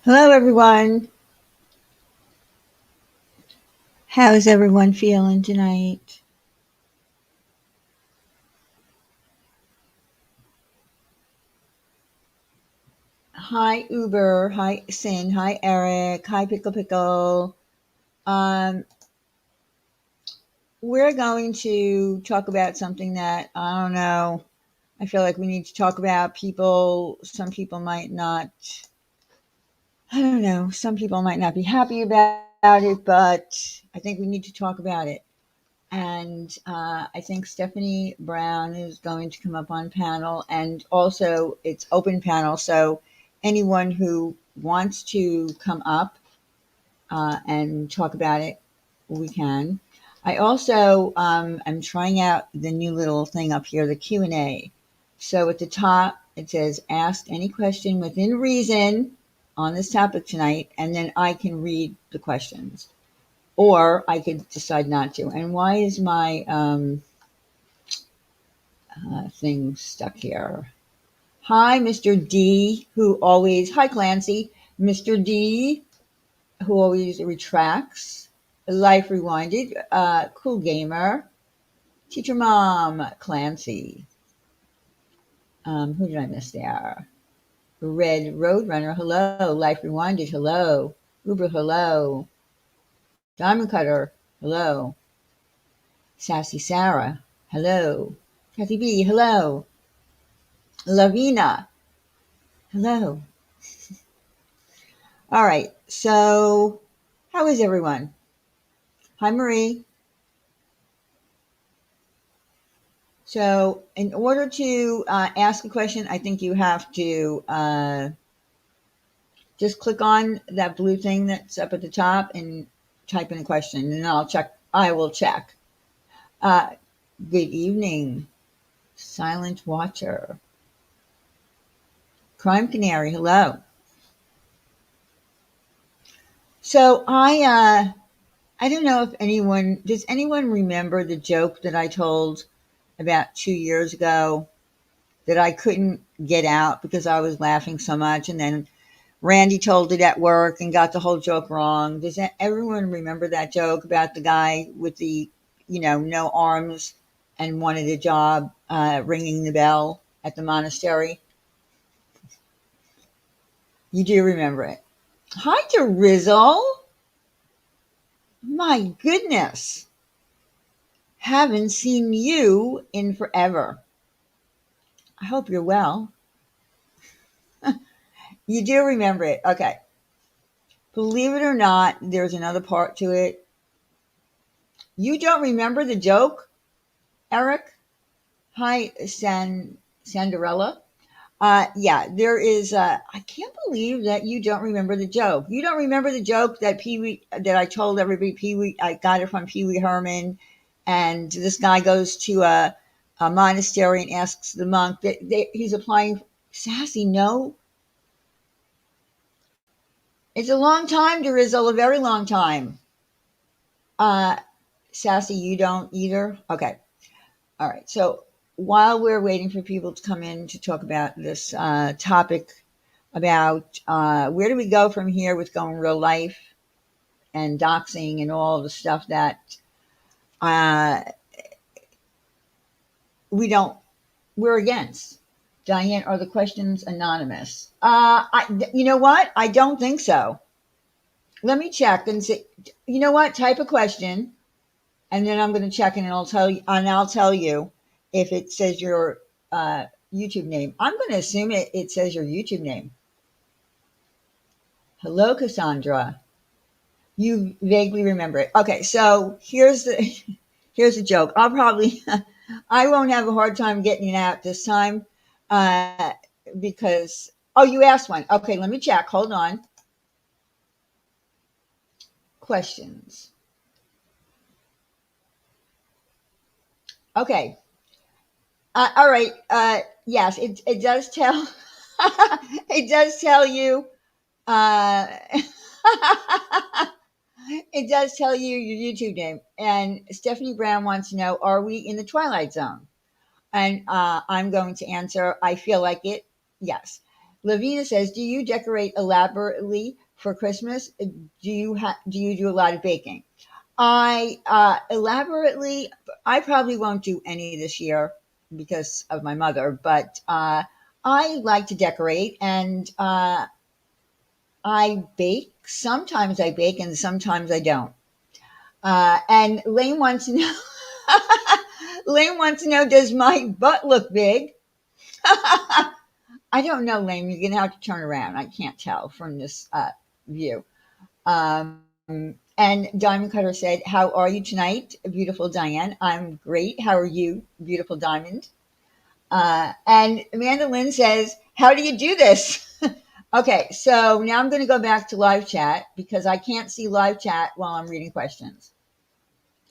Hello, everyone. How's everyone feeling tonight? Hi, Uber. Hi, Sin. Hi, Eric. Hi, Pickle Pickle. Um, we're going to talk about something that I don't know. I feel like we need to talk about people. Some people might not. I don't know. Some people might not be happy about it, but I think we need to talk about it. And I think Stephanie Brown is going to come up on panel, and also it's open panel, so anyone who wants to come up and talk about it, we can. I also am trying out the new little thing up here, the Q&A. So at the top it says ask any question within reason on this topic tonight, and then I can read the questions or I could decide not to. And why is my thing stuck here? Hi, Mr. D, who always, hi, Clancy, Mr. D, who always retracts, Life Rewinded, Cool Gamer, Teacher Mom, Clancy. Who did I miss there? Red Roadrunner, hello. Life Rewinded, hello. Uber, hello. Diamond Cutter, hello. Sassy Sarah, hello. Kathy B, hello. Lavina, hello. All right. So, how is everyone? Hi, Marie. So, in order to ask a question, I think you have to just click on that blue thing that's up at the top and type in a question, and I'll check. I will check. Uh, Good evening, Silent Watcher. Crime Canary, hello. So, I don't know if anyone does anyone remember the joke that I told about 2 years ago that I couldn't get out because I was laughing so much. And then Randy told it at work and got the whole joke wrong. Does everyone remember that joke about the guy with the, no arms and wanted a job ringing the bell at the monastery? You do remember it. Hi, Drizzle. My goodness. Haven't seen you in forever. I hope you're well. You do remember it. Okay. Believe it or not, there's another part to it. You don't remember the joke, Eric? Hi, Sandarella. Yeah, there is. I can't believe that you don't remember the joke. You don't remember the joke that Pee Wee that I told everybody. Pee Wee, I got it from Pee Wee Herman, and this guy goes to a monastery and asks the monk that he's applying. Sassy, no, it's a long time, Derizzle, a very long time. Uh, Sassy, you don't either. Okay. All right. So while we're waiting for people to come in to talk about this topic about where do we go from here with going real life and doxing and all the stuff that uh, we don't, we're against. Diane, are the questions anonymous? You know what? I don't think so. Let me check and see. You know what? Type a question, and then I'm going to check, and I'll tell you if it says your YouTube name. I'm going to assume it says your YouTube name. Hello, Cassandra. You vaguely remember it. Okay, so here's the joke. I won't have a hard time getting it out this time, uh, because you asked one. Okay, let me check. Hold on. Questions. Okay. All right. Yes, it does tell. It does tell you. Uh, it does tell you your YouTube name. And Stephanie Brown wants to know: are we in the Twilight Zone? And I'm going to answer, I feel like it. Yes. Lavina says, "Do you decorate elaborately for Christmas? Do you do a lot of baking?" I elaborately. I probably won't do any this year because of my mother, but I like to decorate, and I bake. Sometimes I bake, and sometimes I don't. And Lane wants to know. Lane wants to know, does my butt look big? I don't know, Lane. You're gonna have to turn around. I can't tell from this view. And Diamond Cutter said, "How are you tonight, beautiful Diane? I'm great. How are you, beautiful Diamond?" And Amanda Lynn says, "How do you do this?" Okay, so now I'm going to go back to live chat because I can't see live chat while I'm reading questions.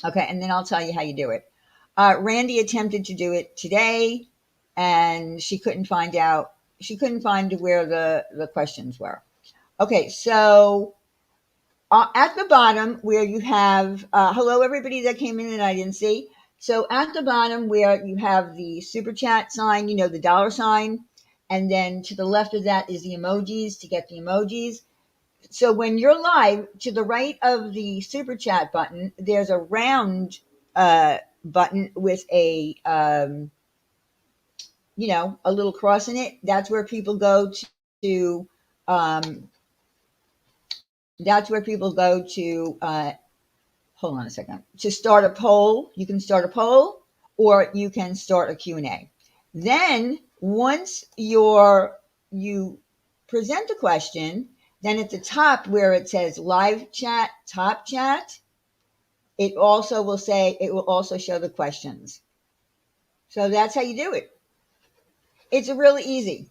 Okay, and then I'll tell you how you do it. Randy attempted to do it today, and she couldn't find out. She couldn't find where the questions were. Okay, so at the bottom where you have hello everybody that came in and I didn't see. So at the bottom where you have the super chat sign, you know, the dollar sign, and then to the left of that is the emojis to get the emojis. So when you're live, to the right of the super chat button, there's a round button with a you know, a little cross in it. That's where people go to um, that's where people go to hold on a second, to start a poll. You can start a poll or you can start a Q&A. Then once you present a question, then at the top where it says live chat, top chat, it also will say, it will also show the questions. So that's how you do it. It's really easy.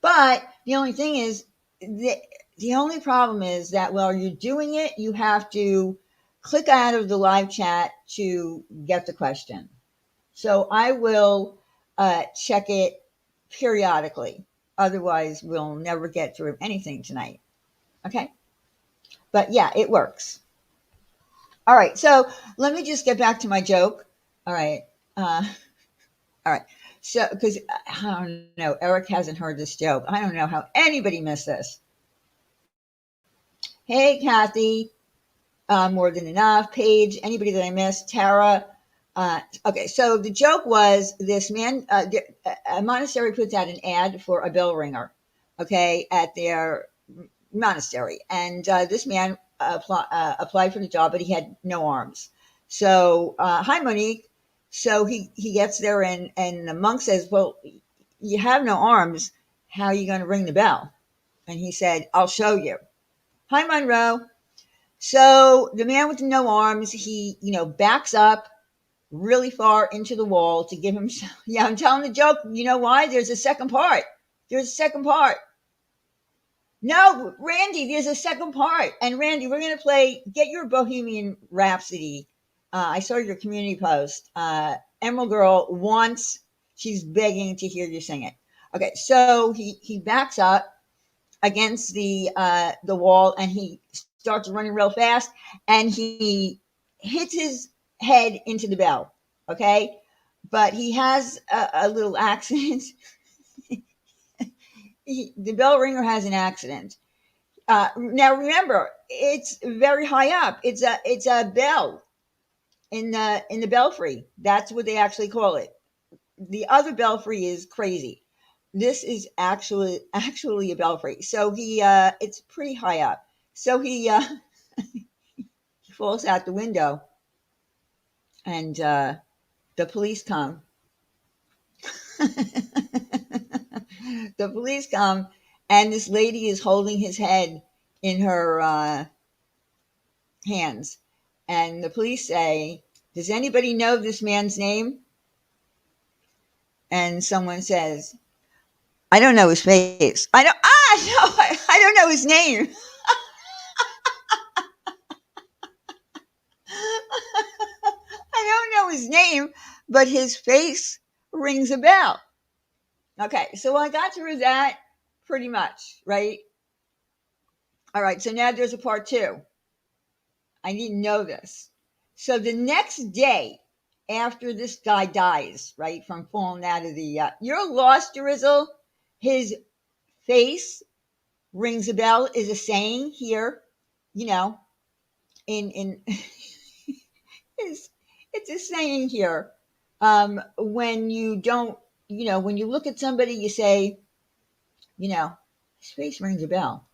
But the only thing is, the only problem is that while you're doing it, you have to click out of the live chat to get the question. So I will check it periodically. Otherwise, we'll never get through anything tonight. Okay? But yeah, it works. All right. So let me just get back to my joke. All right. All right. So, because I don't know, Eric hasn't heard this joke. I don't know how anybody missed this. Hey, Kathy, more than enough. Paige, anybody that I missed? Tara. Okay, so the joke was this man, a monastery puts out an ad for a bell ringer, okay, at their monastery. And this man applied for the job, but he had no arms. So, hi, Monique. So he gets there, and the monk says, "Well, you have no arms. How are you going to ring the bell?" And he said, "I'll show you." Hi, Monroe. So the man with no arms, he, you know, backs up really far into the wall to give himself. Yeah, I'm telling the joke. You know why? There's a second part. There's a second part. No, Randy, there's a second part. And Randy, we're going to play Get Your Bohemian Rhapsody. I saw your community post. Emerald Girl wants, she's begging to hear you sing it. Okay, so he backs up against the wall and he starts running real fast and he hits his head into the bell. Okay, but he has a little accident. The bell ringer has an accident. Now remember, it's very high up. It's a bell in the belfry. That's what they actually call it. The other belfry is crazy. This is actually a belfry. So he it's pretty high up. So he falls out the window, and the police come. The police come, and this lady is holding his head in her hands. And the police say, "Does anybody know this man's name?" And someone says, "I don't know his face. I don't. No, I don't know his name." I don't know his name, but his face rings a bell. Okay, so I got through that pretty much, right? All right, so now there's a part two. I didn't know this. So the next day after this guy dies, right, from falling out of the, you're lost, Drizzle. His face rings a bell is a saying here, you know, in it's, it's a saying here. When you don't, when you look at somebody, you say, you know, his face rings a bell.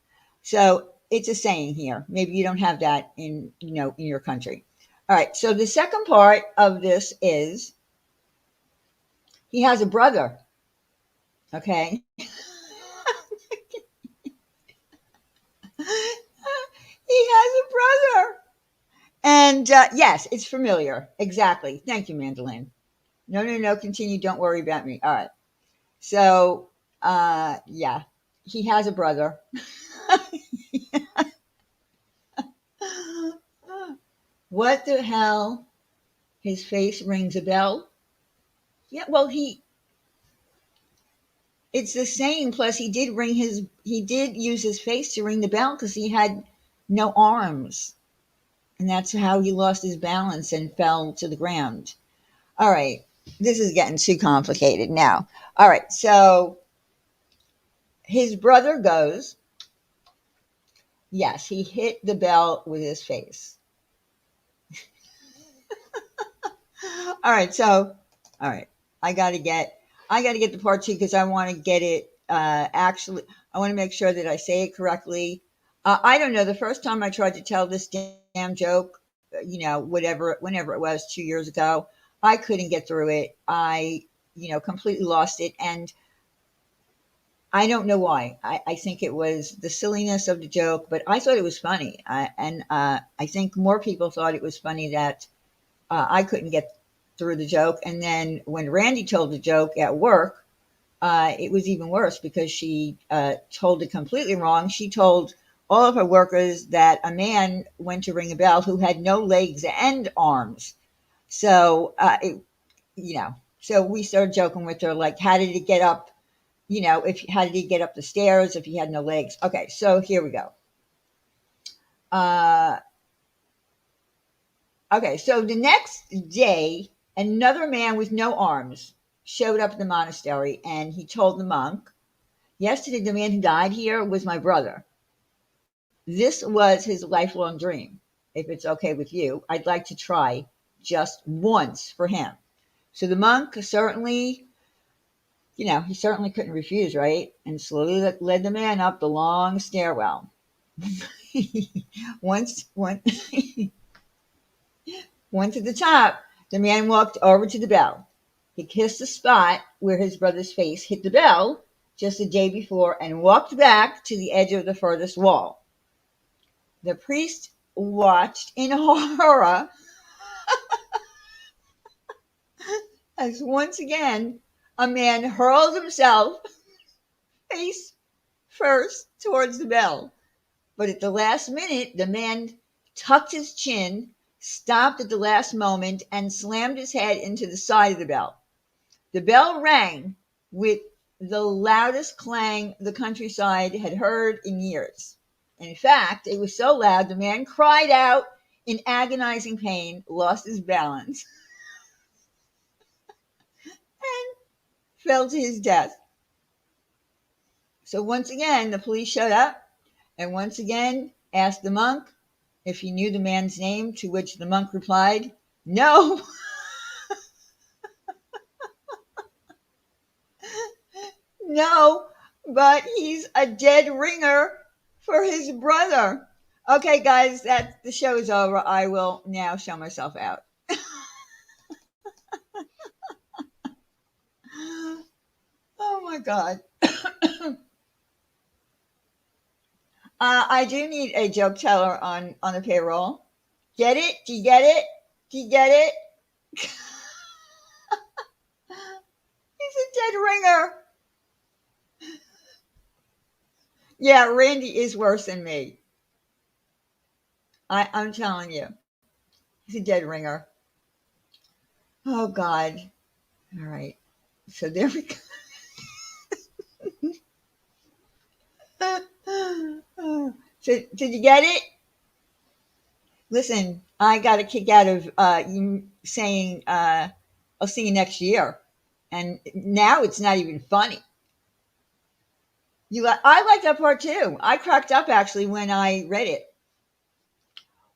So it's a saying here. Maybe you don't have that in your country. All right. So the second part of this is he has a brother. Okay. He has a brother. And yes, it's familiar. Exactly. Thank you, Mandolin. No, no, no. Continue. Don't worry about me. All right. So, yeah, he has a brother. What the hell? His face rings a bell. Yeah, well, it's the same. Plus, he did use his face to ring the bell because he had no arms. And that's how he lost his balance and fell to the ground. All right. This is getting too complicated now. All right. So his brother goes, yes, he hit the bell with his face. All right. So, all right. I got to get, the part two because I want to get it, actually, I want to make sure that I say it correctly. I don't know. The first time I tried to tell this damn joke, whenever it was 2 years ago, I couldn't get through it. I, completely lost it. And I don't know why. I think it was the silliness of the joke, but I thought it was funny. I think more people thought it was funny that I couldn't get through the joke. And then when Randy told the joke at work, it was even worse because she told it completely wrong. She told all of her workers that a man went to ring a bell who had no legs and arms. So, so we started joking with her, like, how did it get up? How did he get up the stairs if he had no legs? Okay, so here we go. Uh, okay, so the next day, another man with no arms showed up at the monastery and he told the monk, yesterday, the man who died here was my brother. This was his lifelong dream. If it's okay with you, I'd like to try just once for him. So the monk certainly, he certainly couldn't refuse, right? And slowly led the man up the long stairwell. once, once, once at the top, the man walked over to the bell. He kissed the spot where his brother's face hit the bell just the day before and walked back to the edge of the furthest wall. The priest watched in horror as once again a man hurled himself face first towards the bell. But at the last minute, the man tucked his chin, stopped at the last moment, and slammed his head into the side of the bell. The bell rang with the loudest clang the countryside had heard in years. In fact, it was so loud the man cried out in agonizing pain, lost his balance, and fell to his death. So once again, the police showed up and once again asked the monk if he knew the man's name, to which the monk replied, no, no, but he's a dead ringer for his brother. Okay, guys, the show is over. I will now show myself out. Oh my God. I do need a joke teller on the payroll. Get it? Do you get it? Do you get it? He's a dead ringer. Yeah, Randy is worse than me. I'm telling you. He's a dead ringer. Oh God. All right. So there we go. So did you get it? Listen, I got a kick out of you saying I'll see you next year. And now it's not even funny. I like that part too. I cracked up actually when I read it.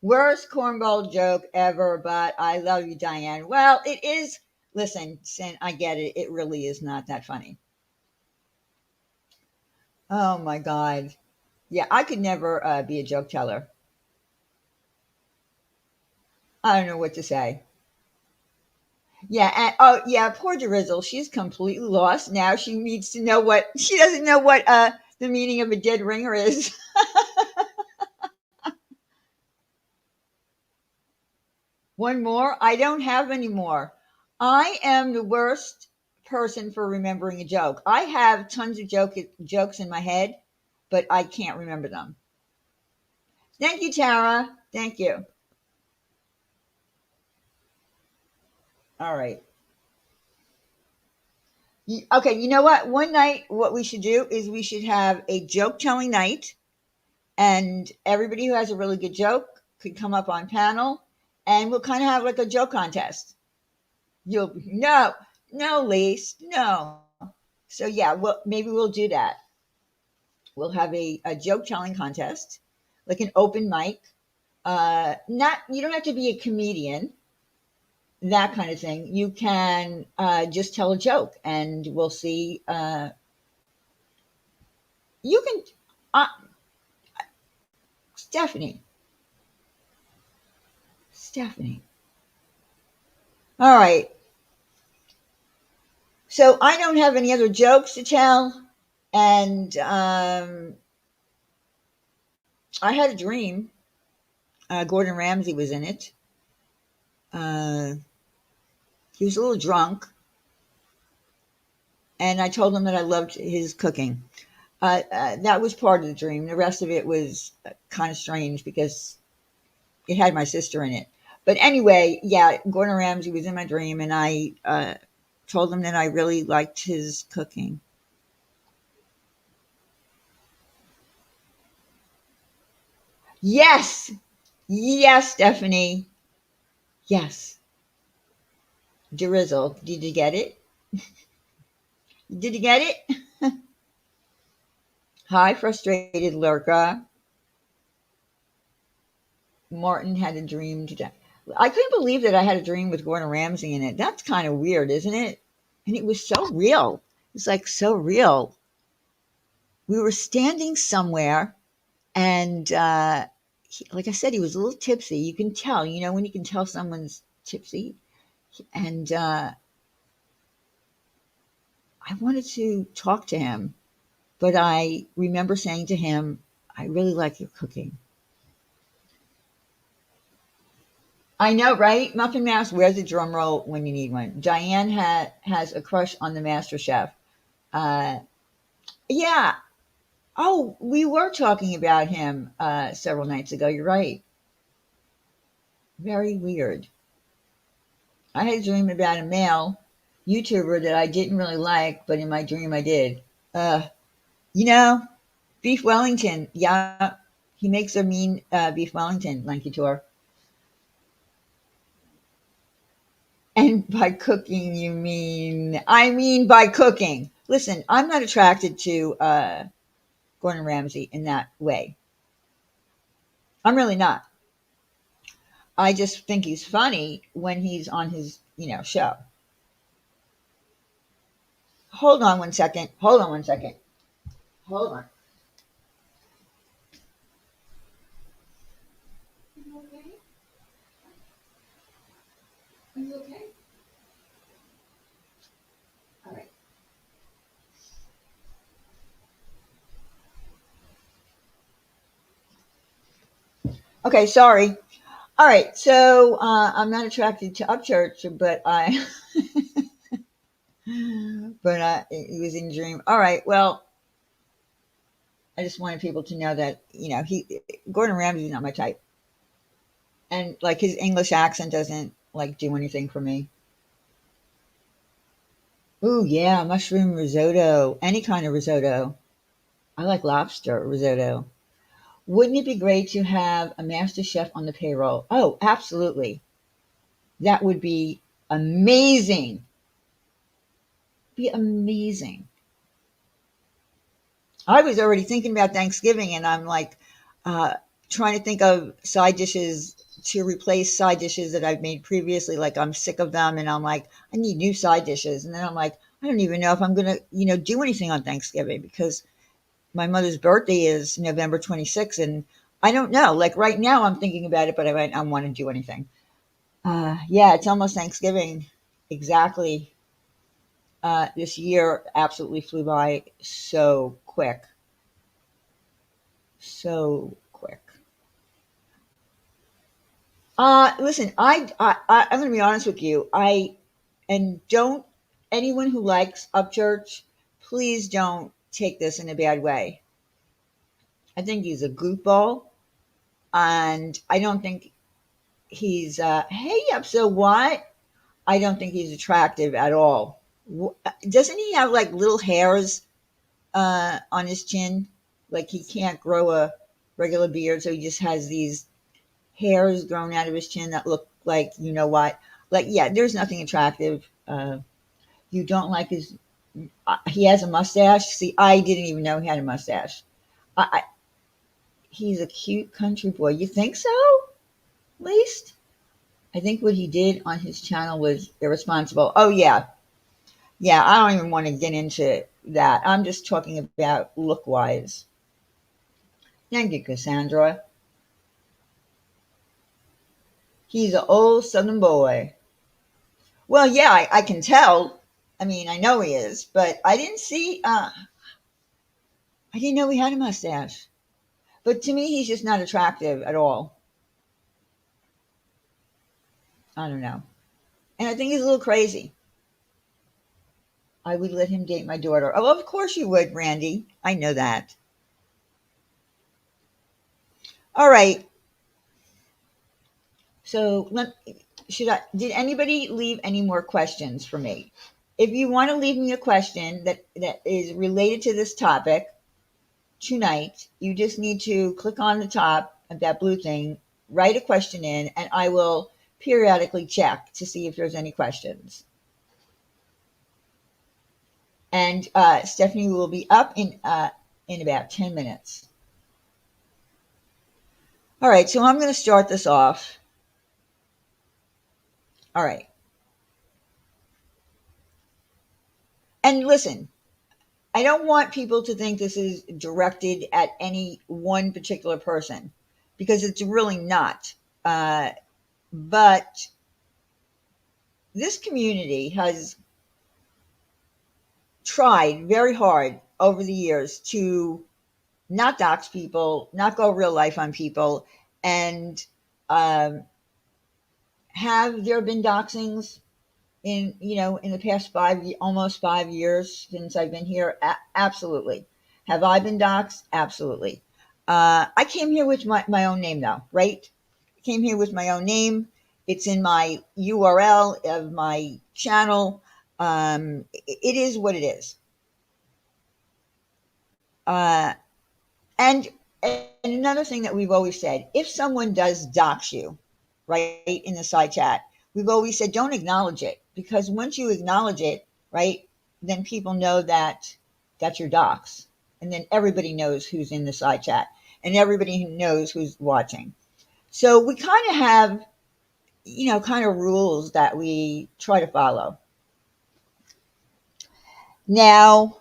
Worst cornball joke ever, but I love you, Diane. Well, it is. Listen, Sin, I get it. It really is not that funny. Oh my God. Yeah, I could never be a joke teller. I don't know what to say. Yeah, and oh yeah, poor Derizzle. She's completely lost now. She needs to know what she doesn't know what the meaning of a dead ringer is. One more. I don't have any more. I am the worst person for remembering a joke. I have tons of jokes in my head, but I can't remember them. Thank you, Tara. Thank you. All right. Okay, you know what? One night, what we should do is we should have a joke telling night, and everybody who has a really good joke could come up on panel, and we'll kind of have like a joke contest. You'll no, no, Lise, no. So yeah, well, maybe we'll do that. We'll have a joke telling contest, like an open mic. Not you don't have to be a comedian, that kind of thing. You can just tell a joke, and we'll see. You can, Stephanie, Stephanie. All right. So I don't have any other jokes to tell, and I had a dream. Gordon Ramsay was in it. Uh, he was a little drunk, and I told him that I loved his cooking. That was part of the dream. The rest of it was kind of strange because it had my sister in it. But anyway, yeah, Gordon Ramsay was in my dream, and I told him that I really liked his cooking. Yes, yes, Stephanie. Yes, Drizzle. Did you get it? Did you get it? Hi, frustrated lurker. Martin had a dream today. I couldn't believe that I had a dream with Gordon Ramsay in it. That's kind of weird, isn't it? And it was so real. It's like so real. We were standing somewhere, and like I said, he was a little tipsy. You can tell, when you can tell someone's tipsy. And I wanted to talk to him, but I remember saying to him, I really like your cooking. I know, right? Muffin Mouse, where's the drum roll when you need one? Diane has a crush on the Master Chef. Uh, yeah. Oh, we were talking about him several nights ago. You're right. Very weird. I had a dream about a male YouTuber that I didn't really like, but in my dream I did. Uh, you know, Beef Wellington. Yeah, he makes a mean beef Wellington, Lanky Tour. And by cooking, you mean? I mean by cooking. Listen, I'm not attracted to Gordon Ramsay in that way. I'm really not. I just think he's funny when he's on his, show. Hold on one second. Hold on one second. Hold on. Are you okay? Are you okay? All right. Okay, sorry. All right, so I'm not attracted to Upchurch, but it was in Dream. All right, well, I just wanted people to know that Gordon Ramsay's not my type, and like his English accent doesn't like do anything for me. Ooh, yeah, mushroom risotto, any kind of risotto. I like lobster risotto. Wouldn't it be great to have a master chef on the payroll? Oh, absolutely. That would be amazing. Be amazing. I was already thinking about Thanksgiving, and I'm like uh, trying to think of side dishes to replace side dishes that I've made previously. Like I'm sick of them, and I'm like, I need new side dishes. And then I'm like, I don't even know if I'm gonna, do anything on Thanksgiving because my mother's birthday is November 26th, and I don't know. Like right now, I'm thinking about it, but I might not want to do anything. Yeah, it's almost Thanksgiving. Exactly. This year absolutely flew by so quick, so quick. Listen, I'm going to be honest with you. And don't, anyone who likes Upchurch, please don't take this in a bad way. I think he's a goofball, and I don't think he's, hey, up, so what? I don't think he's attractive at all. Doesn't he have like little hairs on his chin? Like he can't grow a regular beard, so he just has these hairs grown out of his chin that look like you know what. Like yeah, there's nothing attractive. You don't like his. He has a mustache. See, I didn't even know he had a mustache. I he's a cute country boy. You think so? At least I think what he did on his channel was irresponsible. Oh yeah, yeah. I don't even want to get into that. I'm just talking about look wise. Thank you, Cassandra. He's an old Southern boy. Well, yeah, I can tell. I mean, I know he is, but I didn't see. I didn't know he had a mustache. But to me, he's just not attractive at all. I don't know, and I think he's a little crazy. I would let him date my daughter. Oh, of course you would, Randy. I know that. All right. So should I? Did anybody leave any more questions for me? If you want to leave me a question that is related to this topic, tonight, you just need to click on the top of that blue thing, write a question in, and I will periodically check to see if there's any questions. And Stephanie will be up in about 10 minutes. All right, so I'm going to start this off. All right. And listen, I don't want people to think this is directed at any one particular person because it's really not. But this community has tried very hard over the years to not dox people, not go real life on people, and um, have there been doxings in the past almost 5 years since I've been here? Absolutely. Have I been doxxed? Absolutely. I came here with my own name though, right? I came here with my own name. It's in my URL of my channel. It is what it is. Uh, and and another thing that we've always said, if someone does dox you, right, in the side chat, we've always said don't acknowledge it because once you acknowledge it, right, then people know that that's your dox. And then everybody knows who's in the side chat and everybody knows who's watching. So we kind of have, kind of rules that we try to follow. Now,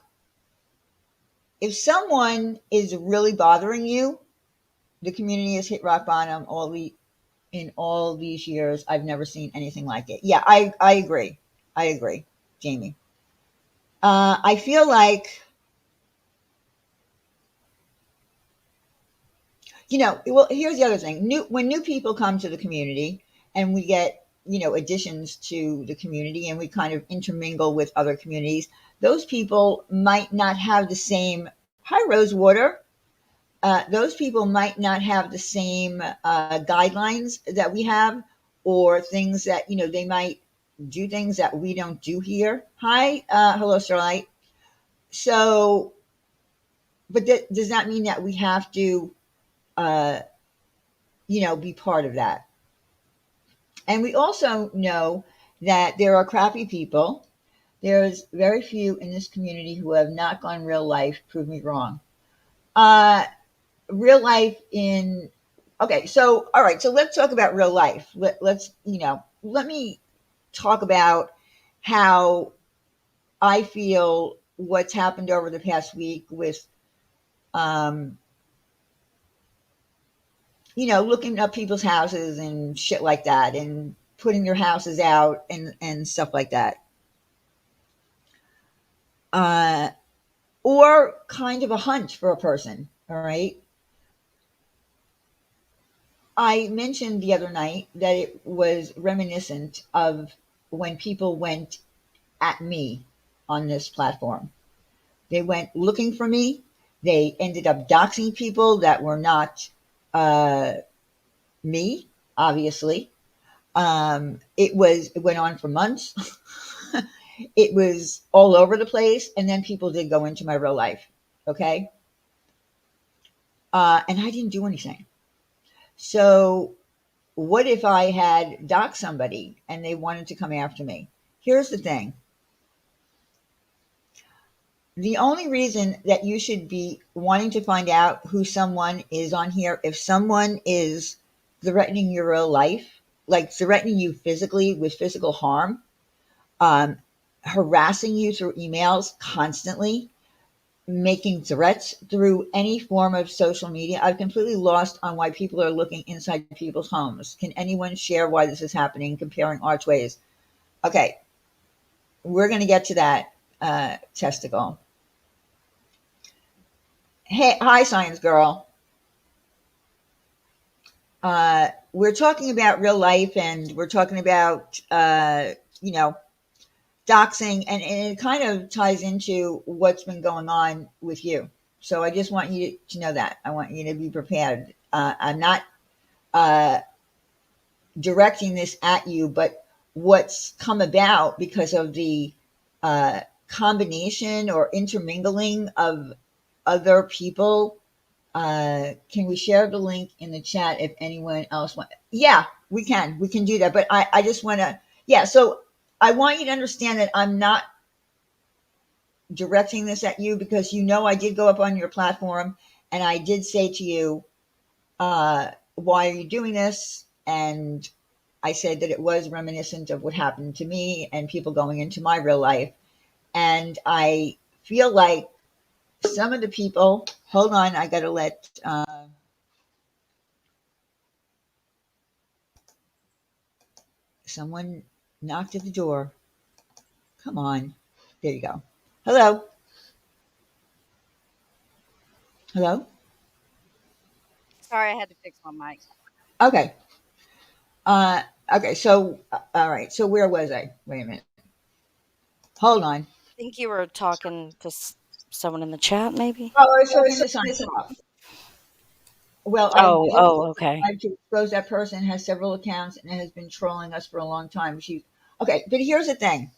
if someone is really bothering you, the community has hit rock bottom. In all these years, I've never seen anything like it. Yeah, I agree. I agree, Jamie. I feel like, well, here's the other thing. When new people come to the community and we get, additions to the community and we kind of intermingle with other communities, those people might not have the same, hi, Rosewater. Those people might not have the same guidelines that we have or things that, they might do things that we don't do here. Hi, hello, Starlight. So, but does that mean that we have to, uh, be part of that? And we also know that there are crappy people. There's very few in this community who have not gone real life. Prove me wrong. Uh, real life in okay. So all right. So let's talk about real life. Let's let me talk about how I feel what's happened over the past week with um, looking up people's houses and shit like that, and putting their houses out and stuff like that. Uh, or kind of a hunch for a person. All right. I mentioned the other night that it was reminiscent of when people went at me on this platform. They went looking for me. They ended up doxing people that were not uh, me, obviously. It went on for months. It was all over the place, and then people did go into my real life. Okay, and I didn't do anything. So what if I had doxed somebody and they wanted to come after me? Here's the thing. The only reason that you should be wanting to find out who someone is on here, if someone is threatening your real life, like threatening you physically with physical harm, um, harassing you through emails constantly, making threats through any form of social media. I've completely lost on why people are looking inside people's homes. Can anyone share why this is happening, comparing archways? Okay, we're going to get to that testicle. Hey, hi, science girl. We're talking about real life, and we're talking about you know doxing, and it kind of ties into what's been going on with you. So I just want you to know that. I want you to be prepared. I'm not uh, directing this at you, but what's come about because of the combination or intermingling of other people. Can we share the link in the chat if anyone else wants? Yeah, we can. We can do that. But I just want to, yeah. So I want you to understand that I'm not directing this at you, because I did go up on your platform and I did say to you, why are you doing this? And I said that it was reminiscent of what happened to me and people going into my real life. And I feel like some of the people, hold on, I got to let someone knocked at the door. Come on. There you go. Hello. Hello. Sorry, I had to fix my mic. Okay. Uh, okay. So, all right. So where was I? Wait a minute. Hold on. I think you were talking to someone in the chat, maybe? Oh, I was talking to Science Prof. Well, Oh, oh, okay. I have to expose that person has several accounts and has been trolling us for a long time. She okay, but here's the thing.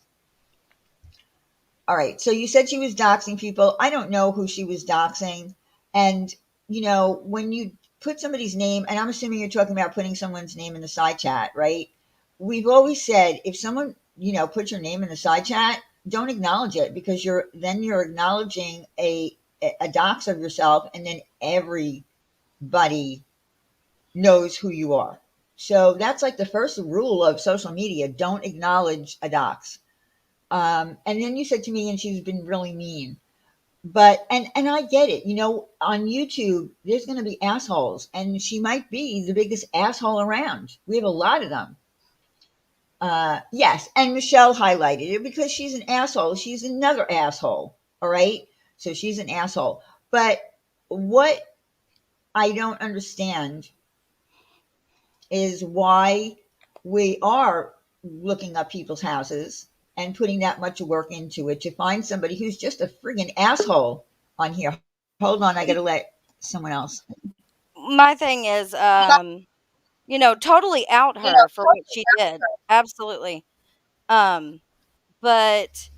All right, so you said she was doxing people. I don't know who she was doxing, and when you put somebody's name, and I'm assuming you're talking about putting someone's name in the side chat, right? We've always said if someone puts your name in the side chat, don't acknowledge it, because you're acknowledging a dox of yourself, and then everybody knows who you are. So that's like the first rule of social media: don't acknowledge a dox. And then you said to me, and she's been really mean. But and I get it. On YouTube, there's going to be assholes, and she might be the biggest asshole around. We have a lot of them. Yes, and Michelle highlighted it because she's an asshole. She's another asshole. All right, so she's an asshole. But what I don't understand is why we are looking up people's houses and putting that much work into it to find somebody who's just a friggin' asshole on here. Hold on, I gotta let someone else. My thing is, totally out her for what she did. Absolutely. Um, but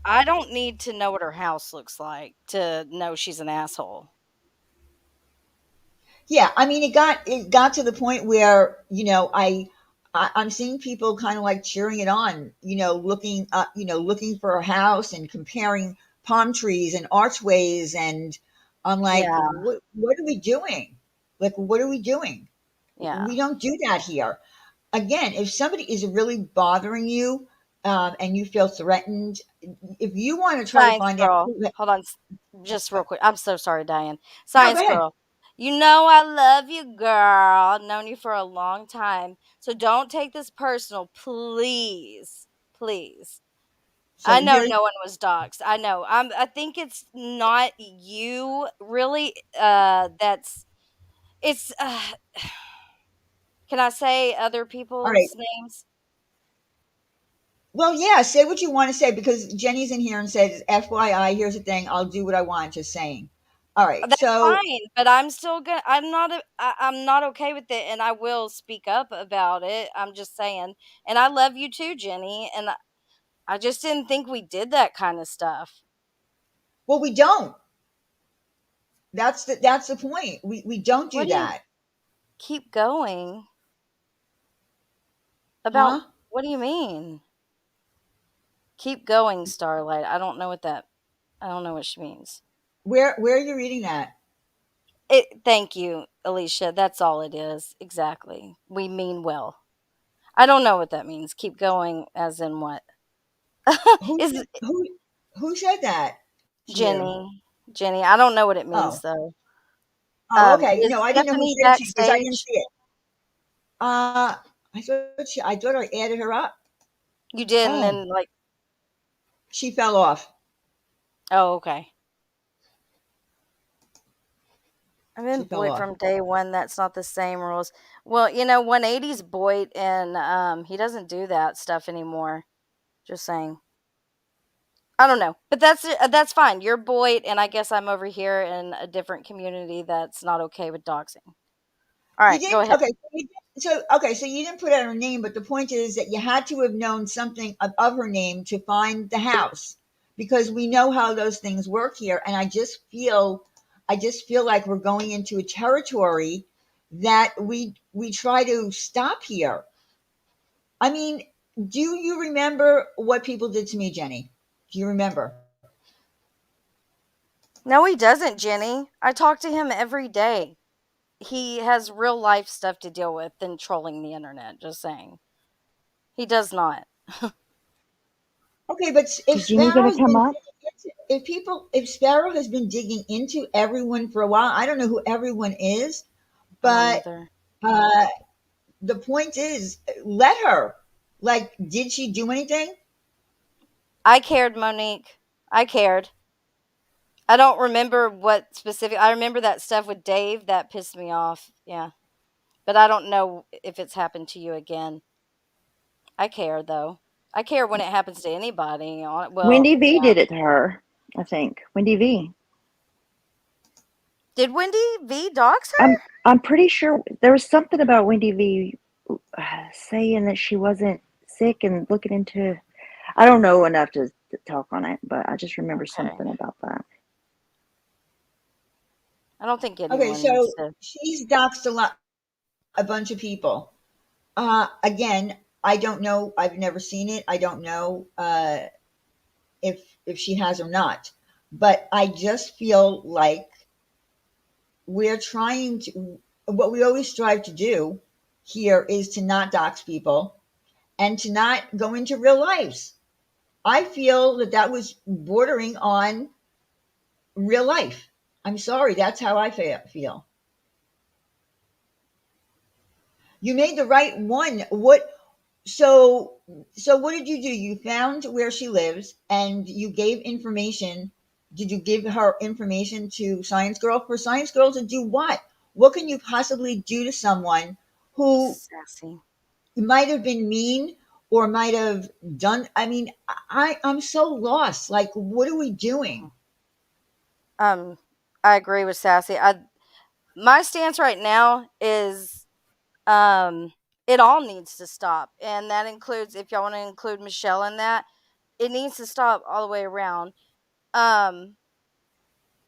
I don't need to know what her house looks like to know she's an asshole. Yeah, I mean, it got to the point where I'm seeing people kind of like cheering it on, looking for a house and comparing palm trees and archways, and I'm like, Yeah, what are we doing? Like, what are we doing? yeah. We don't do that here. Again, if somebody is really bothering you, and you feel threatened, if you want to try to Science find out girl. who, Hold on, just real quick. I'm so sorry, Diane. no, go Science ahead. girl. You know I love you, girl. I've known you for a long time. So don't take this personal, please. Please. So I know here's no one was doxxed. I know. I think it's not you really that's it's can I say other all right. people's names? Well, yeah, say what you want to say because Jenny's in here and says, FYI, here's the thing, I'll do what I want, just saying. All right. That's So, fine, but I'm still gonna I'm not okay with it, and I will speak up about it. I'm just saying. And I love you too, Jenny, and I just didn't think we did that kind of stuff. well, we don't. That's the point. We don't What do do you that. keep going about? Huh? What do you mean? Keep going, Starlight. I don't know what she means. Where are you reading that? Thank you, Alicia. That's all it is. Exactly. We mean well. I don't know what that means. Keep going, as in what? Who Is said who said that to you? Jenny. Jenny. I don't know what it means Oh. though. Oh, okay. Is No, I didn't know who Stephanie said it to you because I didn't backstage? see it. I thought I added her up. You did, and Oh, then like, she fell off. oh, okay. I've been She fell Boyd off. from day one. That's not the same rules. Well, 180's Boyd, and he doesn't do that stuff anymore. Just saying. I don't know, but that's fine. You're Boyd, and I guess I'm over here in a different community that's not okay with doxing. All You right, go didn't. ahead. Okay. So you didn't put out her name, but the point is that you had to have known something of her name to find the house because we know how those things work here, and I just feel like we're going into a territory that we try to stop here. I mean, do you remember what people did to me, Jenny? Do you remember? No, he doesn't, Jenny. I talk to him every day. He has real life stuff to deal with than trolling the internet. Just saying, he does not. Okay, but if Is Jeannie going to Sparrow's come been up? digging if Sparrow has been digging into everyone for a while, I don't know who everyone is, I don't but either. uh, the point is, let her. Like, did she do anything? I cared, Monique. I cared. I don't remember what specific. I remember that stuff with Dave that pissed me off. Yeah, but I don't know if it's happened to you again. I care though. I care when it happens to anybody. Well, Wendy V yeah. did it to her, I think. Wendy V. Did Wendy V dox I'm her? I'm pretty sure there was something about Wendy V saying that she wasn't sick and looking into. I don't know enough to talk on it, but I just remember Okay. something about that. I don't think Okay, anyone needs so to. she's doxed a bunch of people. Again, I don't know. I've never seen it. I don't know if she has or not. But I just feel like we're trying to. What we always strive to do here is to not dox people and to not go into real lives. I feel that that was bordering on real life. I'm sorry, that's how I feel. You made the right one. So so what did you do? You found where she lives and you gave information. Did you give her information to Science Girl for Science Girl to do what? What can you possibly do to someone who Sassy. might have been mean or might have done? I mean, I'm so lost. Like, what are we doing? Um, I agree with Sassy. My stance right now is it all needs to stop, and that includes if y'all want to include Michelle in that. It needs to stop all the way around. Um,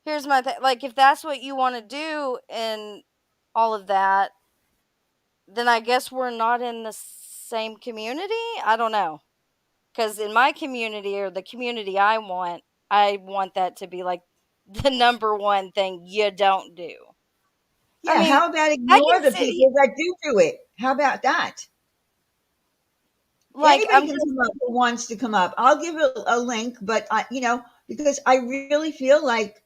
Here's my thing. Like, if that's what you want to do and all of that, then I guess we're not in the same community. I don't know. Because in my community or the community I want, I want that to be like the number one thing you don't do. I Yeah, mean, how about I ignore can the sit people that do it? How about that? like Anybody I'm can just come up who wants to come up. I'll give a link, but because I really feel like,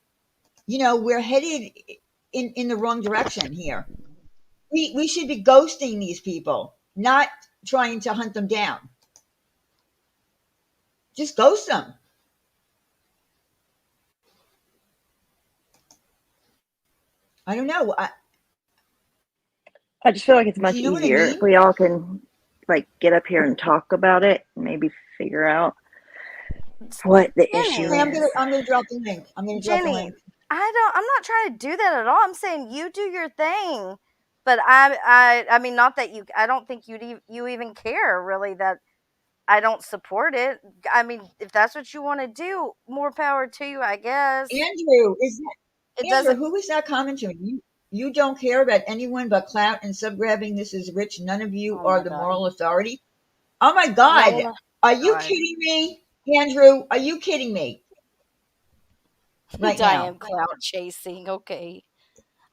we're headed in the wrong direction here. We should be ghosting these people, not trying to hunt them down. Just ghost them. I don't know. I just feel like it's Do much you know what I easier if mean? we all can like get up here and talk about it and maybe figure out what the issue Okay, Jenny, is. I'm gonna drop the link. I'm gonna drop the Jenny, link. I'm not trying to do that at all. I'm saying you do your thing. But I mean, not that you, I don't think you even care really that I don't support it. I mean, if that's what you want to do, more power to you, I guess. Andrew, It Andrew, doesn't. who is that commenting? You don't care about anyone but clout and subgrabbing. This is rich. None of you Oh are my the god. moral authority. Oh my No, God. Are you God. kidding me? Andrew, are you kidding me right now? Diane clout chasing. Okay.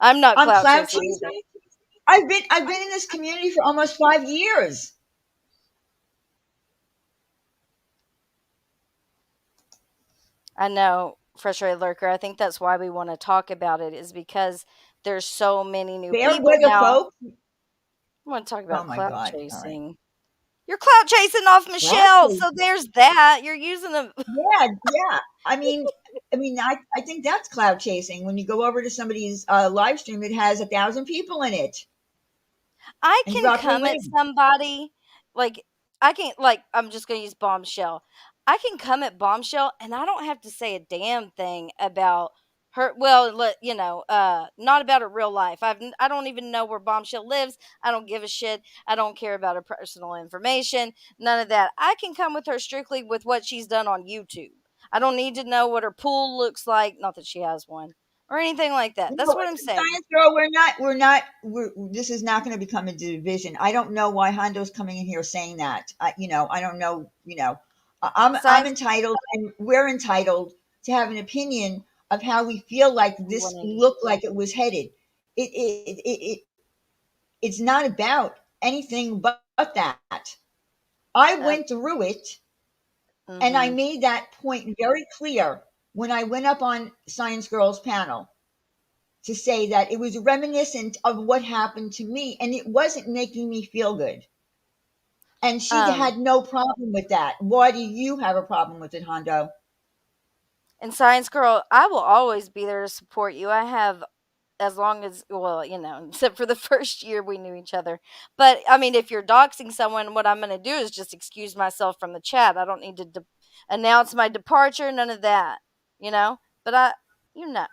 I'm not I'm clout clout chasing either. chasing. I've been in this community for almost 5 years. I know, frustrated lurker. I think that's why we want to talk about it is because there's so many new Fair people weather now. folks. I want to talk Oh about my clout God. All right. chasing. You're clout chasing off Clout Michelle, so chasing. there's that. You're using them. Yeah, yeah. I think that's cloud chasing when you go over to somebody's live stream that has 1,000 people in it I and can drop your come at link. somebody like I can like I'm just gonna use bombshell. I can come at bombshell and I don't have to say a damn thing about her well not about her real life. I don't even know where bombshell lives. I don't give a shit. I don't care about her personal information. None of that. I can come with her strictly with what she's done on YouTube. I don't need to know what her pool looks like, not that she has one, or anything like that. No, That's what I'm saying. Science Girl, this is not going to become a division. I don't know why Hondo's coming in here saying that. I don't know, I'm Science entitled and we're entitled to have an opinion of how we feel like this 180. looked like it was headed. It's not about anything but that. I went through it and I Mhm. made that point very clear when I went up on Science Girl's panel to say that it was reminiscent of what happened to me and it wasn't making me feel good. And she Um had no problem with that. Why do you have a problem with it, Hondo? And Science Girl, I will always be there to support you. I have as long as well, except for the first year we knew each other. But I mean, if you're doxing someone, what I'm going to do is just excuse myself from the chat. I don't need to announce my departure, none of that, you know? But you know,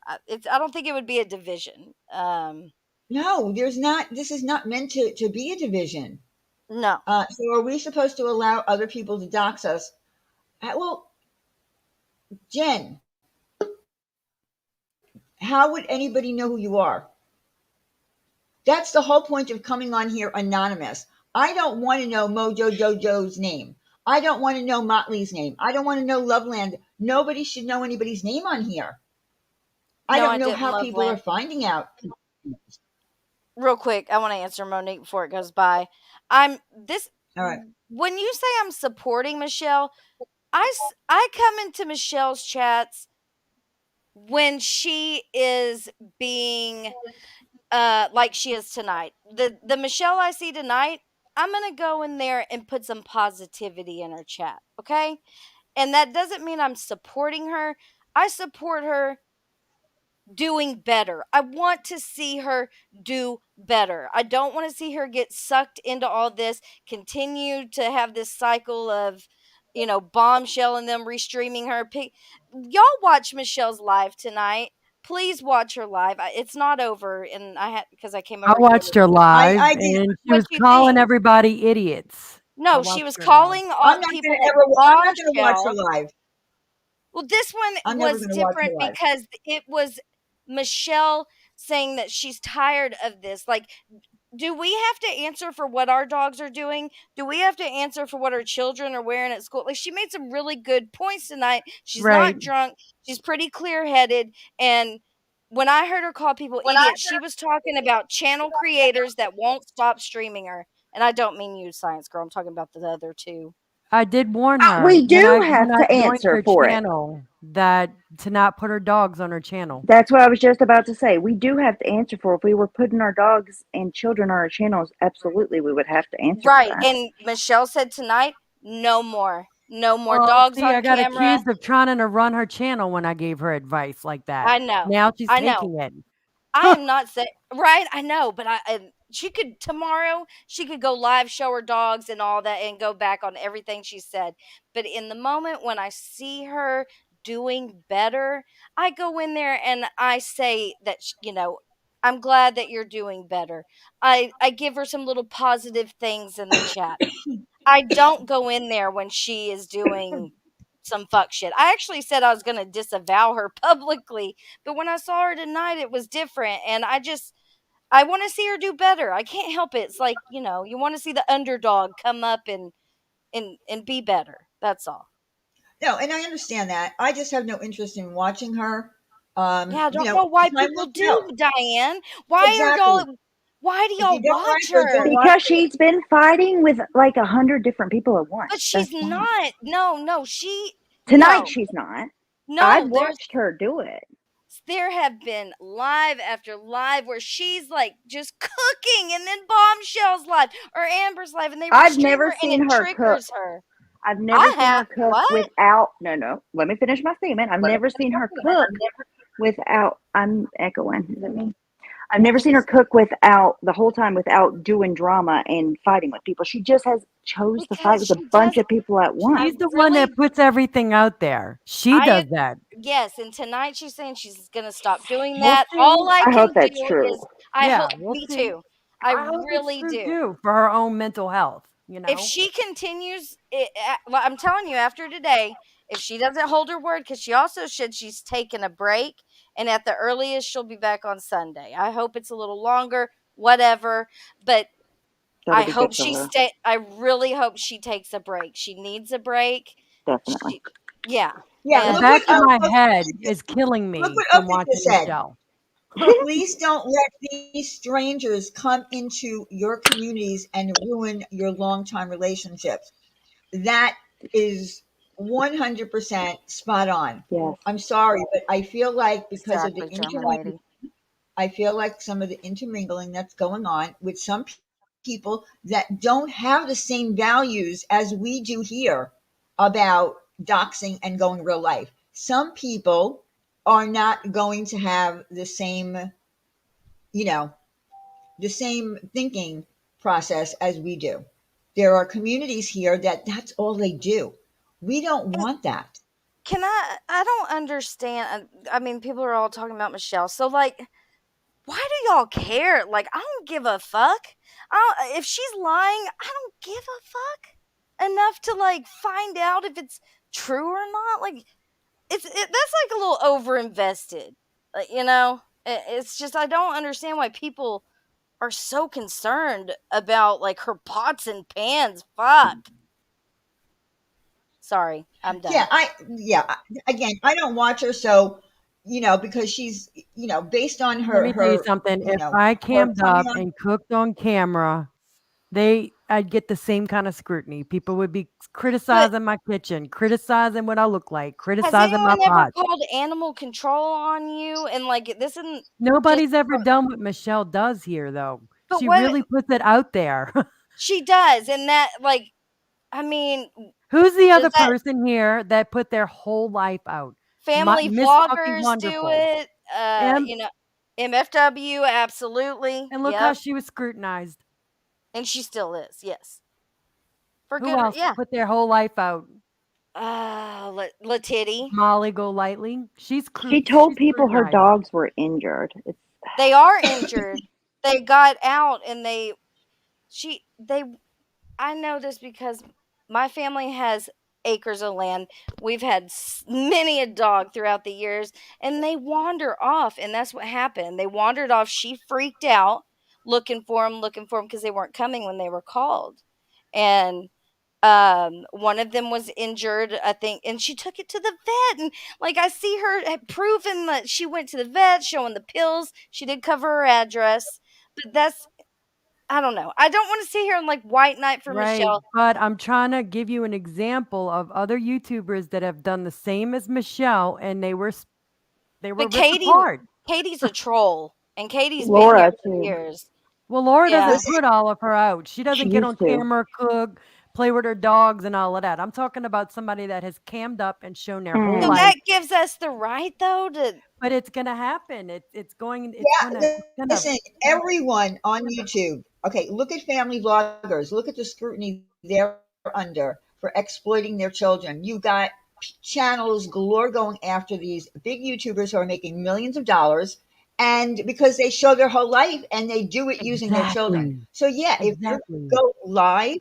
I don't think it would be a division. No, there's not. This is not meant to be a division. No. So are we supposed to allow other people to dox us? Well, Jen, how would anybody know who you are? That's the whole point of coming on here anonymous. I don't want to know Mojo Jojo's name. I don't want to know Motley's name. I don't want to know Loveland. Nobody should know anybody's name on here. I No, don't I know didn't how love people are land. finding out. Real quick, I want to answer Monique before it goes by. I'm this All right. when you say I'm supporting Michelle, I come into Michelle's chats when she is being like she is tonight. The Michelle I see tonight, I'm going to go in there and put some positivity in her chat, okay? And that doesn't mean I'm supporting her. I support her doing better. I want to see her do better. I don't want to see her get sucked into all this, continue to have this cycle of, bombshell and them restreaming her. Y'all watch Michelle's live tonight. Please watch her live. It's not over, and I had because I came I over here. watched her live, I did. and she What was you calling think? everybody idiots. I No, she was watched her live. calling I'm all not people gonna ever. I'm not gonna watch her bombshell. live. Well, this I'm one never was gonna watch her different live. because it was Michelle saying that she's tired of this. Like do we have to answer for what our dogs are doing? Do we have to answer for what our children are wearing at school? Like, she made some really good points tonight. She's Right. not drunk. She's pretty clear-headed. And when I heard her call people idiots, she was talking about channel creators that won't stop streaming her. And I don't mean you, Science Girl. I'm talking about the other two. I did warn her We when do when have I to joined answer her for it. channel that to not put her dogs on her channel. That's what I was just about to say. We do have to answer for it. If we were putting our dogs and children on our channels, absolutely we would have to answer Right. for that. And Michelle said tonight, no more. No more Well, dogs see, I on got camera. accused of trying to run her channel when I gave her advice like that. I know. Now she's I know. taking it. I am not saying right. I know, but she could tomorrow. She could go live, show her dogs and all that, and go back on everything she said. But in the moment when I see her doing better, I go in there and I say that I'm glad that you're doing better. I give her some little positive things in the chat. I don't go in there when she is doing some fuck shit. I actually said I was going to disavow her publicly, but when I saw her tonight, it was different. And I want to see her do better. I can't help it. It's like, you want to see the underdog come up and be better. That's all. No, and I understand that. I just have no interest in watching her. Yeah, I don't know why Time people will do, tell. Diane. Exactly. Why do If y'all you don't watch like her, her? don't watch Because her. she's been fighting with like 100 different people at once. But she's That's why. not. No, Tonight no, she's not. I've no, watched her do it. there have been live after live where she's like just cooking, and then Bombshell's live or Amber's live, and they I've restream never her and seen it her cook. triggers her. I've never seen her cook What? without. No. Let me finish my statement. I've never seen her cook without. I'm echoing. Is it me? I've never seen her cook without the whole time without doing drama and fighting with people. She just has chose to fight Because with a she bunch does. of people at once. She's the one that puts everything out there. She I does that. Yes, and tonight she's saying she's gonna stop doing We'll that. see. All I I can hope that's do true. is I Yeah, hope we'll me see. too. I I hope it's really true do. too for her own mental health. If she continues, well, I'm telling you, after today, if she doesn't hold her word, because she also said she's taking a break, and at the earliest she'll be back on Sunday. I hope it's a little longer, whatever. But That'll I be hope good for her. I really hope she takes a break. She needs a break. Definitely. Yeah. Yeah, The And look what back of my look, head is killing look me what from Upton watching just said. Michelle. Please don't let these strangers come into your communities and ruin your long-time relationships. That is 100% spot on. Yes. I'm sorry, but I feel like because of the exactly, German lady. I feel like some of the intermingling that's going on with some people that don't have the same values as we do here about doxing and going real life. Some people are not going to have you know, the same thinking process as we do. There are communities here that that's all they do. We don't want that. I don't understand. I mean, people are all talking about Michelle. So, like, why do y'all care? Like, I don't give a fuck. If she's lying, I don't give a fuck enough to, like, find out if it's true or not. Like, that's like a little over invested. It's just, I don't understand why people are so concerned about, like, her pots and pans. Fuck. Sorry, I'm done. Again, I don't watch her, so because she's based on Let me tell you her something. If her I cammed coming up on. and cooked on camera, I'd get the same kind of scrutiny. People would be But criticizing my kitchen, criticizing what I look like, has criticizing my anyone ever pots. called animal control on you? And, like, this isn't just Nobody's ever done what Michelle does here, though. but She what really puts it out there. she does, and that, like, I mean, Who's the does other that person here that put their whole life out? family Miss Fucking vloggers do Wonderful. it? And, MFW, absolutely. and look how Yep. she was scrutinized. And she still is, yes. For Who good, else yeah. put their whole life out? Titty. Molly Golightly. She She's told people her scrutinized. dogs were injured. They are injured. They got out and I know this because my family has acres of land. We've had many a dog throughout the years, and they wander off, and that's what happened. They wandered off. She freaked out. looking for them because they weren't coming when they were called. And one of them was injured, I think, and she took it to the vet. And like, I see her proving that she went to the vet, showing the pills. She did cover her address, but that's, I don't know. I don't want to sit here and like white knight for Right. Michelle. But I'm trying to give you an example of other YouTubers that have done the same as Michelle, and they were But ripped apart. Katie's a troll, and Katie's been here Laura for too. years. Well, Laura Yeah. doesn't put all of her out. She doesn't She get on used to. camera, cook, play with her dogs, and all of that. I'm talking about somebody that has cammed up and shown their whole So Mm. life. that gives us the right, though, to. But it's gonna happen. It's going. Yeah, It's gonna. listen, everyone on YouTube. Okay, look at family vloggers. Look at the scrutiny they're under for exploiting their children. You got channels galore going after these big YouTubers who are making millions of dollars, and because they show their whole life and they do it using their children. Exactly. So yeah, if you Exactly. go live,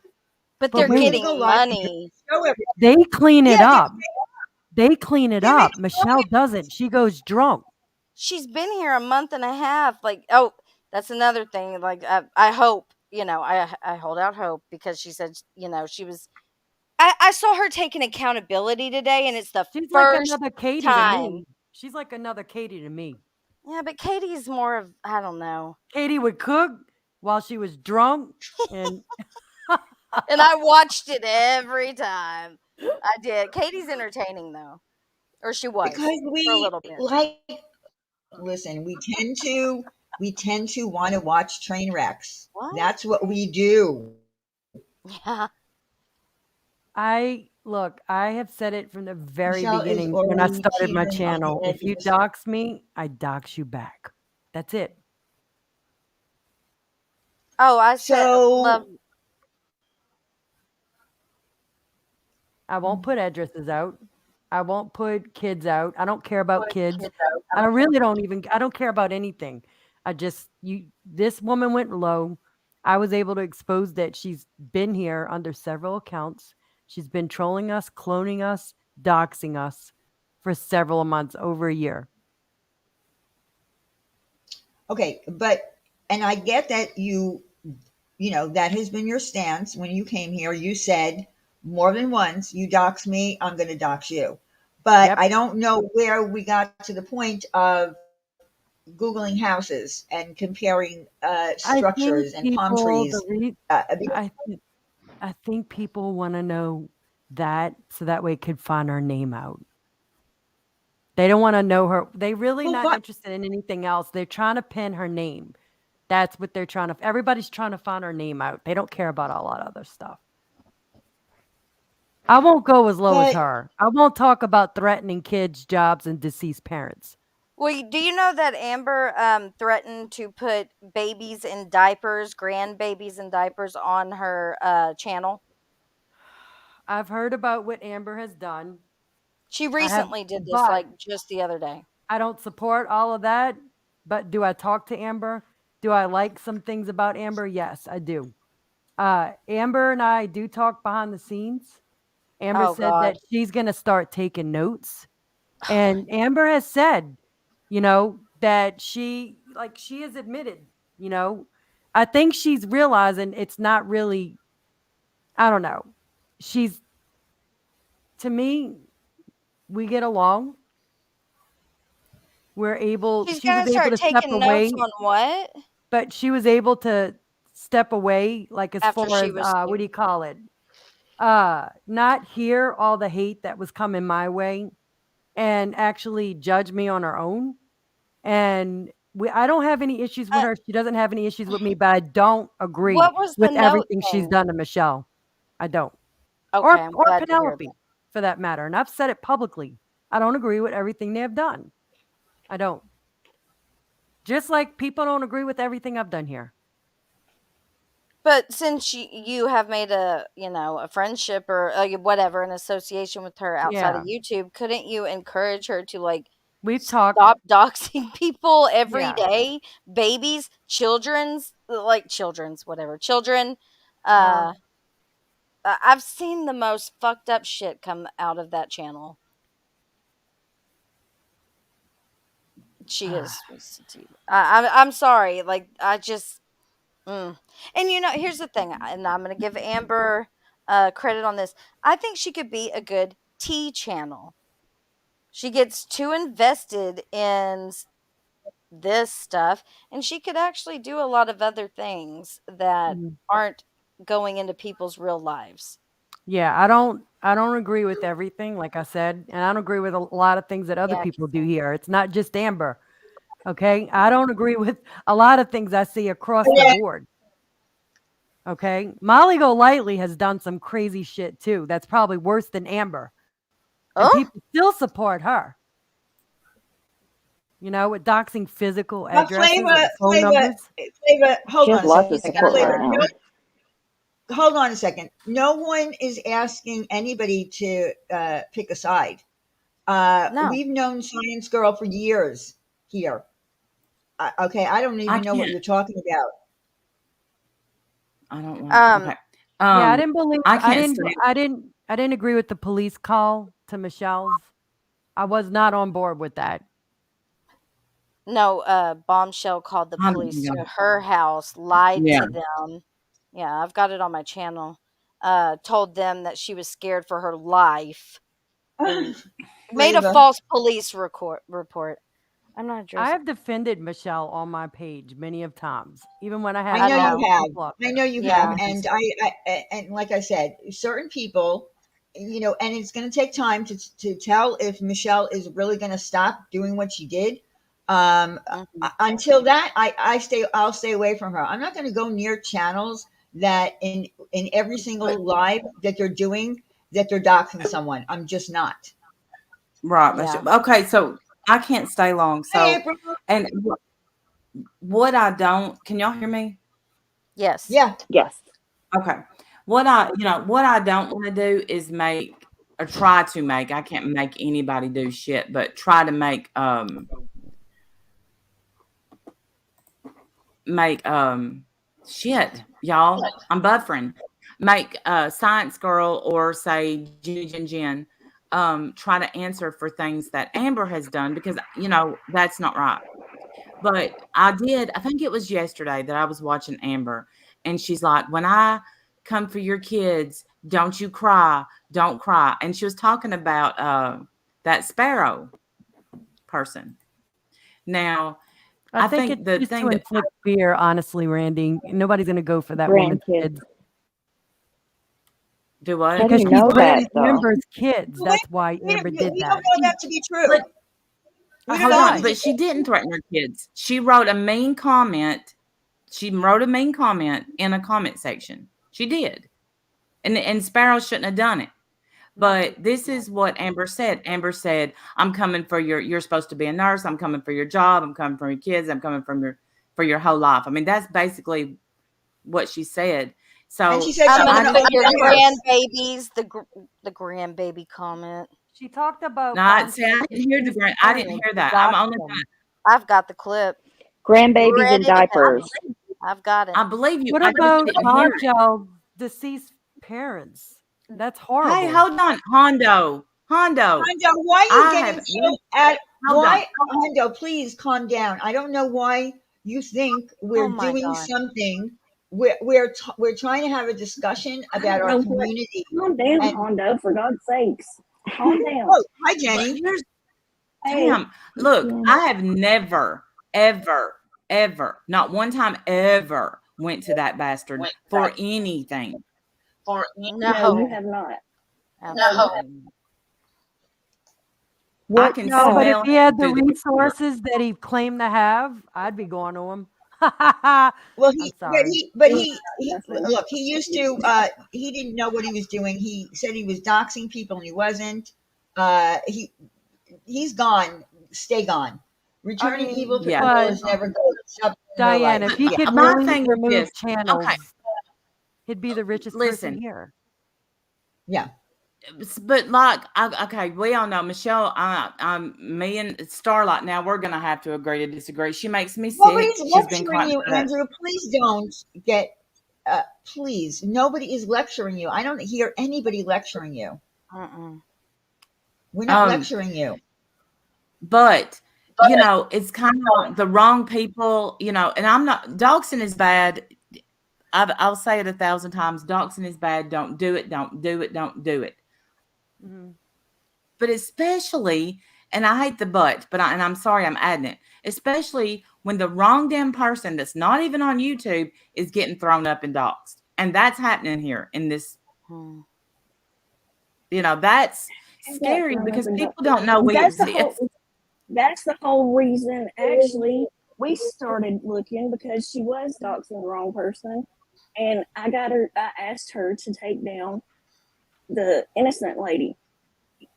But But they're if you wait, go getting live and money. show everything, they clean it yeah, up. They clean it they're up. making Michelle doesn't. She goes drunk. She's been here a month and a half. Like, oh, that's another thing. Like, I hope, I hold out hope, because she said, she was. I saw her taking accountability today, and it's the She's like first another Katie to time. me. She's like another Katie to me. Yeah, but Katie's more of, I don't know. Katie would cook while she was drunk, and And I watched it every time. I did. Katie's entertaining, though. Or she was because for a we little bit. like listen, we tend to want to watch train wrecks. What? That's what we do. Yeah. I have said it from the very Michelle is beginning when I already started my teetering on channel. the If edge you of dox me, I dox you back. That's it. Oh, I said love. So I won't put addresses out. I won't put kids out. I don't care about kids. I really don't even, I don't care about anything. This woman went low. I was able to expose that she's been here under several accounts. She's been trolling us, cloning us, doxing us for several months, over a year. okay, and I get that that has been your stance when you came here. You said more than once, you dox me, I'm going to dox you. But Yep. I don't know where we got to the point of Googling houses and comparing I think structures and palm people, trees. Because, I, I think people want to know that so that way it could find her name out. They don't want to know her. They really well, not what? interested in anything else. They're trying to pin her name. That's what they're trying to. Everybody's trying to find her name out. They don't care about a lot of other stuff. I won't go as low as But her. I won't talk about threatening kids, jobs, and deceased parents. Well, do you know that Amber threatened to put babies in diapers, grandbabies in diapers, on her channel? I've heard about what Amber has done. She I have, recently did this, but like just the other day. I don't support all of that. But do I talk to Amber? Do I like some things about Amber? Yes, I do. Amber and I do talk behind the scenes. Amber Oh said God. that she's going to start taking notes. And Amber has said, that she has admitted, I think she's realizing it's not really, I don't know. To me, we get along. She's She was gonna able start to step taking notes away, on what? but she was able to step away, like as After far she as, was what do you call it? Not hear all the hate that was coming my way and actually judge me on her own. And I don't have any issues with uh, her. She doesn't have any issues with me, but I don't agree what was the with note everything she's thing? done to Michelle. I don't. Okay, I'm Or glad to hear Penelope, for that matter. And I've said it publicly. I don't agree with everything they have done. I don't. Just like people don't agree with everything I've done here. But since you have made a friendship or whatever, an association with her outside Yeah. of YouTube, couldn't you encourage her to like We've talked. stop doxing people every Yeah. day? Babies, children's, whatever, children. Uh-huh. I've seen the most fucked up shit come out of that channel. She is. I'm sorry. Like, I just. Mm. And here's the thing, and I'm going to give Amber credit on this. I think she could be a good tea channel. She gets too invested in this stuff, and she could actually do a lot of other things that Mhm. aren't going into people's real lives. Yeah, I don't agree with everything, like I said, and I don't agree with a lot of things that other Yeah, people do here. It's not just Amber. Okay? I don't agree with a lot of things I see across the Yeah. board. Okay? Molly Golightly has done some crazy shit too. That's probably worse than Amber. And Oh, people still support her. With doxing physical But addresses and phone numbers. Flavor, She hold has on a lots second. of support Flavor, right now. hold on a second. No one is asking anybody to pick a side. no. We've known Science Girl for years here. Okay, I don't I even know what can't. you're talking about. I don't want. Um, Okay. Yeah, I didn't believe I I can't didn't say. I didn't agree with the police call to Michelle's. I was not on board with that. no, Bombshell called the police Yeah. to her house, lied Yeah. to them. Yeah, I've got it on my channel. Told them that she was scared for her life and made a Flavor. false police report. I'm not I addressing. have defended Michelle on my page many of times, even when I I had I know you know. followers have. who blocked I her. know you have, Yeah. and and like I said, certain people, and it's going to take time to tell if Michelle is really going to stop doing what she did. Mhm. Until that, I'll stay away from her. I'm not going to go near channels that in every single live that they're doing that they're doxing someone. I'm just not. Right. Yeah. Okay. So I can't stay long. Hey, So, April. and what I don't, can y'all hear me? Yes. Yeah. Yes. Okay. What I don't want to do is make or try to make, I can't make anybody do shit, but try to make shit, y'all. I'm buffering. Make Science Girl or say Ginny Jin Jin try to answer for things that Amber has done because that's not right. But I think it was yesterday that I was watching Amber and she's like, when I come for your kids, don't you cry, don't cry. And she was talking about that Sparrow person. Now, I I think think it's the just to thing that inflict fear, honestly, Randy. Nobody's going to go for that woman's Grandkids. kids do How what? do because you she know that threatened though? Amber's kids. Wait, That's why Amber we did don't that. know that to be true. But We don't hold know. on, but she didn't threaten her kids. She wrote a mean comment. She wrote a mean comment in a comment section. She did. And Sparrow shouldn't have done it. But this is what Amber said. Amber said, I'm coming for you're supposed to be a nurse. I'm coming for your job. I'm coming for your kids. I'm coming for your whole life. I mean, that's basically what she said. And she So said I'm she's gonna going to put open your a house. grandbabies, the grandbaby comment. She talked about now, see, I Bombshell's didn't hear deceased I didn't parents hear who that. I'm doxed only them. I've got the clip Grandbabies in ready to diapers. go. I've got it. I believe you. What I just about didn't hear it. Bombshell's deceased parents? That's Hey, horrible. hold on, Hondo. Hondo, why are you I getting have so at hold on. why Hondo, please calm down. I don't know why you think Oh we're my doing god. something. We're trying to have a discussion I about don't our know what. community. Calm down, And Hondo, for God's sakes. Calm down. oh, hi But Jenny. here's Hey. Tam. Look, Yeah. I have never, ever, ever, not one time ever went to that bastard for anything. No, No. you have not. Absolutely. I What? can No, but if smell he him had the through the computer. resources that he claimed to have, I'd be going to him. Well, I'm sorry. That's what. look. He used to. He didn't know what he was doing. He said he was doxing people, and he wasn't. Uh, he he's gone. Stay gone. Returning mean, evil to Yeah. evil but is never good. Stop in real Diane, life. if he Yeah. could My really thing is remove this. channels, Okay, he'd be the richest person listen. here. Yeah. But like, okay, we all know Michelle. Me and Starlight. Now we're gonna have to agree to disagree. She makes me sick. Nobody's She's been lecturing quite. you, Andrew. Please don't get. Please, nobody is lecturing you. I don't hear anybody lecturing you. Mm-mm. We're not Um, lecturing you. but it's kind of the wrong people. And I'm not. Dogson is bad. I'll say it 1,000 times. Doxing is bad. Don't do it. Don't do it. Don't do it. Mhm. But especially, and I hate the but, and I'm sorry I'm adding it, especially when the wrong damn person that's not even on YouTube is getting thrown up and doxed. And that's happening here in this, Hmm. that's And got scary thrown up because and people don't know we that's the exist. whole that's the whole reason actually we started looking, because she was doxing the wrong person, and I asked her to take down the innocent lady.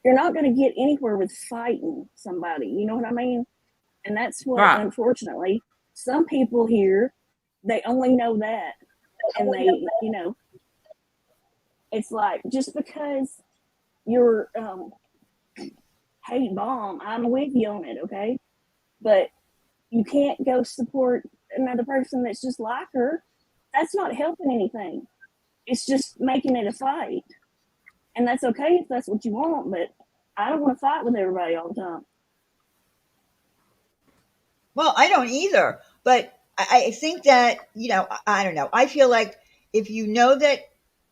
You're not going to get anywhere with fighting somebody, you know what I mean? And that's what, Right. unfortunately, some people here, they only know that, and they, it's like, just because you're hate bomb, I'm with you on it, okay? But you can't go support another person that's just like her. That's not helping anything. It's just making it a fight. And that's okay if that's what you want, but I don't want to fight with everybody all the time. Well, I don't either. But I think that, I don't know. I feel like if you know that,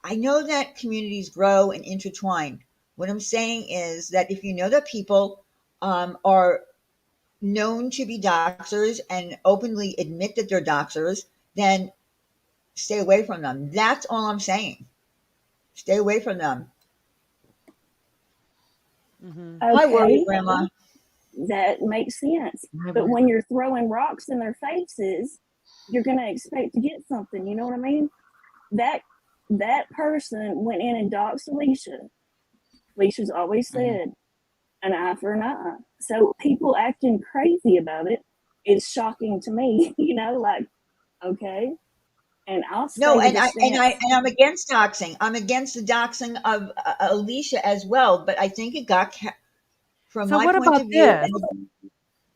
I know that communities grow and intertwine. What I'm saying is that if you know that people are known to be doxers and openly admit that they're doxers, then stay away from them. That's all I'm saying. Stay away from them. Mhm. My word, Okay, Grandma. that makes sense. My But word. when you're throwing rocks in their faces, you're going to expect to get something. You know what I mean? That person went in and doxed Alicia. Alicia's always said an eye for an eye. So people acting crazy about it is shocking to me. Like, okay. And I'll stay No, with and the stance. I'm against doxing. I'm against the doxing of Alicia as well. But I think it got, from So my what point about of view, this?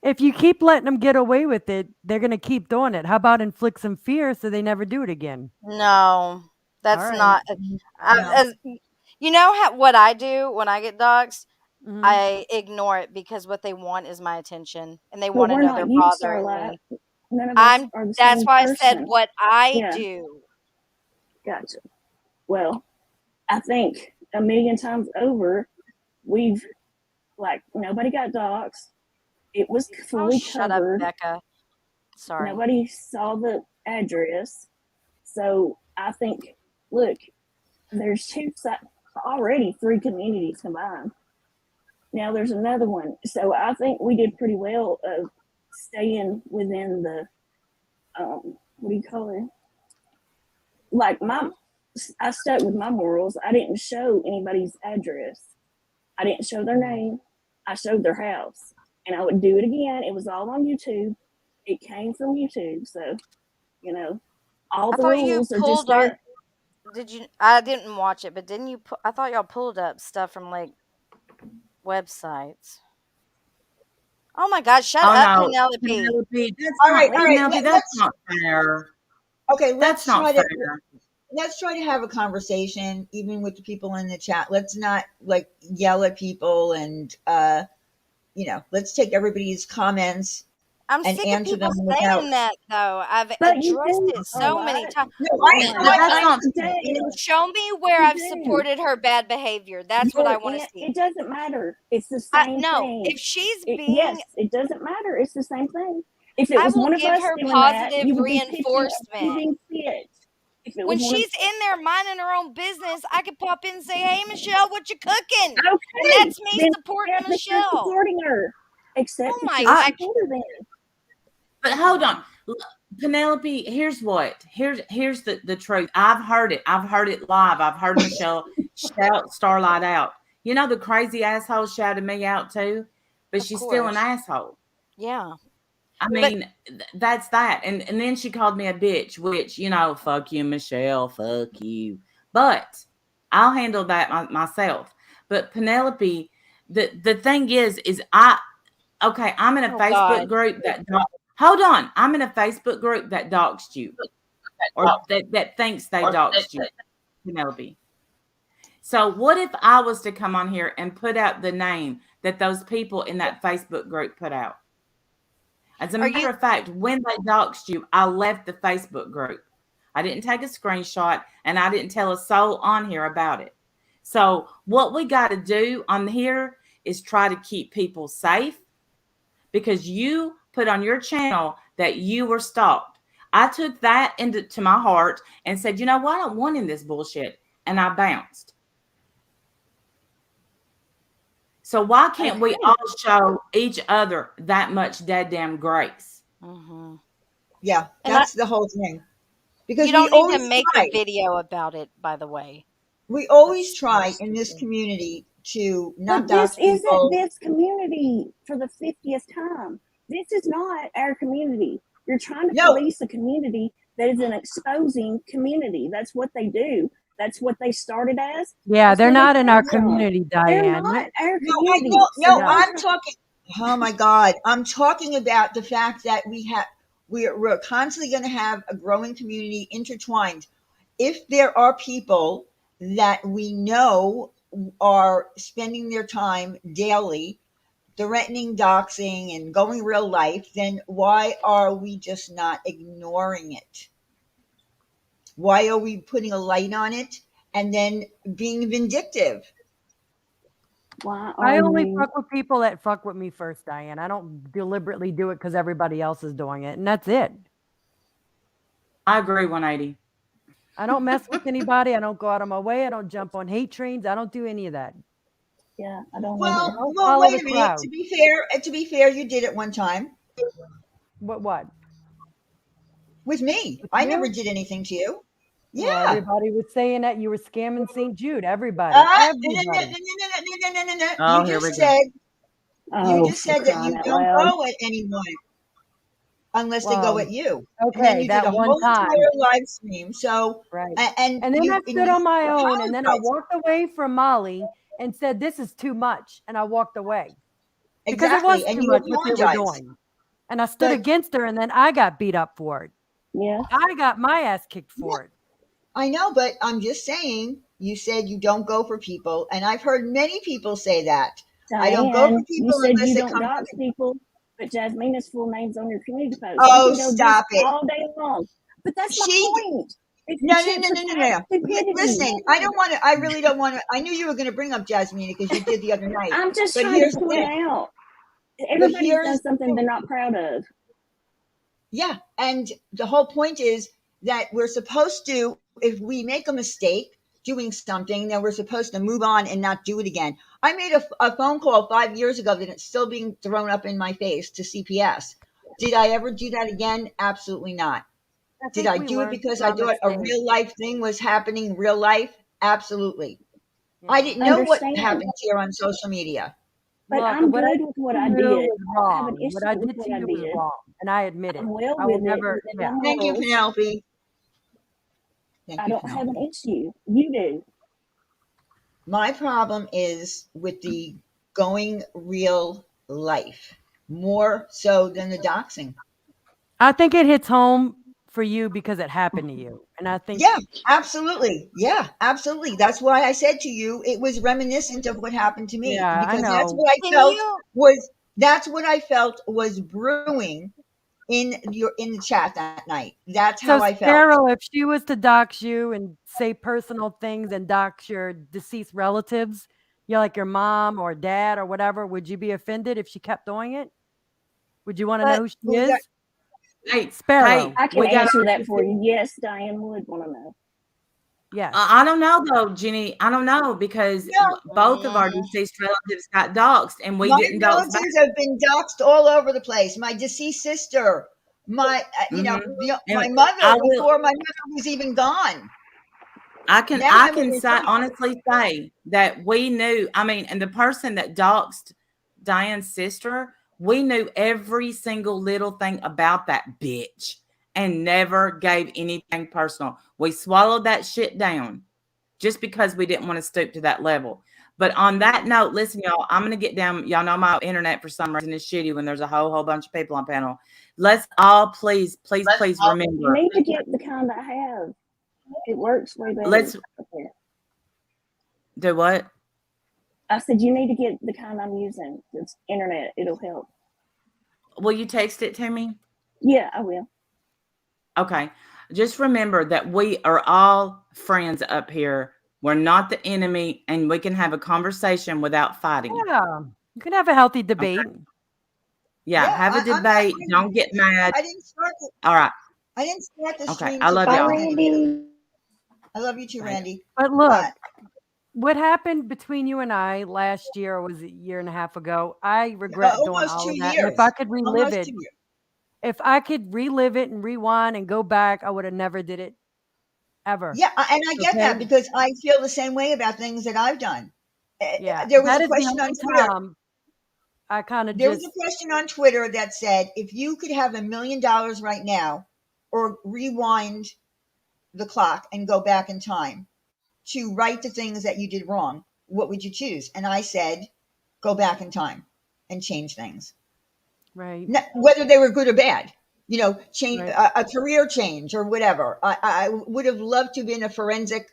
If you keep letting them get away with it, they're going to keep doing it. How about inflict some fear so they never do it again? No, All that's right. not. no. What I do when I get dogs? Mhm. I ignore it because what they want is my attention, and they But want to we're know not they're you, bothering Starlight. me. None of us are the That's same why I said person. what I Yeah, do. gotcha. Well, I think a million times over, we've, like, nobody got doxxed. It was Oh, fully shut up, covered. Becca. Sorry. Nobody saw the address. So I think, look, there's already 3 communities combined. Now there's another one. So I think we did pretty well of staying within the, what do you call it? Like, I stuck with my morals. I didn't show anybody's address. I didn't show their name. I showed their house. And I would do it again. It was all on YouTube. It came from YouTube. So, all I the thought you rules are just pulled our. there. Did you? I didn't watch it, but didn't you? I thought y'all pulled up stuff from like websites. Oh my God! Shut Oh up, no, Penelope. Penelope, All right, all right. Penelope, that's not fair. Okay. That's not fair. Let's try to have a conversation, even with the people in the chat. Let's not like yell at people, and let's take everybody's comments I'm and sick of answer people them without. saying that though. I've But you addressed do, it so many Starlight. times. No, Oh I, my no, But I, that's I gosh, not today. Show me where You I've do. supported her bad behavior. That's what I want to see. It doesn't matter. It's the same No, thing. if she's Yes, being, it doesn't matter. It's the same thing. If it I was will one of give us her doing that, positive you would be reinforcement. pitching fit. If it When was one of she's in there minding her own business, I could pop in and say, "Hey, Michelle, what you cooking?" And okay, that's me then supporting accept that you're Michelle. supporting her. Accept Oh that my! you're a I, supporter then. but hold on. Penelope, here's what. Here's the truth. I've heard it. I've heard it live. I've heard Michelle shout Starlight out. You know the crazy asshole shouted me out too, but Of she's still an course, asshole. yeah. I But mean, that's that. And then she called me a bitch, which, fuck you, Michelle, fuck you. But I'll handle that myself. But Penelope, the thing is okay, I'm in a oh Facebook God, group hold on. I'm in a Facebook group that doxed you or that thinks they doxed you, Penelope. So what if I was to come on here and put out the name that those people in that Facebook group put out? As a are matter you? of fact, when they doxed you, I left the Facebook group. I didn't take a screenshot, and I didn't tell a soul on here about it. So what we got to do on here is try to keep people safe, because you put on your channel that you were stalked. I took that into my heart and said, you know what? I don't want in this bullshit. And I bounced. So why can't we all show each other that much dead damn grace? Mm-hmm. Yeah, And that's the whole thing. Because you we don't need always to make try. a video about it, by the way. We always That's try so in this stupid. community to But not this dox isn't people. this community for the 50th time. This is not our community. You're trying to No, police a community that is an exposing community. That's what they do. That's what they started as. Yeah, That's they're where they not in our came from. community, They're Diane. not our no, community. So no, don't I'm try. talking. Oh my God, I'm talking about the fact that we're constantly going to have a growing community intertwined. If there are people that we know are spending their time daily threatening doxing and going real life, then why are we just not ignoring it? Why are we putting a light on it and then being vindictive? Why I are only you? fuck with people that fuck with me first, Diane. I don't deliberately do it because everybody else is doing it, and that's it. I agree 180. I don't mess with anybody. I don't go out of my way. I don't jump on hate trains. I don't do any of that. Yeah, I don't I either. don't Well, follow wait the a minute. crowd. To be fair, you did it one time What? with me. With I never you? did anything to you. Well, Yeah. everybody was saying that you were scamming St. Jude. Everybody. No, Everybody. no. Oh, here we go. You Oh, just for said that crying you out don't loud. go at anyone unless they go Well, at you. And then okay, you did that a one whole time. entire live stream. So Right. and And then I stood you on my own, and then I apologize. walked away from Molly and said, "This is too much." And I walked away because it was Exactly. And too you much what they were apologize. doing. And I stood But against her, and then I got beat up for it. Yeah. I got my ass kicked for it. I know, but I'm just saying, you said you don't go for people, and I've heard many people say that. I don't go for Diane, you people said unless you they don't come to dox me. people, but Jasmina's full name's on your community post. You Oh, can go this stop it. all day long. But that's my She point. It's no, tit for tat no. stupidity. Listen, I don't want to. I really don't want to. I knew you were going to bring up Jasmine because you did the other night. I'm just But trying to here's the point thing. out But everybody's here's done the something thing. they're not proud of. Yeah, and the whole point is that we're supposed to, if we make a mistake doing something, then we're supposed to move on and not do it again. I made a phone call 5 years ago that it's still being thrown up in my face to CPS. Did I ever do that again? Absolutely not. I Did think I we do it learned because I from thought a mistakes. real life thing was happening in real life? Absolutely. I Yeah. didn't know what Understand. happens here on social media. But Look, I'm what I good did with what to I you did. was I don't have an wrong. What I issue with did what to I you was did. wrong, and I admit it. I'm well I will with it never. within Yeah. my Thank you, morals. Penelope. Thank I you, don't have Penelope. an issue. You do. My problem is with the going real life more so than the doxing. I think it hits home for you because it happened to you, and I think Yeah, absolutely. Yeah, absolutely. That's why I said to you it was reminiscent of what happened to me yeah, I because know. Can you? that's what I felt was brewing in the chat that night. That's So, how I felt. Sparrow, if she was to dox you and say personal things and dox your deceased relatives, you like your mom or dad or whatever, would you be offended if she kept doing it? Would you want to know But who she Who's that? is? Hey, Sparrow. I can we got answer that for you. Yes, Diane would want to know. Yes. I don't know though, Jenny. I don't know because No, both of our Mm, deceased relatives got doxxed and we my didn't dox back. relatives have been doxxed all over the place. My deceased sister, my Hmm. my And mother I will. before my mother was even gone. Them I have can been say honestly say that we knew. I mean, and the person that doxed Diane's sister, we knew every single little thing about that bitch and never gave anything personal. We swallowed that shit down just because we didn't want to stoop to that level. But on that note, listen, y'all, I'm gonna get down. Y'all know my internet for some reason is shitty when there's a whole bunch of people on panel. Let's all please You remember. need to get the kind I have. It works way better. Let's Okay. do what? I said you need to get the kind I'm using. It's internet. It'll help. Will you text it to me? Yeah, I will. Okay. just remember that we are all friends up here. We're not the enemy, and we can have a conversation without fighting. Yeah. You can have a healthy Okay? debate. Yeah, Yeah, have a I'm not debate. fighting. Don't get mad. I didn't start the All right. I didn't start the Okay. stream I to love Bye, fight y'all. with anybody. Randy. I love you too, Bye. Randy. But look, But what happened between you and I last year, or was it a year and a half ago? I regret doing almost all two of that. And if I years. could relive Almost it, 2 years. if I could relive it and rewind and go back, I would have never did it ever. Yeah, and I get Okay? that because I feel the same way about things that I've done. Yeah. There was That a is the question on only Twitter. time I kind of There was a just question on Twitter that said, if you could have $1 million right now, or rewind the clock and go back in time to right the things that you did wrong, what would you choose? And I said, go back in time and change things, right, whether they were good or bad. Change right. a career change or whatever. I would have loved to have been a forensic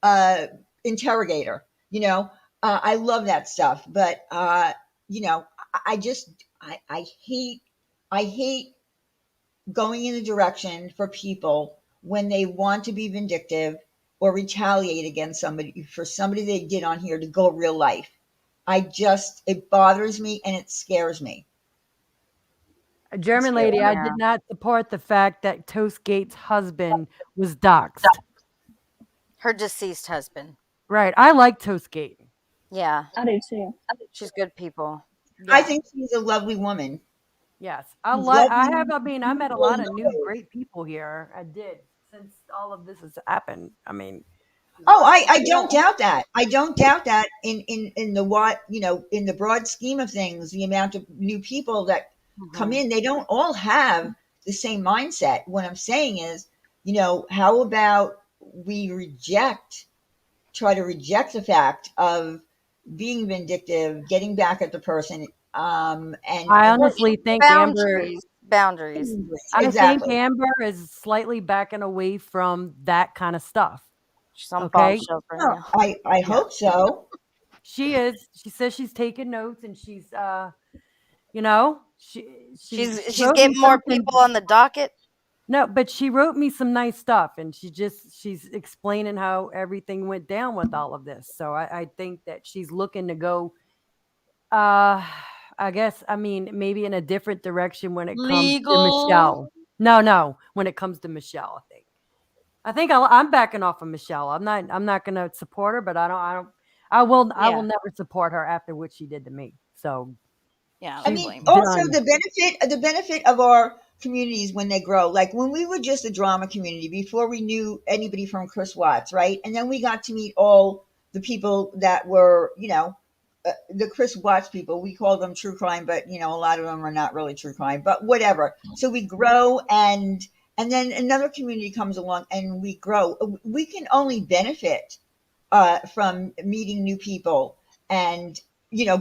uh, interrogator. I love that stuff, but I just I hate going in a direction for people when they want to be vindictive or retaliate against somebody for somebody they did on here to go real life. It bothers me and it scares me. A German Scary. lady, I Yeah. did not support the fact that Toastgate's husband was doxxed. Her deceased husband. Right. I like Toastgate. Yeah. I do too. She's good people. I Yeah. think she's a lovely woman. Yes. She's lovely. I met a People lot of new know. great people here. I did since all of this has happened. I mean, Oh, I Yeah. don't doubt that. I don't doubt that in the in the broad scheme of things, the amount of new people that come mhm. in, they don't all have the same mindset. What I'm saying is, how about we try to reject the fact of being vindictive, getting back at the person, I and Well, honestly think Amber. boundaries. Boundaries. I think exactly. Amber is slightly backing away from that kind of stuff. She's on Okay. bombshells right Well, now. I Yeah, hope so. she is. She says she's taking notes and she's you know, she She's wrote me getting more something. people on the docket. No, but she wrote me some nice stuff, and she's explaining how everything went down with all of this. So I think that she's looking to go, uh, I guess, I mean, maybe in a different direction when it comes to Legal. Michelle. No, when it comes to Michelle, I think I'm backing off of Michelle. I'm not going to support her, but I will Yeah. never support her after what she did to me. So Yeah, I I don't she's mean, blame her. also done. the benefit of our communities when they grow, like when we were just a drama community before we knew anybody from Chris Watts, right? And then we got to meet all the people that were, the Chris Watts people. We call them true crime, but a lot of them are not really true crime, but whatever. So we grow, and then another community comes along and we grow. We can only benefit from meeting new people and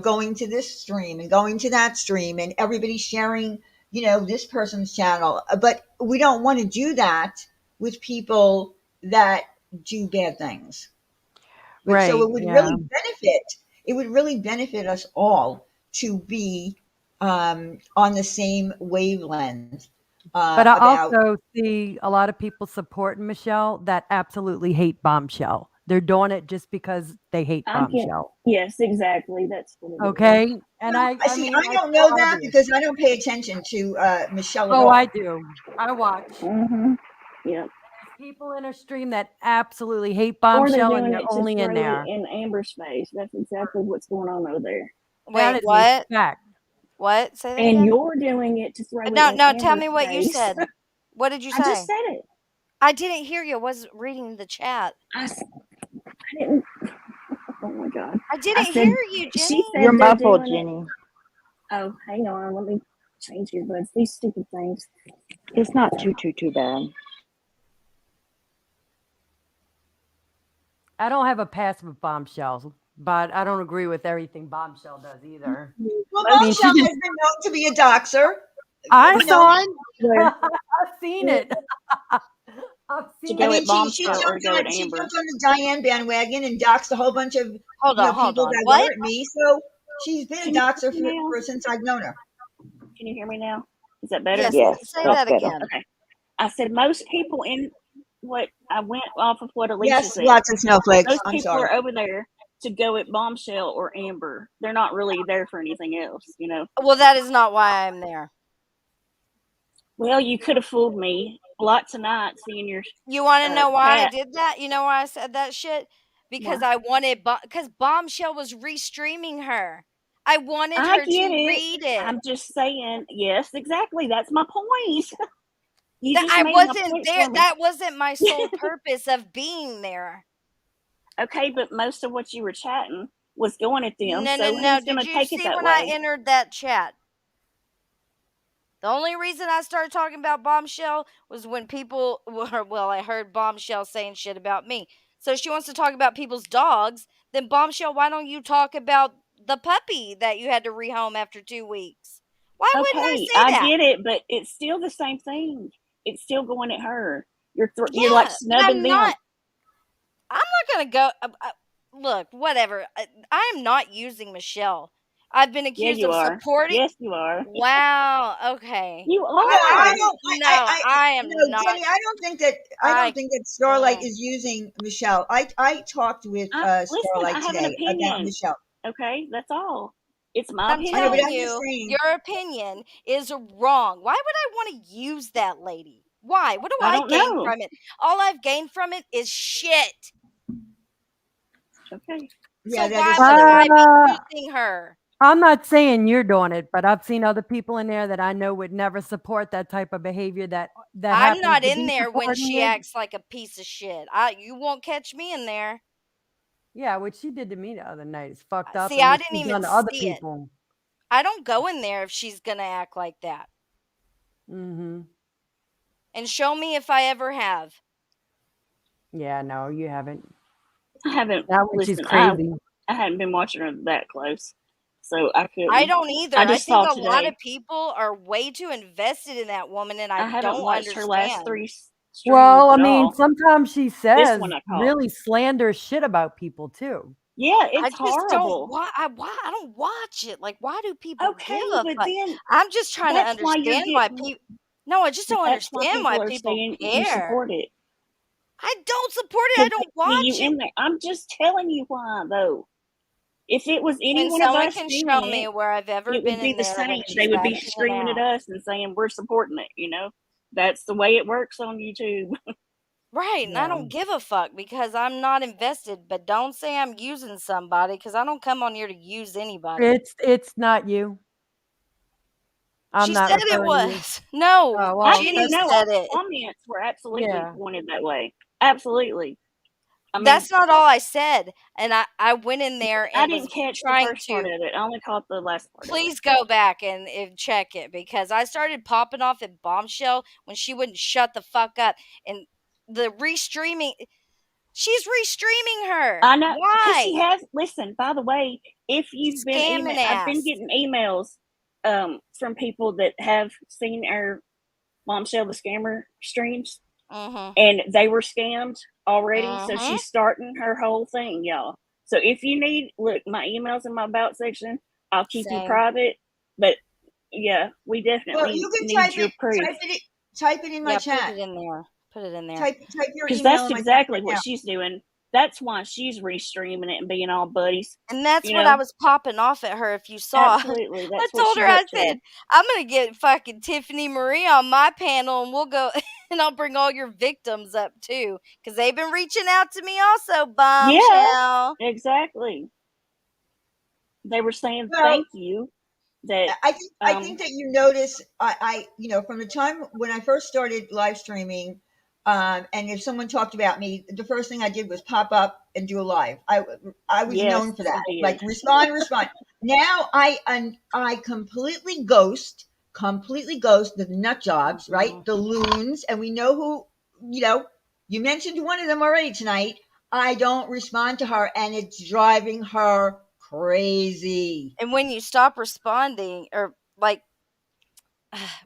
going to this stream and going to that stream and everybody sharing this person's channel, but we don't want to do that with people that do bad things. But so Right. Yeah. it would really benefit us all to be on the same wavelength But I about. also see a lot of people supporting Michelle that absolutely hate Bombshell. They're doing it just because they hate I get. Bombshell. Yes, exactly. That's what it is. Okay? And I I see. mean, I it's don't so know that obvious. because I don't pay attention to Michelle at Oh, I all. do. I watch. Mm-hmm. Yep. There's people in her stream that absolutely hate Or they're Bombshell and doing they're it to only in throw it there. in Amber's face. That's exactly what's going on over there. That Wait, is a what? fact. What? Say that And again. you're doing it to throw it No, in no. Tell Amber's me what you face. said. What did you I just say? said it. I didn't hear you. I was reading the chat. I didn't. Oh my God. I I didn't said, hear you, she Jenny. said You're they're muffled, doing it. Jenny. Oh, hang on. Let me change earbuds. These stupid things. It's not too bad. I don't have a pass with Bombshell, but I don't agree with everything Bombshell does either. Well, I mean, she Bombshell just, has been known to be a doxer. I You know, saw it. Where? I've seen it. I've To seen go I it. mean, at she Bombshell or jumped go on at she Amber. jumped on the Diane bandwagon and doxed a whole bunch of Hold on. people that What? weren't me. So she's been a Can you hear doxer me now? for since I've known her. Can you hear me now? Is that better? Yes. Yes, Say that's that better. again. Okay. I said most people in I went off of what Alicia Yes, said. lots of snowflakes. Those I'm people sorry. are over there to go at Bombshell or Amber. They're not really there for anything else, you know. Well, that is not why I'm there. Well, you could have fooled me a lot tonight seeing your You want to know why I cat. did that? You know why I said that shit? Because Why? I wanted, because Bombshell was restreaming her. I wanted I her get to it. read it. I'm just saying, yes, exactly. That's my point. You That just I made my wasn't point there. for me. That wasn't my sole purpose of being there. Okay, but most of what you were chatting was going at them. No, no, So no. who's going Did to you take it see that when I way? entered that chat? The only reason I started talking about Bombshell was when people were, well, I heard Bombshell saying shit about me. So she wants to talk about people's dogs. Then Bombshell, why don't you talk about the puppy that you had to rehome after 2 weeks? Why wouldn't I Okay, say I that? get it, but it's still the same thing. It's still going at her. You're like Yeah, but snubbing I'm them. not. I'm not gonna go. Look, whatever. I am not using Michelle. I've been Yeah, accused you of are. supporting. Yes, you are. Wow. Okay. You No, I are. don't. No, I am No, not. Jenny. I don't think that. I I don't think that Starlight is using Michelle. I talked with Listen, I Starlight have an today about opinion. Michelle. Okay, that's all. It's my I'm I know, but opinion. telling I'm just you, saying. your opinion is wrong. Why would I want to use that lady? Why? What do I I don't gain know. from it? All I've gained from it is shit. Okay. Yeah, So that why is would true. I be Uh, using her? I'm not saying you're doing it, but I've seen other people in there that I know would never support that type of behavior that I'm happens not to in be there when supporting she it. acts like a piece of shit. You won't catch me in there. Yeah, what she did to me the other night is fucked up, See, and I what didn't she's even done to other see it. people. I don't go in there if she's gonna act like that. Mm-hmm. And show me if I ever have. Yeah, no, you haven't. I haven't That one, she's listened. crazy. I hadn't been watching her that close, so I I couldn't. don't either. I I just think saw a lot of today. people are way too invested in that woman, and I I haven't don't watched her last understand. 3 streams Well, I at mean, all. sometimes she This says one I caught. really slanderous shit about people too. Yeah, I it's just don't horrible. why I don't watch it. Like, why do people Okay, give a but fuck? then I'm just trying to that's why you're understand why getting. people. No, I just don't That's why understand why people are people saying you care. support it I don't support it. I because don't they see you watch it. in there. I'm just telling you why, though. If it was any When one of someone us can doing show me it, where I've ever it been would be in the there when same. They she's would be acting an screaming at ass. us and saying we're supporting it. That's the way it works on YouTube. Right, and I Yeah, don't give a fuck because I'm not invested. But don't say I'm using somebody because I don't come on here to use anybody. it's not you. I'm She not said it referring to you. was. No, Oh I well, didn't Jenny know. said All it. the comments were absolutely yeah. pointed that way. Absolutely. I mean, That's not all I said. And I went in there I and was didn't catch the trying first part to. of it. I only caught the last part of it. Please go back and check it because I started popping off at Bombshell when she wouldn't shut the fuck up. And the restreaming, she's restreaming her. I know because she Why? has. Listen, by the way, if you've been Scamming I've been ass. getting emails from people that have seen our Bombshell the Scammer streams, Mm-hmm. and they were scammed already. So Mm-hmm. she's starting her whole thing, y'all. So if you need, look, my emails in my about section. I'll keep you Same. private, but yeah, we Well, definitely you can need your proof type it in my Yeah, chat. put it in there. Put it in there. Type your because email that's in my chat exactly right what now. she's doing. That's why she's restreaming it and being all buddies. And that's You what I know, was popping off at her. If you saw, absolutely. I That's what told her, she's I up to. said, I'm going to get fucking Tiffany Marie on my panel and we'll go and I'll bring all your victims up too. Because they've been reaching out to me also, Yeah, Bombshell. exactly. They were saying Well, thank you. That I think that you notice from the time when I first started live streaming, and if someone talked about me, the first thing I did was pop up and do a live. I was yes, known for that, you like did. respond. Now I completely ghost the nut jobs, right? The loons, and we know who. You mentioned one of them already tonight. I don't respond to her, and it's driving her crazy. And when you stop responding, or like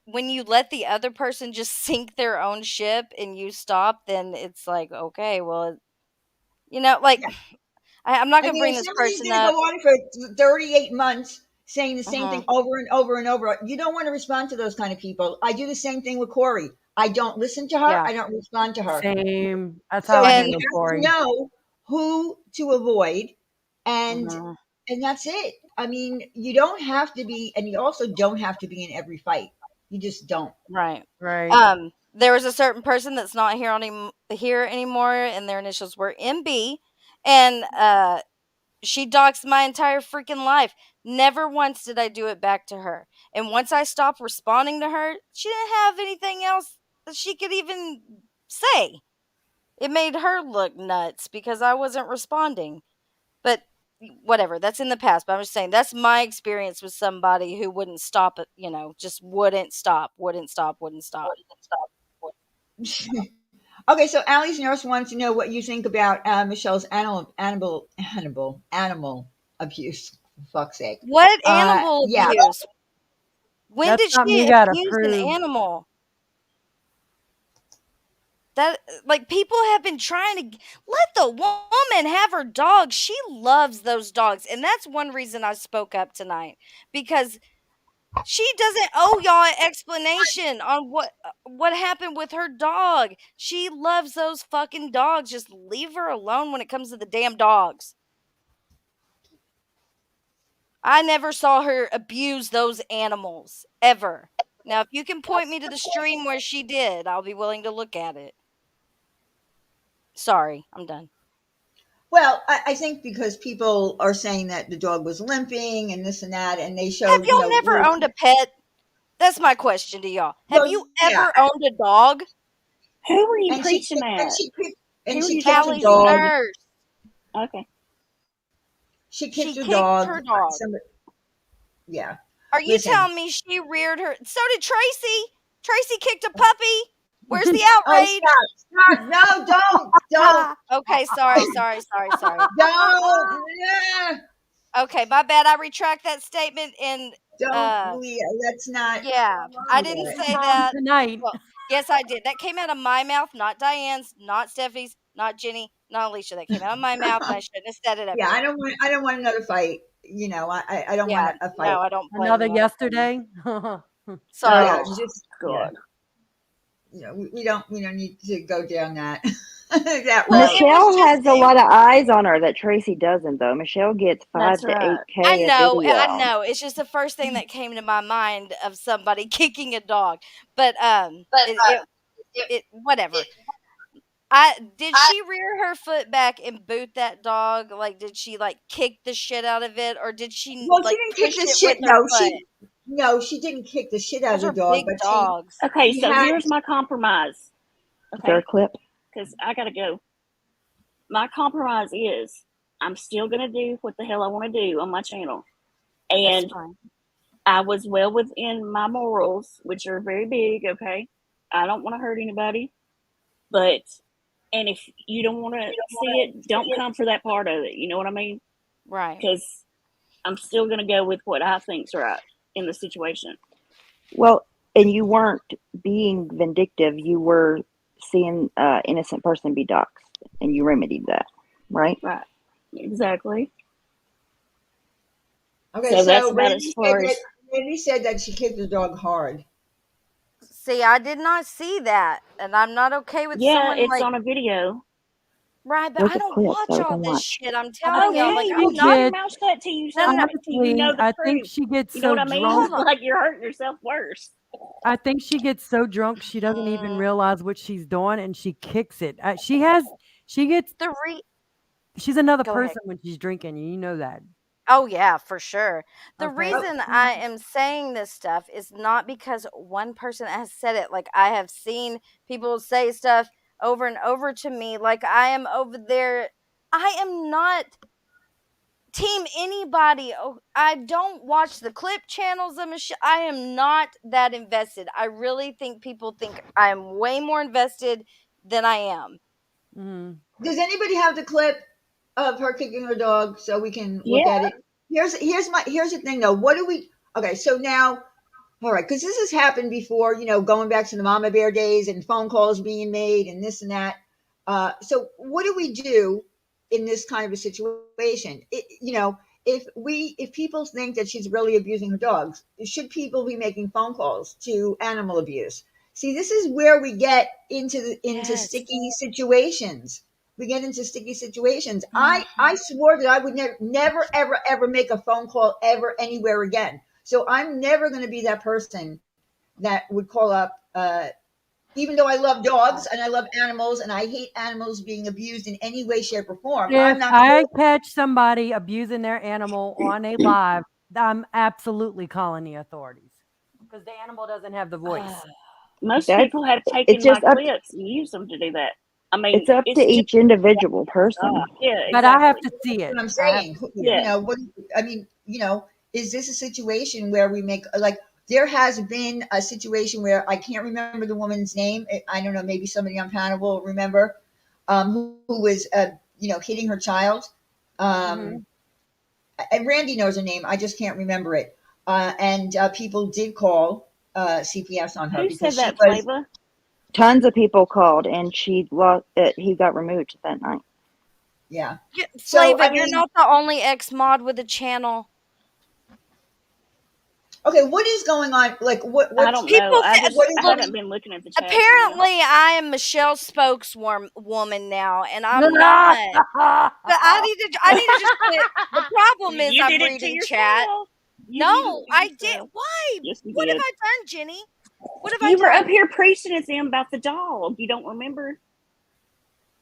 when you let the other person just sink their own ship and you stop, then it's like, okay, well, like Yeah. I'm not I going to mean, bring if this somebody's person going to up. go on for 38 months saying the same Uh-huh. thing over and over and over, you don't want to respond to those kind of people. I do the same thing with Corey. I don't listen to her. Yeah. I don't respond to her. Same. That's So how I you And handle have to Tori. know who to avoid, and Mhm. that's it. I mean, you don't have to be, and you also don't have to be in every fight. You just don't. Right. Right. There was a certain person that's not here anymore, and their initials were MB, and she doxed my entire freaking life. Never once did I do it back to her. And once I stopped responding to her, she didn't have anything else that she could even say. It made her look nuts because I wasn't responding. But whatever, that's in the past. But I'm just saying that's my experience with somebody who wouldn't stop it, just wouldn't stop, wouldn't stop, wouldn't stop. Okay, so Allie's nurse wants to know what you think about Michelle's animal abuse. For fuck's sake. What animal Yeah. abuse? When That's did something she you gotta abuse an prove. animal? That people have been trying to let the woman have her dog. She loves those dogs, and that's one reason I spoke up tonight, because she doesn't owe y'all an explanation on what happened with her dog. She loves those fucking dogs. Just leave her alone when it comes to the damn dogs. I never saw her abuse those animals ever. Now, if you can point me to the stream where she did, I'll be willing to look at it. Sorry, I'm done. Well, I think because people are saying that the dog was limping and this and that, and they Have showed, y'all never owned a pet? That's my question to y'all. Have well, you yeah, ever owned a dog? Who were you and she preaching and at? she kicked, Who and were she you kicked talking her Allie's to? dog. nurse. Okay. She kicked She her kicked dog. her dog. Yeah. Are you Listen. telling me she reared her? So did Tracy. Tracy kicked a puppy. Where's the Oh, outrage? stop! No, don't, Okay, sorry. don't. Yeah. Okay, my bad. I retract that statement. And Don't. Let's not yeah, I do didn't that. say Wrong that. tonight. Well, yes, I did. That came out of my mouth, not Diane's, not Stephanie's, not Jenny, not Alicia. That came out of my mouth, and I shouldn't have said it up Yeah, here. I don't want another fight. I don't Yeah, want a fight. no, I don't blame Another you. I don't blame you. yesterday. Sorry. Yeah, Oh, just God. we don't need to go down that that Well, road. it was Michelle just has a lot of eyes on her that Tracy doesn't, though. Michelle gets That's 5 to right. 8K a I video. know. It's just the first thing that came to my mind of somebody kicking a dog. But it whatever. Did she rear her foot back and boot that dog? Like, did she kick the shit out of it, or did she Well, she didn't kick push the it shit. with her foot? No, she didn't kick the shit out of Those the are dog, big but dogs. Okay, she so had. here's my compromise. Is there a Okay, clip? because I got to go. My compromise is I'm still going to do what the hell I want to do on my channel. That's And fine. I was well within my morals, which are very big, okay? I don't want to hurt anybody. But, and if you don't want to see it, don't come for that part of it. You know what I mean? Right. Because I'm still going to go with what I think's right in the situation. Well, and you weren't being vindictive. You were seeing an innocent person be doxxed, and you remedied that, right? Right. Exactly. Okay, So that's so about as far as. Randy said that she kicked the dog hard. See, I did not see that, and I'm not okay with Yeah, someone it's on a video. right. But There's I a don't clip, watch so all don't this watch. shit. I'm telling y'all, Okay, I'm well, not. keep your Gets mouth shut till you No, no, no. you know honestly, the I think truth. she gets You know so what I mean? drunk. Hold on. Like you're hurting yourself worse. I think she gets so drunk she doesn't even Mm, realize what she's doing, and she kicks it. She gets. the re. She's another Go ahead. person when she's drinking. You know that. Oh yeah, for sure. The Okay. reason I am saying this stuff is not because one person has said it. Like, I have seen people say stuff over and over to me. Like, I am over there. I am not team anybody. Oh, I don't watch the clip channels of Michelle. I am not that invested. I really think people think I am way more invested than I am. Mhm. Does anybody have the clip of her kicking her dog so we can look Yeah. at it? Here's the thing though. What do we? Okay, so now, all right, because this has happened before. Going back to the Mama Bear days and phone calls being made and this and that. So what do we do in this kind of a situation? If people think that she's really abusing her dogs, should people be making phone calls to animal abuse? See, this is where we get into Yes. sticky situations. We get into sticky situations. I swore that I would never ever ever make a phone call ever anywhere again. So I'm never going to be that person that would call up. Even though I love dogs and I love animals and I hate animals being abused in any way, shape, or form, I'm If not going I to. catch somebody abusing their animal on a live, I'm absolutely calling the authorities because the animal doesn't have the voice. Most That's people have it's taken my just up. clips and used them to do that. I mean, It's up to it's just each individual person. yeah, But I have exactly. to see it. What I'm I have saying. to see You it. Yeah. know, what I mean, is this a situation where we make like there has been a situation where I can't remember the woman's name. I don't know, maybe somebody on panel will remember, who was hitting her child. Mhm. And Randy knows her name. I just can't remember it. And people did call CPS on her Who because said she that, was. Flava? Tons of people called, and she lost. He got removed that night. Yeah. So Flava, I you're mean, not the only ex mod with a channel. okay, what is going on? Like, I what's don't know. People I what haven't been looking at the chat channel. apparently I am Michelle's spokeswoman now, and I'm not. But I need to just quit. The problem is You I'm did it to reading chat. yourself. You did it No, to I did. yourself. Why? Yes, you What have did. I done, Jenny? What have I You were done? up here preaching at them about the dog. You don't remember?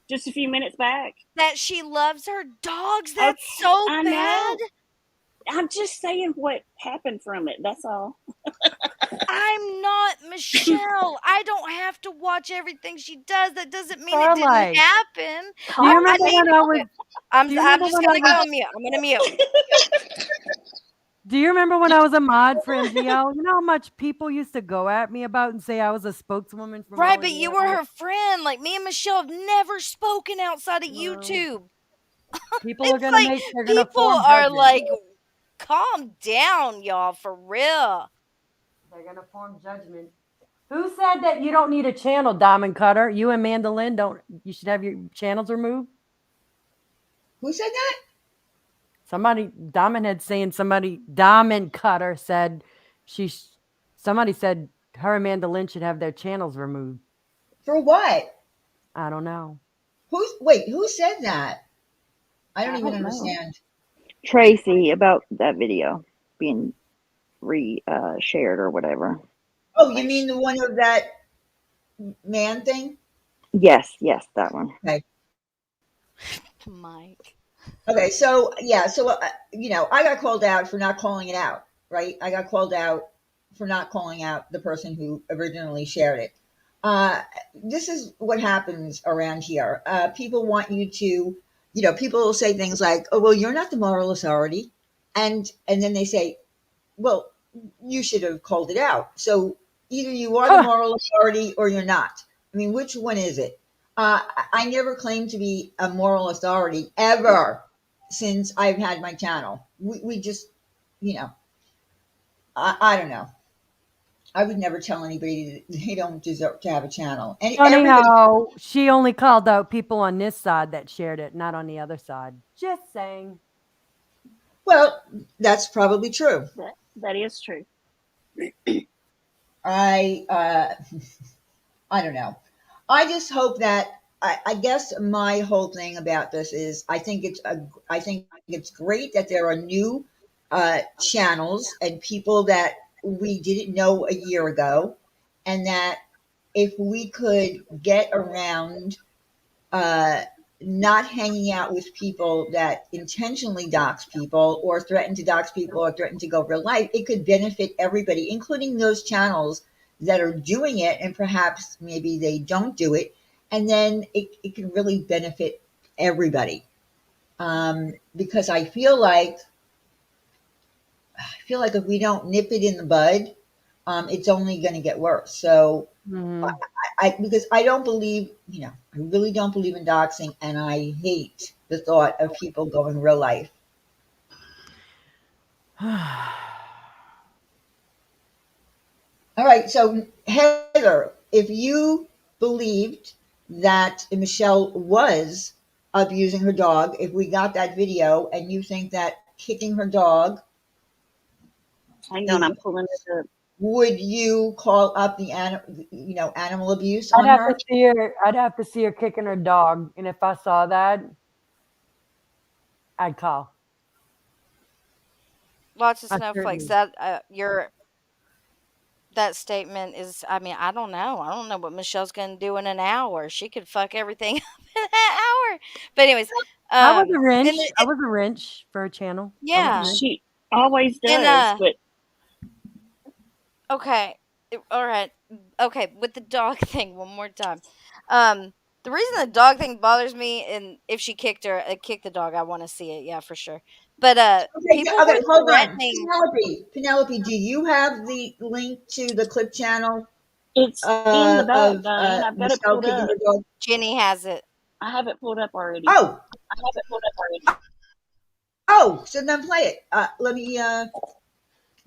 Just a few minutes back. That she loves her dogs. That's so I bad. know. I'm just saying what happened from it. That's all. I'm not Michelle. I don't have to watch everything she does. That doesn't mean it didn't Starlight, happen. do you I remember need when to I quit. was? I'm Do you remember just when I gonna go was? on mute. I'm gonna mute. Do you remember when I was a mod for MGL? You know how much people used to go at me about and say I was a spokeswoman for Right, Molly but you were Moore? her friend. Like me and Michelle have never spoken outside of Well, YouTube. people are It's gonna like they're gonna people form are judgment. like, calm down, y'all, for real. They're gonna form judgment. Who said that you don't need a channel, Diamond Cutter? You and Mandolin don't. You should have your channels removed. who said that? Somebody, Diamond had saying somebody, Diamond Cutter said somebody said her and Mandolin should have their channels removed. For what? I don't know. Who said that? I don't I even don't know. understand. Tracy about that video being shared or whatever. Oh, you mean the one of that man thing? Yes, that one. Okay. Mike. Okay. So yeah. So I got called out for not calling it out. Right. I got called out for not calling out the person who originally shared it. This is what happens around here. People want you to, people will say things like, "Oh, well, you're not the moral authority," and then they say, "Well, you should have called it out." So either you are the moral authority or you're not. I mean, which one is it? I never claimed to be a moral authority ever since I've had my channel. We just, I don't know. I would never tell anybody that they don't deserve to have a channel. And Funny everybody, how she only called out people on this side that shared it, not on the other side. Just saying. well, that's probably true. That is true. I I don't know. I just hope that I guess my whole thing about this is I think it's great that there are new channels and people that we didn't know a year ago, and that if we could get around uh, not hanging out with people that intentionally dox people or threaten to dox people or threaten to go real life, it could benefit everybody, including those channels that are doing it, and perhaps maybe they don't do it. And then it can really benefit everybody. Because I feel like if we don't nip it in the bud, it's only going to get worse. So Mhm. because I don't believe, I really don't believe in doxing, and I hate the thought of people going real life. All right, so Heather, if you believed that Michelle was abusing her dog, if we got that video and you think that kicking her dog Hang on, is I'm pulling it up. would you call up the animal abuse I'd on have her? to see her. I'd have to see her kicking her dog, and if I saw that, I'd call. Lots of I snowflakes. certainly. That statement is, I mean, I don't know. I don't know what Michelle's gonna do in an hour. She could fuck everything up in that hour. But anyways, I was a and wrench. I was a wrench for a channel. I was a yeah, wrench. She always and does, but okay, all right, okay. With the dog thing, one more time. Um, the reason the dog thing bothers me, and if she kicked the dog, I want to see it. Yeah, for sure. But Okay, people were okay, hold on. threatening. Penelope, do you have the link to the clip channel it's in the back, of Diane. I've got it Michelle pulled kicking up. her dog? Jenny has it. I have it pulled up already. Oh, oh, so then play it. Let me add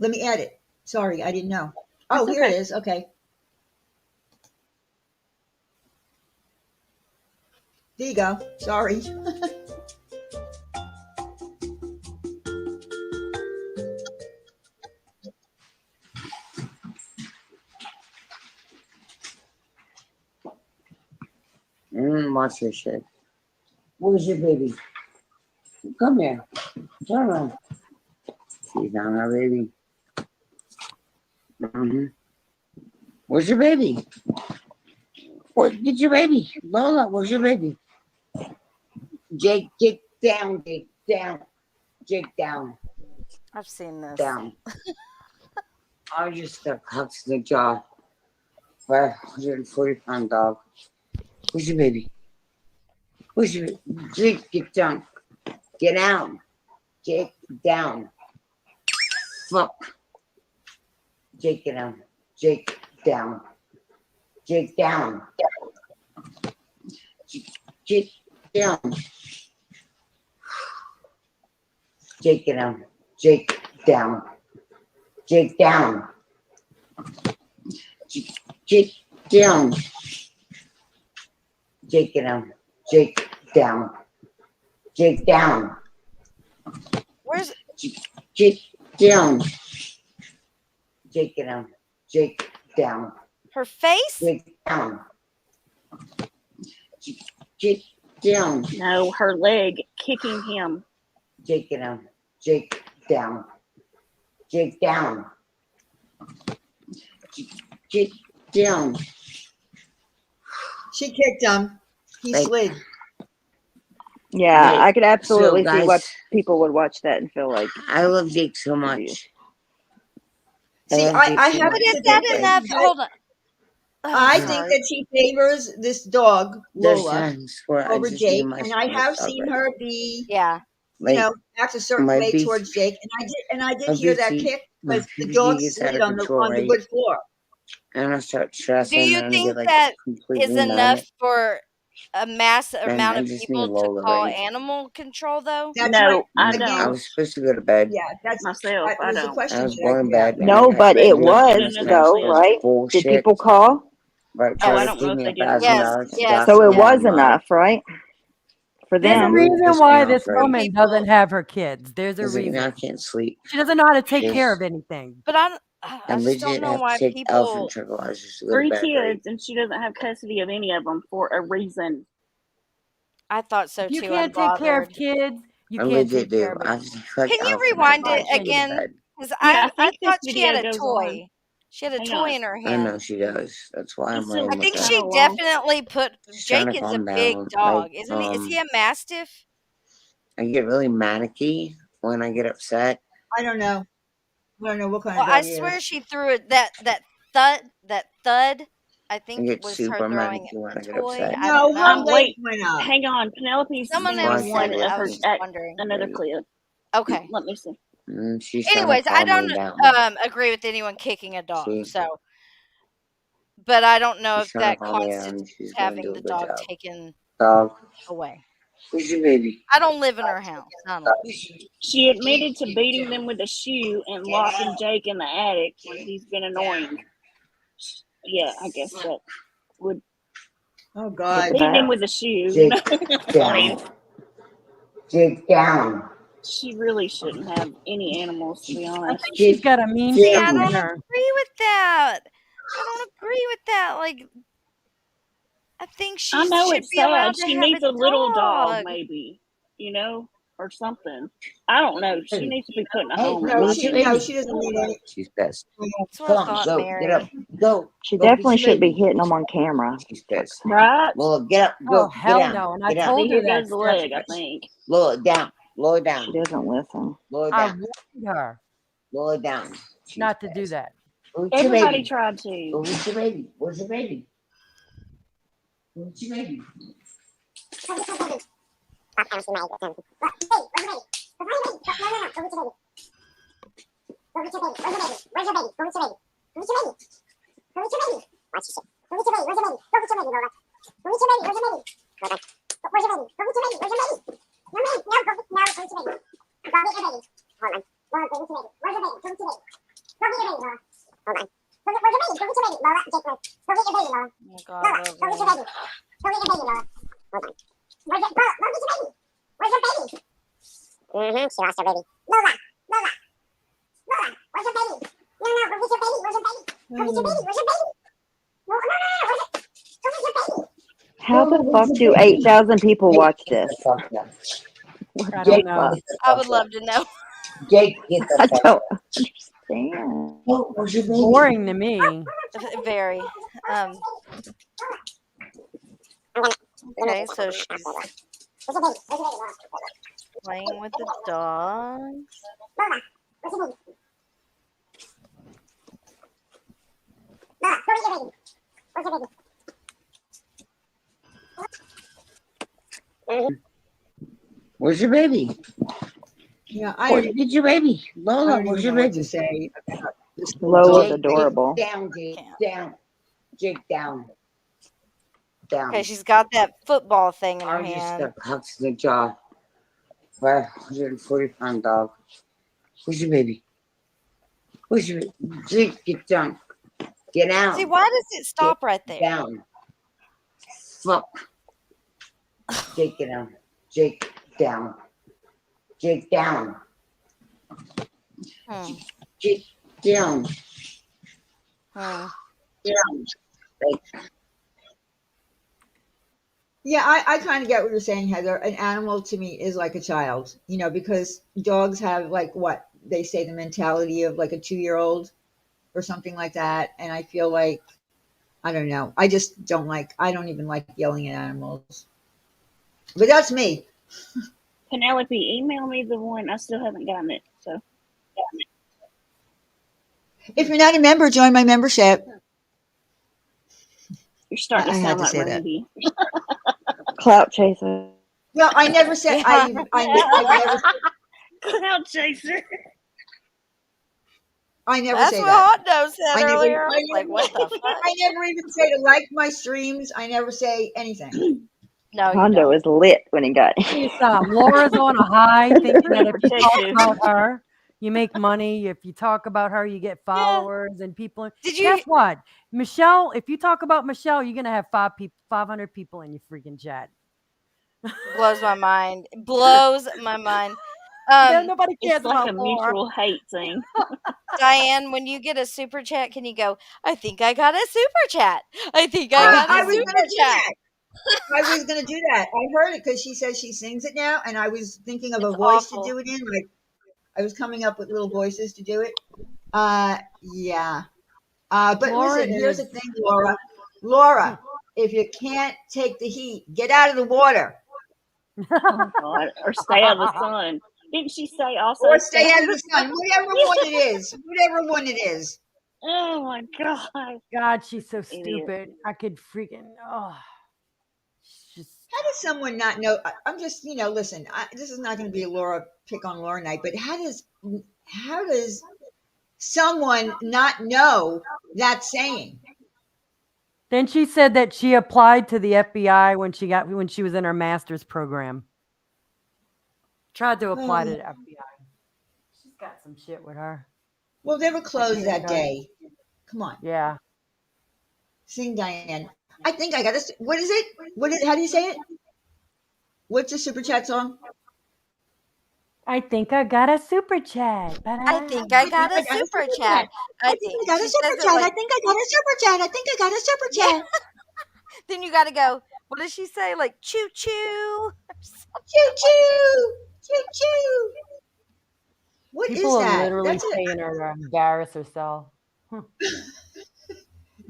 it. Sorry, I didn't know. Oh, That's here it okay. is. Okay. There you go. Sorry. Watch your shit. Where's your baby? Come here. Turn around. She's on her baby. Where's your baby? Get your baby. Lola, where's your baby? Jake, get down. Jake, down. Jake, down. I've seen this. Down. I just stuck hucks in the jaw. 540-pound dog. Where's your baby? Where's your baby? Jake, get down. Get down. Jake, down. Fuck. Jake, get down. Jake, down. Jake, down. Jake, down. Jake, get down. Jake, down. Jake, down. Jake, down. Jake, get down. Jake, down. Jake, down. Where's Jake, down. Jake, get down. Jake, down. her face? Jake, down. Jake, down. No, her leg kicking him. Jake, get down. Jake, down. Jake, down. Jake, down. She kicked him. He Like- slid. Yeah, Okay, I could absolutely so see why guys- people would watch that and feel like, I love Jake so much. See, love I Jake so have But much. is to that think enough? that- Hold on. Oh, I sorry. think that she favors this dog, There's Lola, times where I over just Jake, need my and I have dog seen right her now. be, Yeah. Like, act a certain my way beach- towards Jake, and I did my hear that BT kick my because the PPG dog gets out slid of on control, the right? wood floor. And I start stressing Do you and I think get like that completely is numb. enough for a mass And amount I of just people need to Lola, call right? animal control, though? That's No, right. I Again, don't. I was supposed to go to bed. yeah, that's Myself, that I was the don't. question I was that born in threw out. bed. no, but it But was in another though, clip. right? Bullshit. Did people call? But Oh, I try to don't pay know if me they did. $1,000 to Yes. So it dox me was online. enough, right? For There's a them. Really reason pissed me why off, this right? woman People- doesn't have her kids. There's a Because like, now I reason. can't sleep. She doesn't know how to take care Yes. of anything. But I And just don't legit know have why to take people. elephant tranquilizers to go to 3 bed, right? kids, and she doesn't have custody of any of them for a reason. I thought so If you too. can't take care of Unbothered. kids, you I can't legit take care do. of I it. have to take like Can you elephant rewind it tranquilizers to go to again? bed. Because Yeah, I I think this thought she had video a goes toy. on. She had a Hang toy on. in her I know hand. she does. That's why I'm It's laying I so with think her. she long. definitely put. She's trying Jake to is a calm big down. dog, Like, isn't he? Is he a mastiff? I get really manicky when I get upset. I don't know. I don't know what kind Well, of I dog he swear is. she threw it. That thud. I I think get was super her throwing manicky when a I get toy. upset. I don't No, her know. leg Wait, went up. hang on. Penelope's Someone seen Why else one said it. of I her was just at wondering. another Right. clip. Okay. Let me see. She's trying Anyways, to I calm me don't down. agree with anyone kicking a dog. See? So, but I don't know She's if trying that to calm me down. constitutes She's gonna having do the a good dog job. taken Dog, away. where's your baby? I don't live in her house. I don't. She admitted to beating them with a shoe and locking Jake in the attic when he's been annoying. Yeah, I guess that would Oh God. beating him with a shoe. Jake, Funny. down. Jake, down. she really shouldn't have any animals, to be I honest. think she's got a mean See, streak I in don't her. agree with that. I don't agree with that. Like, I think I she know should it's be allowed sad. to She have needs a a little dog, dog. maybe, or something. I don't know. She needs to be put in a Hey, home, in No, my what's your opinion. she baby? doesn't need any. She's pissed. That's what Come I on, thought, go, Mary. get up, go. She Go get definitely your should be baby. hitting them on camera. She's pissed. Right? Lola, get up, Oh, go, get hell down, no. And I get down. told See, her here goes that. the leg, I think. Lola, down, lower She down, doesn't listen. lower I down, warned her lower down. She's not to do pissed. that. Who's your Everybody baby? tried to. Who's your baby? Where's your baby? Who's your baby? Oh my God, Rosie. How the fuck do 8,000 people watch this? I Jake, don't know. I would love to know. Jake, get I the fuck don't understand. Oh, where's your baby? Boring to me. Very. Okay, so she's playing with the dogs. Where's your baby? Yeah, Where did you get your baby? I Lola, don't where's even your know what to baby? say about this Lola's dog. adorable. Down, Jake, Can't. down. Jake, down. Down. Okay, she's got that football thing in her I just hand. got hugs in the jaw. 540-pound dog. Where's your baby? Where's your baby? Jake, get down. Get out. See, why does it stop right there? Down. Fuck. Jake, get down. Jake, down. Jake, down. Hmm. Jake, down. Hmm. Down. Like, Yeah, I kind of get what you're saying, Heather. An animal to me is like a child, because dogs have like what they say the mentality of like a 2-year-old or something like that. And I feel like, I don't know. I just I don't even like yelling at animals. But that's me. Penelope, email me the one. I still haven't gotten it. So If you're not a member, join my membership. you're starting I to had sound to like say that. Randy. Clout chaser. No, I never said, Yeah. I never, Cloud chaser. I never That's say what that. Hot Dog said I never, earlier. I I was like, never, what the fuck? I never even say to like my streams. I never say anything. No, you Hondo don't. is lit when he got See, Laura's on a high thinking that if you talk Protective. about her, you make money. If you talk about her, you get followers and people. Did you? Guess what? Michelle, if you talk about Michelle, you're going to have 500 people in your freaking chat. Blows my mind. Blows my mind. Nobody cares It's like about a Laura. mutual hate thing. Diane, when you get a super chat, can you go, I think I got a super chat. I think I got I a was super going to do chat. that. I was going to do that. I heard it because she says she sings it now, and I was thinking of a It's voice awful. to do it in. Like I was coming up with little voices to do it. Yeah. But Laura listen, here's the is- thing, Laura. Laura, if you can't take the heat, get out of the water Oh, God. Or stay out of the sun. Didn't she say also or stay out of the sun. Whatever one it is. Whatever one it is. Oh my God. God, she's so Idiot. stupid. I could freaking, just, How does someone not know? I'm just, listen. This is not going to be a Laura pick on Laura night, but how does someone not know that saying? Then she said that she applied to the FBI when she was in her master's program. Tried to apply to the FBI. She's got some shit with her. Well, they were closed that Yeah. day. Come on, Yeah. sing, Diane. I think I got this. What is it? How do you say it? What's the super chat song? I think I got a super chat. I think I got a super chat. I think I got a She super says it chat. I like, think I got a super chat. I think I got a super yeah. chat. Then you got to go. What does she say? Like choo choo. Choo choo. Choo choo. What People is are that? literally paying her to embarrass herself.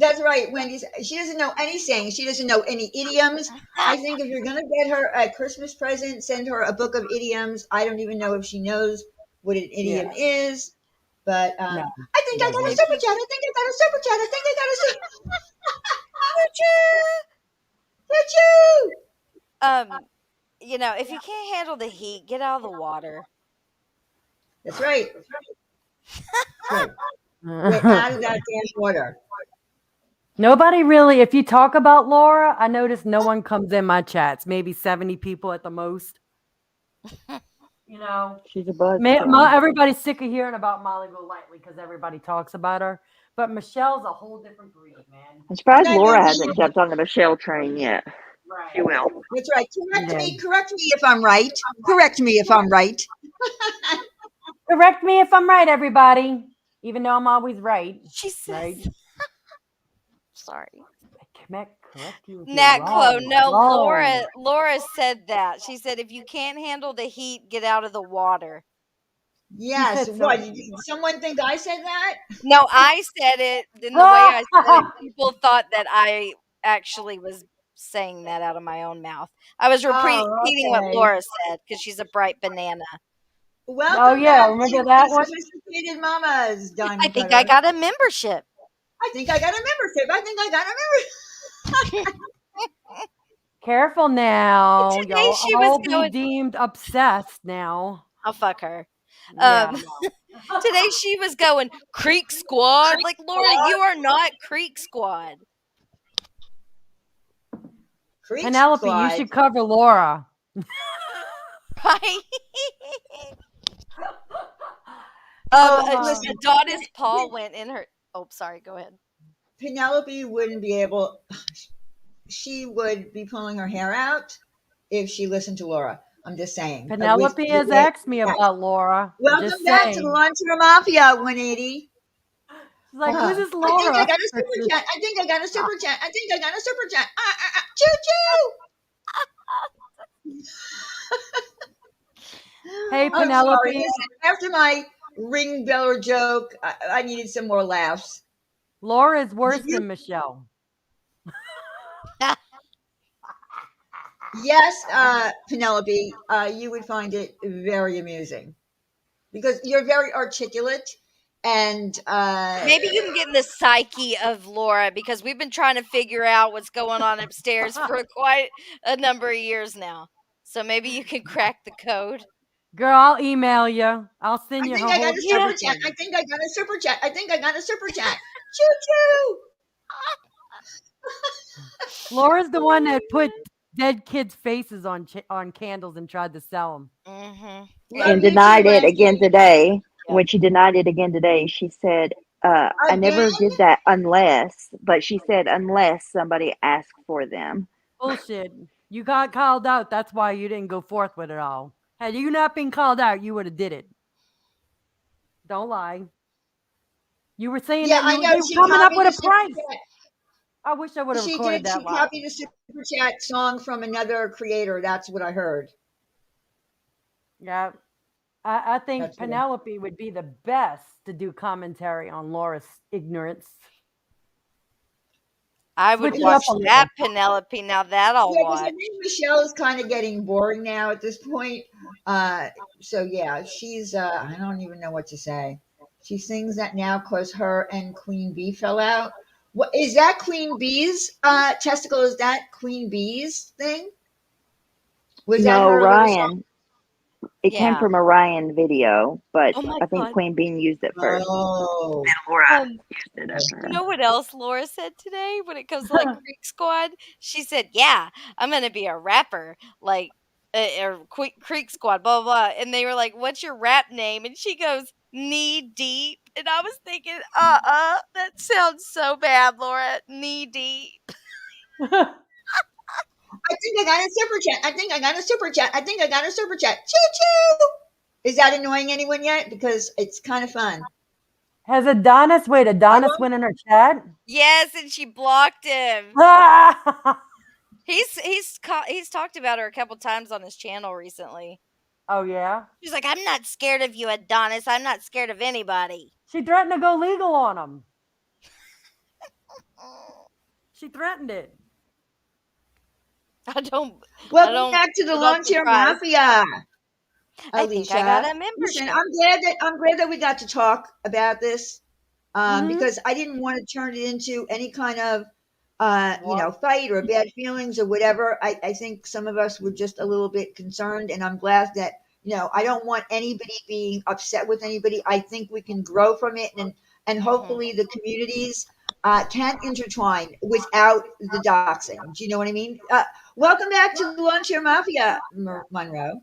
That's right, Wendy. She doesn't know any sayings. She doesn't know any idioms. I think if you're going to get her a Christmas present, send her a book of idioms. I don't even know if she knows what an idiom is. But No. I think I got a If super you chat. I think I got a super chat. I think I got a super choo choo. if you can't handle the heat, get out of the water. That's right. That's right. Get out of that damn water. Nobody really, if you talk about Laura, I notice no one comes in my chats, maybe 70 people at the most. She's a buzz. Everybody's sick of hearing about Molly Golightly because everybody talks about her. But Michelle's a whole different breed, man. I'm surprised No, Laura no, hasn't jumped on the Michelle train yet. Right. She will. That's right. Correct me if I'm right. Correct me if I'm right. Correct me if I'm right, everybody. Even though I'm always right. She says. Right? Sorry. Correct you if you're Nat wrong. Quo, no, Wrong. Laura said that. She said if you can't handle the heat, get out of the water. Yes. said What? something. Did someone think I said that? No, I said it. In the way I said it, people thought that I actually was saying that out of my own mouth. I was repeating what okay. Laura said because she's a bright banana. Welcome yeah, back remember to that the one? Sophisticated Mamas, Diamond I think Cutter. I got a membership. I think I got a membership. I think I got a membership. Careful now. Today Y'all she was all be going. deemed obsessed now. I'll fuck her. Yeah. Today she was going Creek Squad. Like, Laura, you are not Creek Squad. Creek Penelope, Squad. you should cover Laura. Right? Listen, Adonis Paul went in her. Oh, sorry. Go ahead. Penelope wouldn't be able. She would be pulling her hair out if she listened to Laura. I'm just saying. Penelope has asked me about Laura. Welcome Just back saying. to the Launcher Mafia 180. She's like, who's this Laura? I think I got a super chat. I think I got a super chat. I think I got a super chat. Choo choo. Hey, I'm Penelope. sorry. Listen, after my ring beller joke, I needed some more laughs. Laura is worse than Michelle. Yes, Penelope, you would find it very amusing because you're very articulate and Maybe you can get in the psyche of Laura because we've been trying to figure out what's going on upstairs for quite a number of years now. So maybe you can crack the code. Girl, I'll email you. I'll send I you think her I got whole a super chat. I think I got a super chat. I think I got a super chat. Choo choo. Laura's the one that put dead kids' faces on candles and tried to sell them. Mm-hmm. And denied it again today. When she denied it again today, she said, I never did that unless, but she said, unless somebody asked for them. Bullshit. You got called out. That's why you didn't go forth with it all. Had you not been called out, you would have did it. Don't lie. You were saying that you were coming up with a price. I wish I would have recorded that. She copied a super chat song from another creator. That's what I heard. Yeah. I think Penelope would be the best to do commentary on Laura's ignorance. I would watch that, Penelope. Now that I'll watch. I think Michelle's kind of getting boring now at this point. So yeah, she's I don't even know what to say. She sings that now because her and Queen Bee fell out. What is that? Queen Bee's testicle? Is that Queen Bee's thing? Was that her Ryan? It came from a Ryan video, but I think Queen Bean used it first. Oh. Laura used it after her. You know what else Laura said today when it comes to like Creek Squad? She said, "Yeah, I'm gonna be a rapper, like Creek Squad, blah, blah blah." And they were like, "What's your rap name?" And she goes, "Knee Deep." And I was thinking, that sounds so bad, Laura. Knee Deep. I think I got a super chat. I think I got a super chat. I think I got a super chat. Choo choo. Is that annoying anyone yet? Because it's kind of fun. Has Adonis went in her chat? Yes, and she blocked him. Ah! He's talked about her a couple times on his channel recently. Oh yeah? She's like, I'm not scared of you, Adonis. I'm not scared of anybody. She threatened to go legal on him. She threatened it. Welcome back to the not Lawn Chair surprised. Mafia. I think I got a Alicia. membership. Listen, I'm glad that we got to talk about this because I didn't want to turn it into any kind of fight or bad feelings or whatever. I think some of us were just a little bit concerned, and I'm glad that I don't want anybody being upset with anybody. I think we can grow from it, and hopefully the communities can intertwine without the doxing. Do you know what I mean? Welcome back to the Lawn Chair Mafia, Monroe.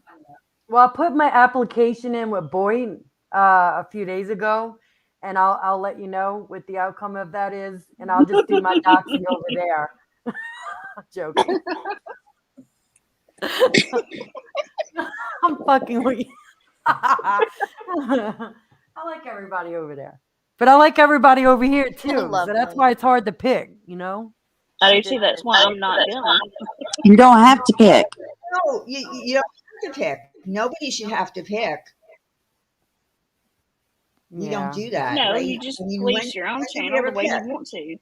Well, I put my application in with Boyd a few days ago, and I'll let you know what the outcome of that is, and I'll just do my doxing over there. I'm joking. I'm fucking with you. I like everybody over there, but I like everybody over here too. So that's why it's hard to pick, I do too. That's why I'm not going. You don't have to pick. No, you don't have to pick. Nobody should have to pick. You don't do that. No, right? you just police your own channel the way you want to.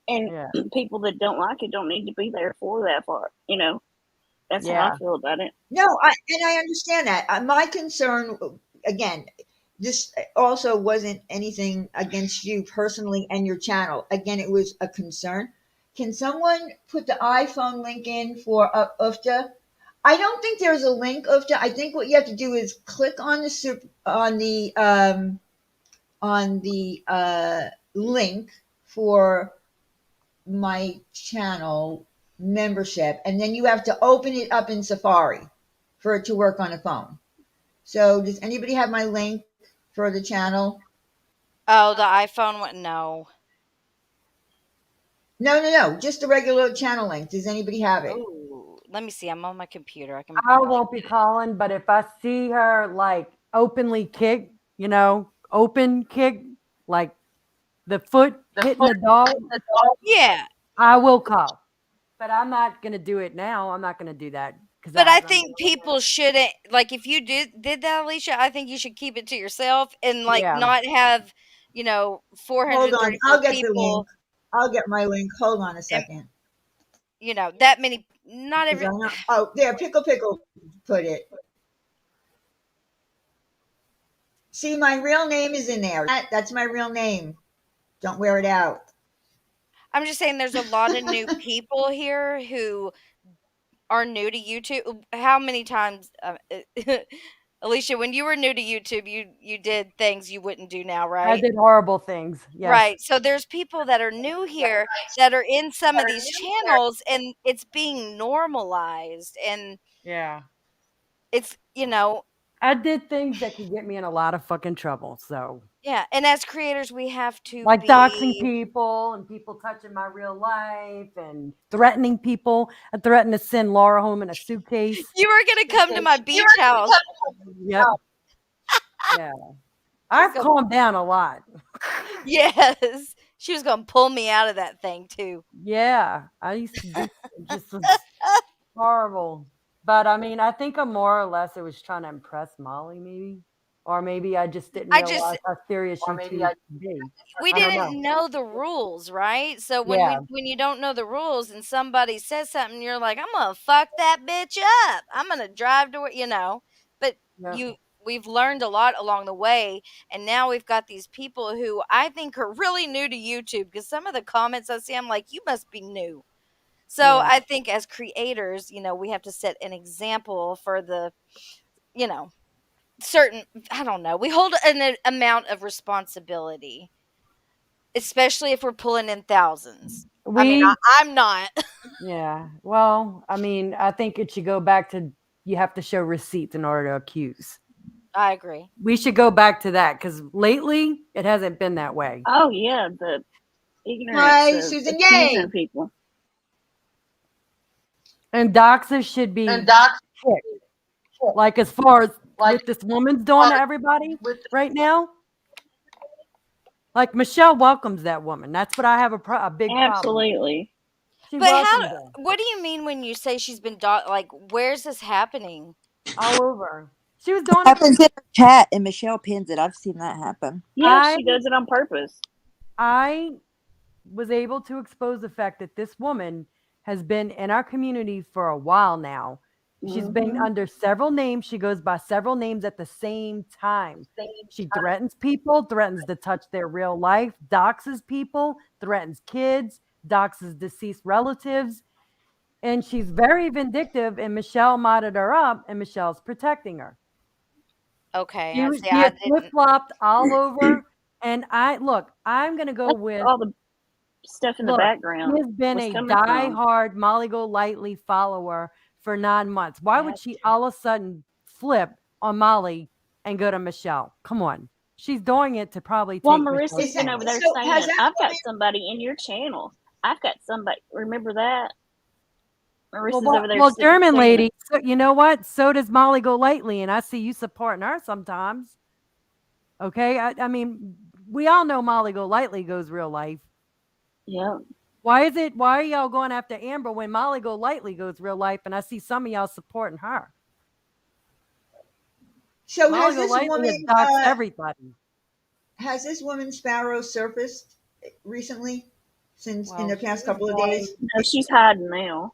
And people that don't like it don't need to be there for that part. That's how I feel about it. No, I understand that. My concern, again, this also wasn't anything against you personally and your channel. Again, it was a concern. Can someone put the iPhone link in for UFTA? I don't think there's a link, UFTA. I think what you have to do is click on the link for my channel membership, and then you have to open it up in Safari for it to work on a phone. So does anybody have my link for the channel? Oh, the iPhone one? No. No. Just the regular channel link. Does anybody have it? Ooh, let me see. I'm on my computer. I won't be calling, but if I see her like openly kick, open kick, like the foot hitting the dog, yeah, I will call. But I'm not gonna do it now. I'm not gonna do that. But I think people shouldn't, like, if you did that, Alicia, I think you should keep it to yourself and not have 434 Hold on, I'll get people. the link. I'll get my link. Hold on a second. That many. Not every. There, Pickle put it. See, my real name is in there. That's my real name. Don't wear it out. I'm just saying, there's a lot of new people here who are new to YouTube. How many times, Alicia, when you were new to YouTube, you did things you wouldn't do now, right? I did horrible things. Yes. Right. So there's people that are new here that are in some of these channels, and it's being normalized, and it's I did things that could get me in a lot of fucking trouble. So yeah, and as creators, we have to doxing people and people touching my real life and threatening people. I threatened to send Laura home in a suitcase. You were gonna come to my beach house. Yep. Yeah. I've calmed down a lot. Yes. She was gonna pull me out of that thing too. Yeah. I used to do just was horrible. But I mean, I think more or less it was trying to impress Molly, maybe. Or maybe I just didn't realize how serious YouTube could be. We didn't know the rules, right? So when you don't know the rules and somebody says something, you're like, I'm gonna fuck that bitch up. I'm gonna drive to where, But we've learned a lot along the way, and now we've got these people who I think are really new to YouTube, because some of the comments I see, I'm like, you must be new. So I think as creators, we have to set an example for the, certain, I don't know, we hold an amount of responsibility, especially if we're pulling in thousands. I'm not. Yeah. Well, I mean, I think it should go back to, you have to show receipts in order to accuse. I agree. We should go back to that, because lately it hasn't been that way. Oh yeah, the ignorance of Susan, accusing people. And doxers should be kicked. Like, as far as what this woman's doing to everybody right now. Like Michelle welcomes that woman. That's what I have a big problem. Absolutely. She But welcomes her what do you mean when you say she's been like, where's this happening? all over. She was doing it. Happens in her chat, and Michelle pins it. I've seen that happen. Yeah, she does it on purpose. I was able to expose the fact that this woman has been in our community for a while now. She's been under several names. She goes by several names at the same time. She threatens people, threatens to touch their real life, doxes people, threatens kids, doxes deceased relatives. And she's very vindictive, and Michelle modded her up, and Michelle's protecting her. Okay, She had flip-flopped all over. And I'm going to go with all the stuff in the background. She has been a die-hard Molly Golightly follower for 9 months. Why would she all of a sudden flip on Molly and go to Michelle? Come on. She's doing it to probably take Marissa's been over there saying, I've got somebody in your channel. I've got somebody. Remember that? Marissa's over there. Well, German lady, so, you know what? So does Molly Golightly, and I see you supporting her sometimes. Okay? I mean, we all know Molly Golightly goes real life. Yeah. Why are y'all going after Amber when Molly Golightly goes real life, and I see some of y'all supporting her? So Molly Golightly has doxed everybody. Has this woman Sparrow surfaced recently? Since in the past couple of days? No, she's hiding now.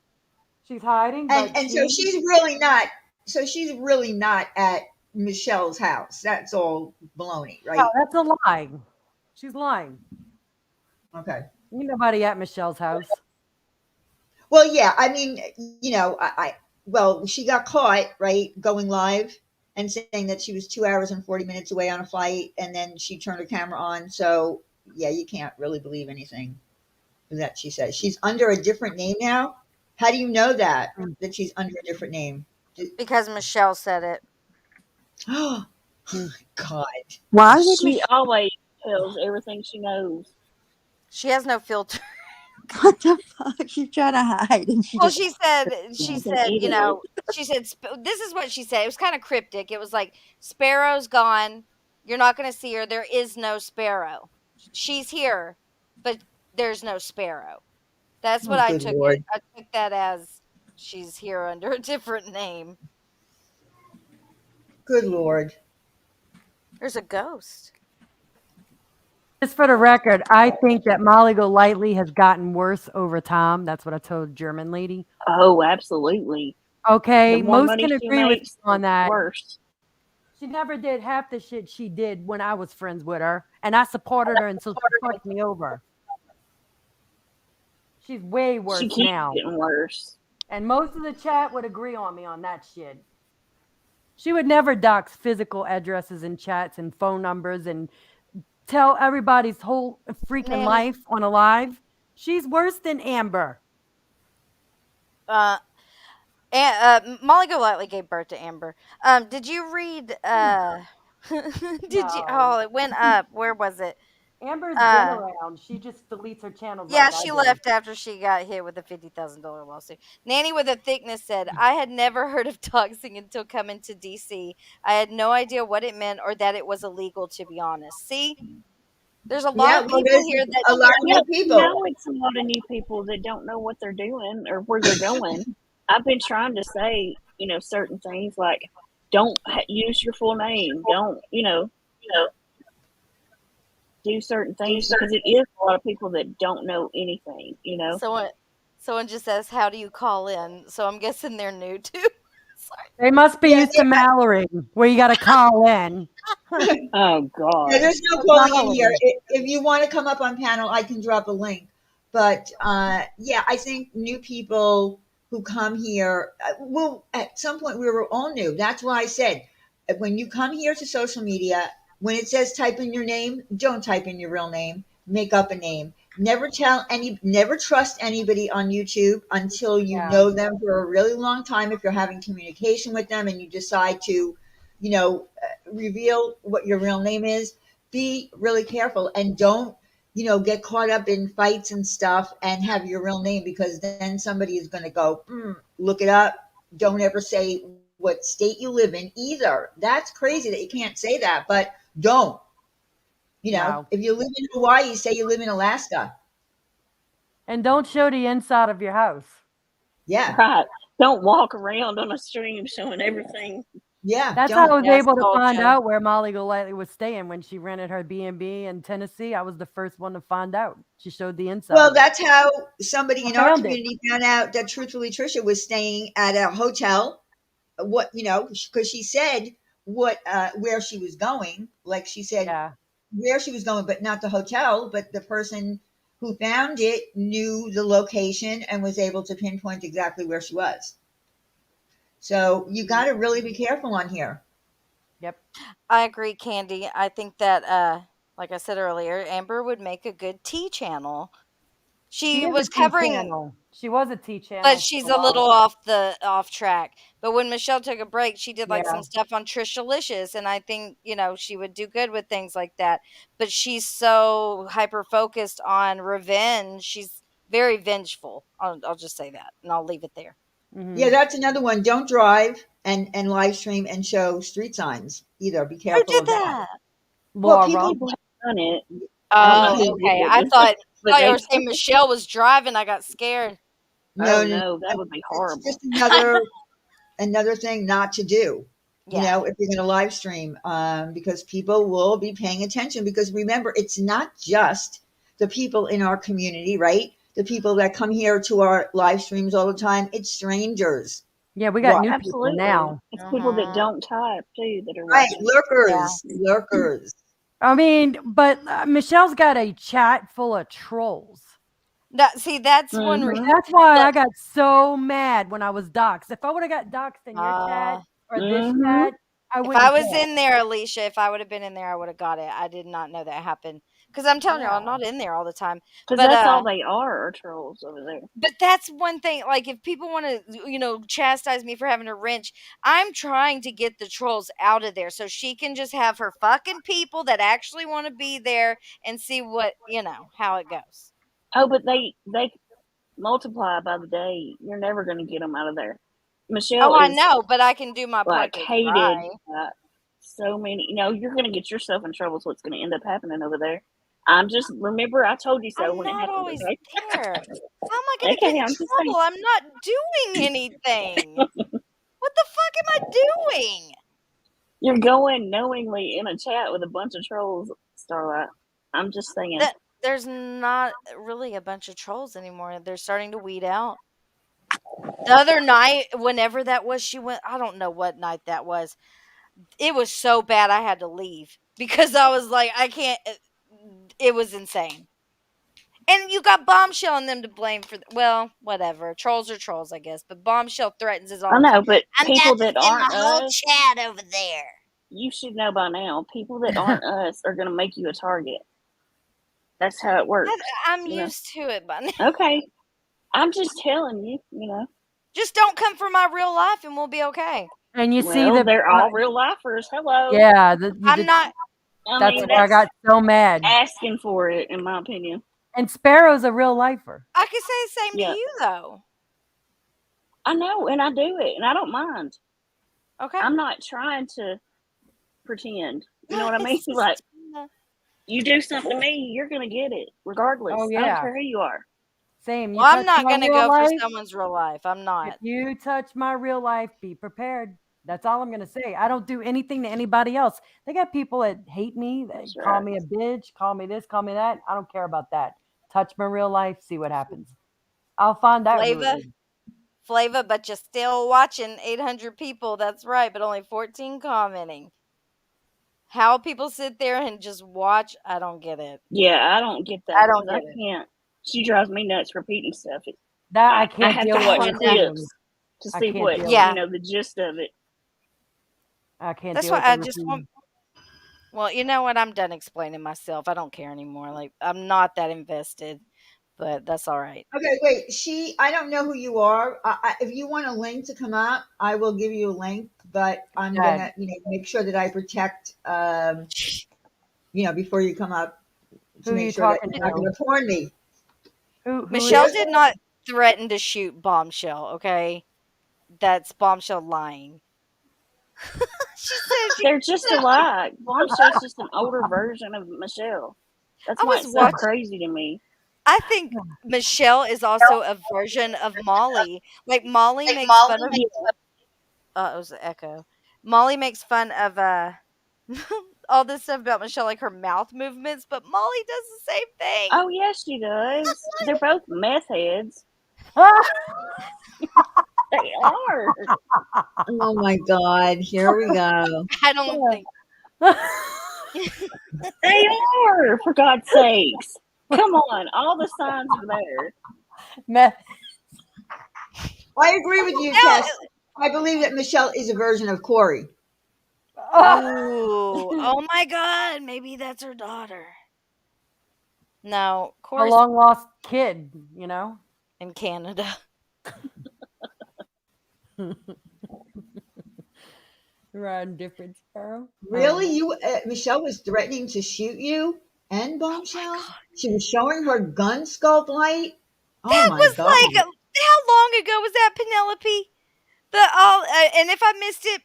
She's hiding, and so she's really not. So she's really not at Michelle's house. That's all baloney, right? No, that's a lie. She's lying. Okay. Ain't nobody at Michelle's house. Well, yeah. I mean, you know, well, she got caught, right, going live and saying that she was 2 hours and 40 minutes away on a flight, and then she turned her camera on. So, yeah, you can't really believe anything that she says. She's under a different name now. How do you know that she's under a different name? Because Michelle said it. Oh, God. Why would she always tells everything she knows? She has no filter. What the fuck? She's trying to hide. And she said, you know, she said, this is what she said. It was kind of cryptic. It was like, Sparrow's gone. You're not going to see her. There is no Sparrow. She's here, but there's no Sparrow. That's what I took it. I took that as she's here under a different name. Good Lord. There's a ghost. Just for the record, I think that Molly Golightly has gotten worse over time. That's what I told German lady. Oh, absolutely. Okay, most can agree with you on that. Worse. She never did half the shit she did when I was friends with her, and I supported her until she fucked me over. She's way worse she keeps now. Getting worse. And most of the chat would agree on me on that shit. She would never dox physical addresses and chats and phone numbers and tell everybody's whole freaking life on a live. She's worse than Amber. Molly Golightly gave birth to Amber. Did you read? Did you? Oh, it went up. Where was it? Amber's been around. She just deletes her channels. Yeah, she left after she got hit with a $50,000 lawsuit. Nanny with a Thickness said, I had never heard of doxing until coming to DC. I had no idea what it meant or that it was illegal, to be honest. See? There's a lot of people here that a lot of new people. No, it's a lot of new people that don't know what they're doing or where they're going. I've been trying to say, you know, certain things like don't use your full name. Don't, you know, do certain things because it is a lot of people that don't know anything, you know. Someone just says, how do you call in? So I'm guessing they're new too. Sorry. They must be used to Mallory, where you got to call in. Oh, God. Yeah, there's no calling in here. If you want to come up on panel, I can drop a link. But, yeah, I think new people who come here, well, at some point we were all new. That's why I said, when you come here to social media, when it says type in your name, don't type in your real name. Make up a name. Never trust anybody on YouTube until you know them for a really long time. If you're having communication with them and you decide to, you know, reveal what your real name is, be really careful and don't, you know, get caught up in fights and stuff and have your real name, because then somebody is going to go, look it up. Don't ever say what what state you live in either. That's crazy that you can't say that, but don't. No. If you live in Hawaii, say you live in Alaska. And don't show the inside of your house. Yeah. Right. Don't walk around on a stream showing everything. Yeah. That's how I was Yes, able to find culture. out where Molly Golightly was staying when she rented her B&B in Tennessee. I was the first one to find out. She showed the inside. Well, of it. that's how somebody I in our found it. community found out that Truthfully Trisha was staying at a hotel. What, because she said where she was going. Like she said Yeah. where she was going, but not the hotel. But the person who found it knew the location and was able to pinpoint exactly where she was. So you got to really be careful on here. Yep. I agree, Candy. I think that, like I said earlier, Amber would make a good tea channel. She She is was a T covering, channel. She was a T channel. but for she's a a while. little off track. But when Michelle took a break, she did like Yeah. some stuff on Trishalicious, and I think she would do good with things like that. But she's so hyper focused on revenge. She's very vengeful. I'll just say that, and I'll leave it there. Mhm. Yeah, that's another one. Don't drive and live stream and show street signs either. Be Who careful did of that. that? Well, Laura. people. People have done it. I don't know Oh, who did okay. it, I thought but you they. were saying Michelle was driving. I got scared. No, Oh no, no, that would be it's horrible. just another thing not to do. Yeah. If you're going to live stream, because people will be paying attention. Because remember, it's not just the people in our community, right? The people that come here to our live streams all the time. It's strangers, Yeah, we got Right. new people Absolutely. now. It's people that Mhm. don't type too that are right? watching. Lurkers. I mean, but Michelle's got a chat full of trolls. See, that's one Mhm. reason. That's why I got so mad when I was doxxed. If I would have got doxxed in your chat or this Mhm. chat, I If wouldn't I was care. in there, Alicia, if I would have been in there, I would have got it. I did not know that happened. Because I'm telling you, I'm Yeah. not in there all the time. Because But that's all they are trolls over there. but that's one thing. Like, if people want to, chastise me for having a wrench, I'm trying to get the trolls out of there so she can just have her fucking people that actually want to be there and see how it goes. Oh, but they multiply by the day. You're never going to get them out of there. Michelle Oh, I is know, but I can do my part like to hated try. by so many. You're going to get yourself in trouble. Is what's going to end up happening over there. I'm just remember I told you so I'm when it not happened. always Okay. there. How am I going to get Okay, in I'm just saying. trouble? I'm not doing anything. What the fuck am I doing? You're going knowingly in a chat with a bunch of trolls, Starlight. I'm just saying. There's not really a bunch of trolls anymore. They're starting to weed out. The other night, whenever that was, she went. I don't know what night that was. It was so bad I had to leave because I was like, I can't. It was insane. And you got Bombshell and them to blame for. Well, whatever. Trolls are trolls, I guess. But Bombshell threatens it all I the know, time. but I'm people about to that send my aren't whole us, chat over there. you should know by now. People that aren't us are going to make you a target. That's how it works. I'm used to it by now. Okay. I'm just telling you, Just don't come for my real life and we'll be okay. And you see Well, the they're all real lifers. Hello. yeah, I'm not. I that's mean, why I got so mad. asking for it, in my opinion. And Sparrow's a real lifer. I could say the same Yeah. to you, though. I know, and I do it, and I don't mind. Okay. I'm not trying to pretend. You know what I mean? Like, you do something to me, you're going to get it, regardless. Oh, I yeah. don't care who you are. Same. Well, I'm not going to go for someone's real life. I'm If not. you touch my real life, be prepared. That's all I'm going to say. I don't do anything to anybody else. They got people that hate me, that That's call right. me a bitch, call me this, call me that. I don't care about that. Touch my real life, see what happens. I'll find out. who it is. Flava, but you're still watching 800 people. That's right, but only 14 commenting. How people sit there and just watch, I don't get it. Yeah, I don't get that. I don't get I can't. She drives me nuts repeating stuff. That I I can't have deal to watch with clips to I see can't what, deal Yeah. the gist of it. I can't That's deal why with I the just repeating. want. Well, you know what? I'm done explaining myself. I don't care anymore. Like, I'm not that invested, but that's all right. Okay, wait. I don't know who you are. If you want a link to come up, I will give you a link. But I'm Go ahead. gonna, make sure that I protect, before you come up, to Who make you sure that talking you're not to? going to porn me. Who Michelle is it? did not threaten to shoot Bombshell, okay? That's Bombshell lying. She said she. They're just alike. Bombshell's just an older version of Michelle. That's I why was it's so watching. crazy to me. I think Michelle is also a version of Molly. Like Molly makes fun of. It was an echo. Molly makes fun of all this stuff about Michelle, like her mouth movements, but Molly does the same thing. Oh, yes, she does. They're both meth heads. They are. Oh my God. Here we go. I don't think. They are, for God's sakes. Come on. All the signs are there. Meth. I agree with you, No, Tess. I believe that Michelle is a version of Corey. ooh, oh my God, maybe that's her daughter. No, A Corey's long lost kid, you know? in Canada. Riding different sparrow. Really? Michelle was threatening to shoot you and Bombshell? She was showing her gun scope light? Oh That my was God. like, how long ago was that, Penelope? And if I missed it,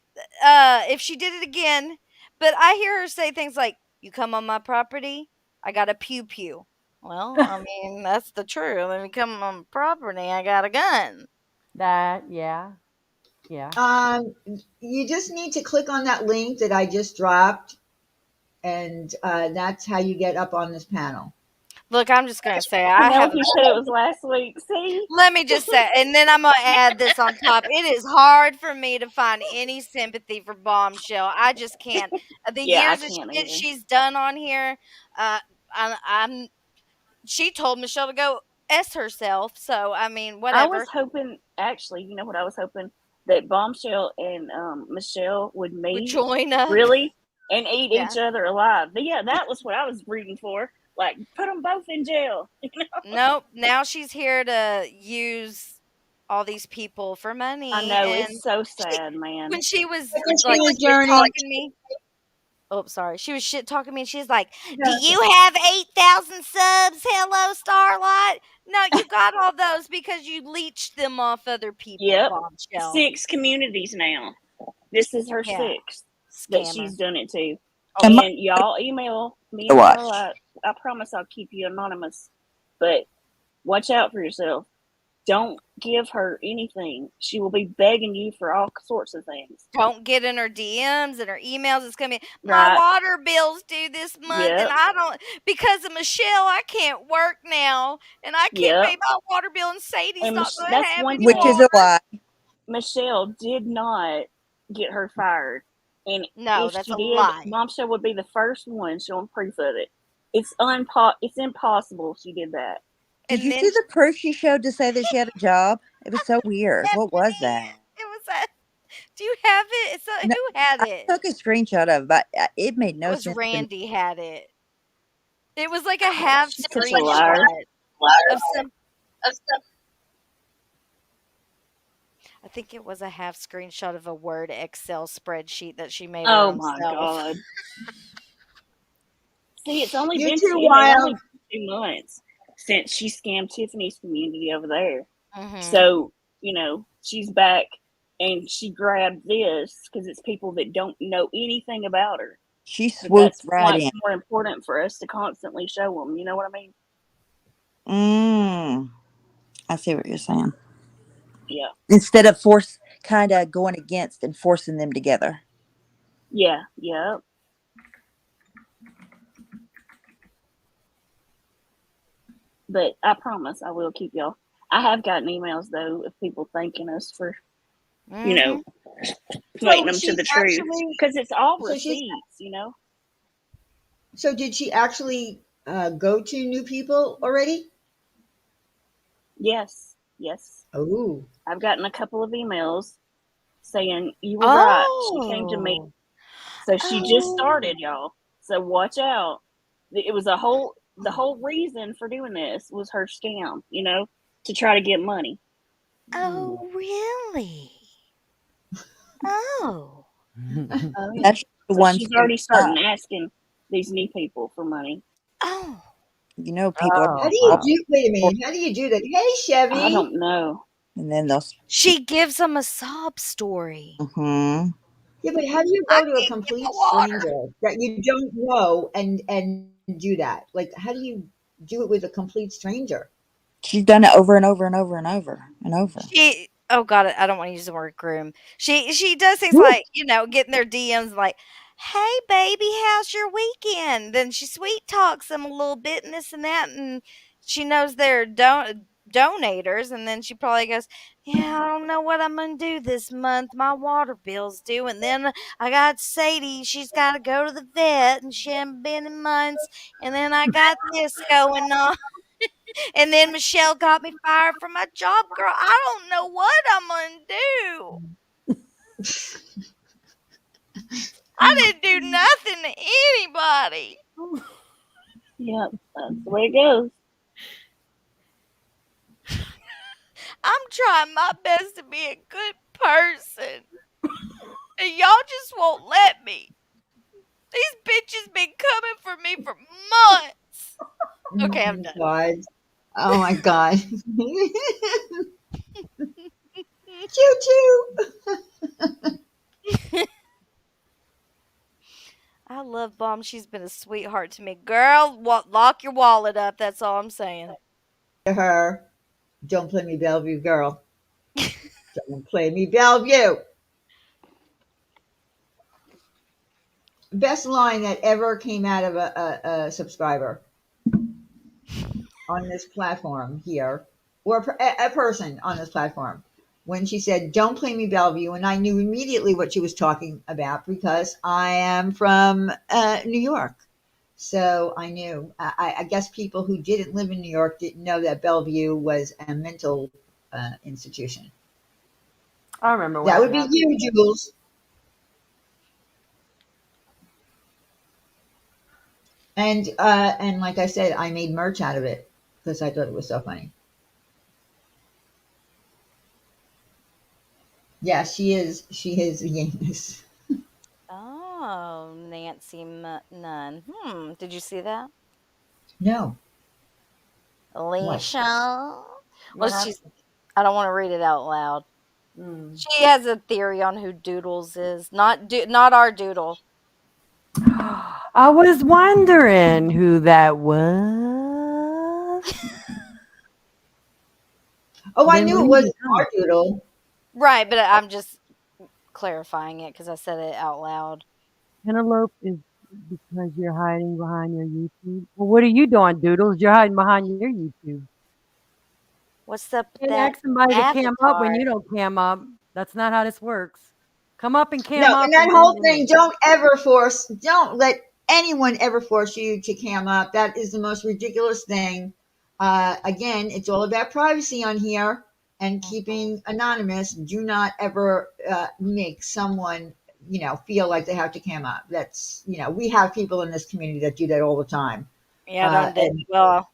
if she did it again, but I hear her say things like, "You come on my property, I got a pew pew." Well, I mean, that's the truth. If you come on my property, I got a gun. That, yeah. Yeah. You just need to click on that link that I just dropped, and that's how you get up on this panel. Look, I'm just gonna say I have. Penelope said it was last week. See? Let me just say, and then I'm gonna add this on top. It is hard for me to find any sympathy for Bombshell. I just can't. The Yeah, I years of can't shit either. she's done on here, I'm. She told Michelle to go S herself. So I mean, I whatever. was hoping, actually, you know what I was hoping? That Bombshell and Michelle would Would meet, join up. really, and eat Yeah. each other alive. But yeah, that was what I was rooting for. Like, put them both in jail. Nope. Now she's here to use all these people for money. I know, And it's so sad, man. when she was It's like been a shit journey. talking me. Oh, sorry. She was shit talking me, and she's like, "Do you have 8,000 subs? Hello, Starlight." No, you got all those because you leached them off other people. Yep. Bombshell. 6 communities now. This is her Yeah. 6th that Scammer. she's done it to. Am I- And y'all email me To and watch. Starlight. I promise I'll keep you anonymous. But watch out for yourself. Don't give her anything. She will be begging you for all sorts of things. Don't get in her DMs and her emails. It's coming. My Right. water bills due this month, Yep. and I don't, because of Michelle, I can't work now, and I can't Yep. pay my water bill, and Sadie's And not going to that's have one any Which thing. is a water. lie. Michelle did not get her fired. And No, if that's she a did, lie. Bombshell would be the first one showing proof of it. It's impossible she did that. Did And you then see the proof she showed to say that she had a job? It was so weird. What was that? it was that. Do you have it? So, No, who had I it? took a screenshot of it, but it made It no was sense. to me. Randy had it. It was like a half She's such a liar. screenshot of some. I think it was a half screenshot of a Word Excel spreadsheet that she made her Oh own my self. God. See, it's only You're been too it's only wild. 2 months since she scammed Tiffany's community over there. Mhm. So, she's back and she grabbed this because it's people that don't know anything about her. She But swooped that's why right it's in. more important for us to constantly show them. You know what I mean? I see what you're saying. Yeah. Instead of kind of going against and forcing them together. Yeah. Yeah. But I promise I will keep y'all. I have gotten emails though of people thanking us for, Mhm. pointing them to she's the truth actually, because it's all so she's, receipts. so did she actually go to new people already? Yes. Yes. Oh, I've gotten a couple of emails saying you were right. She came to me. Oh. So she just started, y'all. So watch out. It was the whole reason for doing this was her scam, to try to get money. Oh, really? Oh. Oh yeah. That's the So one she's thing. already starting asking these new people for money. Oh. People are how do you do? Wait a minute. How do you do that? Hey, I Chevy. don't know. and then they'll. She gives them a sob story. Yeah, but how do you I go to a can't get my complete water. stranger that you don't know and do that? Like, how do you do it with a complete stranger? She's done it over and over and over and over and over. She oh god, I don't wanna use the word groom. She does things like, getting their DMs like, "Hey, baby, how's your weekend?" Then she sweet talks them a little bit and this and that, and she knows they're donators, and then she probably goes, "Yeah, I don't know what I'm gonna do this month. My water bill's due, and then I got Sadie, she's gotta go to the vet, and she hasn't been in months, and then I got this going on." And then Michelle got me fired from my job, girl. I don't know what I'm gonna do. I didn't do nothing to anybody. Yep, that's the way it goes. I'm trying my best to be a good person. And y'all just won't let me. These bitches been coming for me for months. Oh Okay, I'm my done. God. Oh my God. Choo choo. I love Bomb. She's been a sweetheart to me. Girl, lock your wallet up. That's all I'm saying. To her, don't play me Bellevue, girl. Don't play me Bellevue. Best line that ever came out of a subscriber on this platform here, or a person on this platform, when she said, "Don't play me Bellevue," and I knew immediately what she was talking about because I am from New York. So I knew. I guess people who didn't live in New York didn't know that Bellevue was a mental institution. I remember when That it would be happened. you, Jules. And like I said, I made merch out of it because I thought it was so funny. Yeah, she is. She is a Yankees. Oh, Nancy Nunn. Did you see that? No, what? Alicia. Well, What she's. happened? I don't want to read it out loud. Mm. She has a theory on who Doodles is. Not our Doodle. I was wondering who that was. Oh, I Then knew it read wasn't it out. our doodle. Right, but I'm just clarifying it because I said it out loud. Penelope is because you're hiding behind your YouTube. Well, what are you doing, Doodles? You're hiding behind your YouTube. What's up with Can't that ask somebody to cam up when avatar? you don't cam up. That's not how this works. Come up and No, cam up and that and then whole thing. Don't let anyone ever force you to cam up. That is the most ridiculous thing. Again, it's all about privacy on here and keeping anonymous. Do not ever make someone feel like they have to cam up. That's we have people in this community that do that all the time. Yeah, don't do. And Well,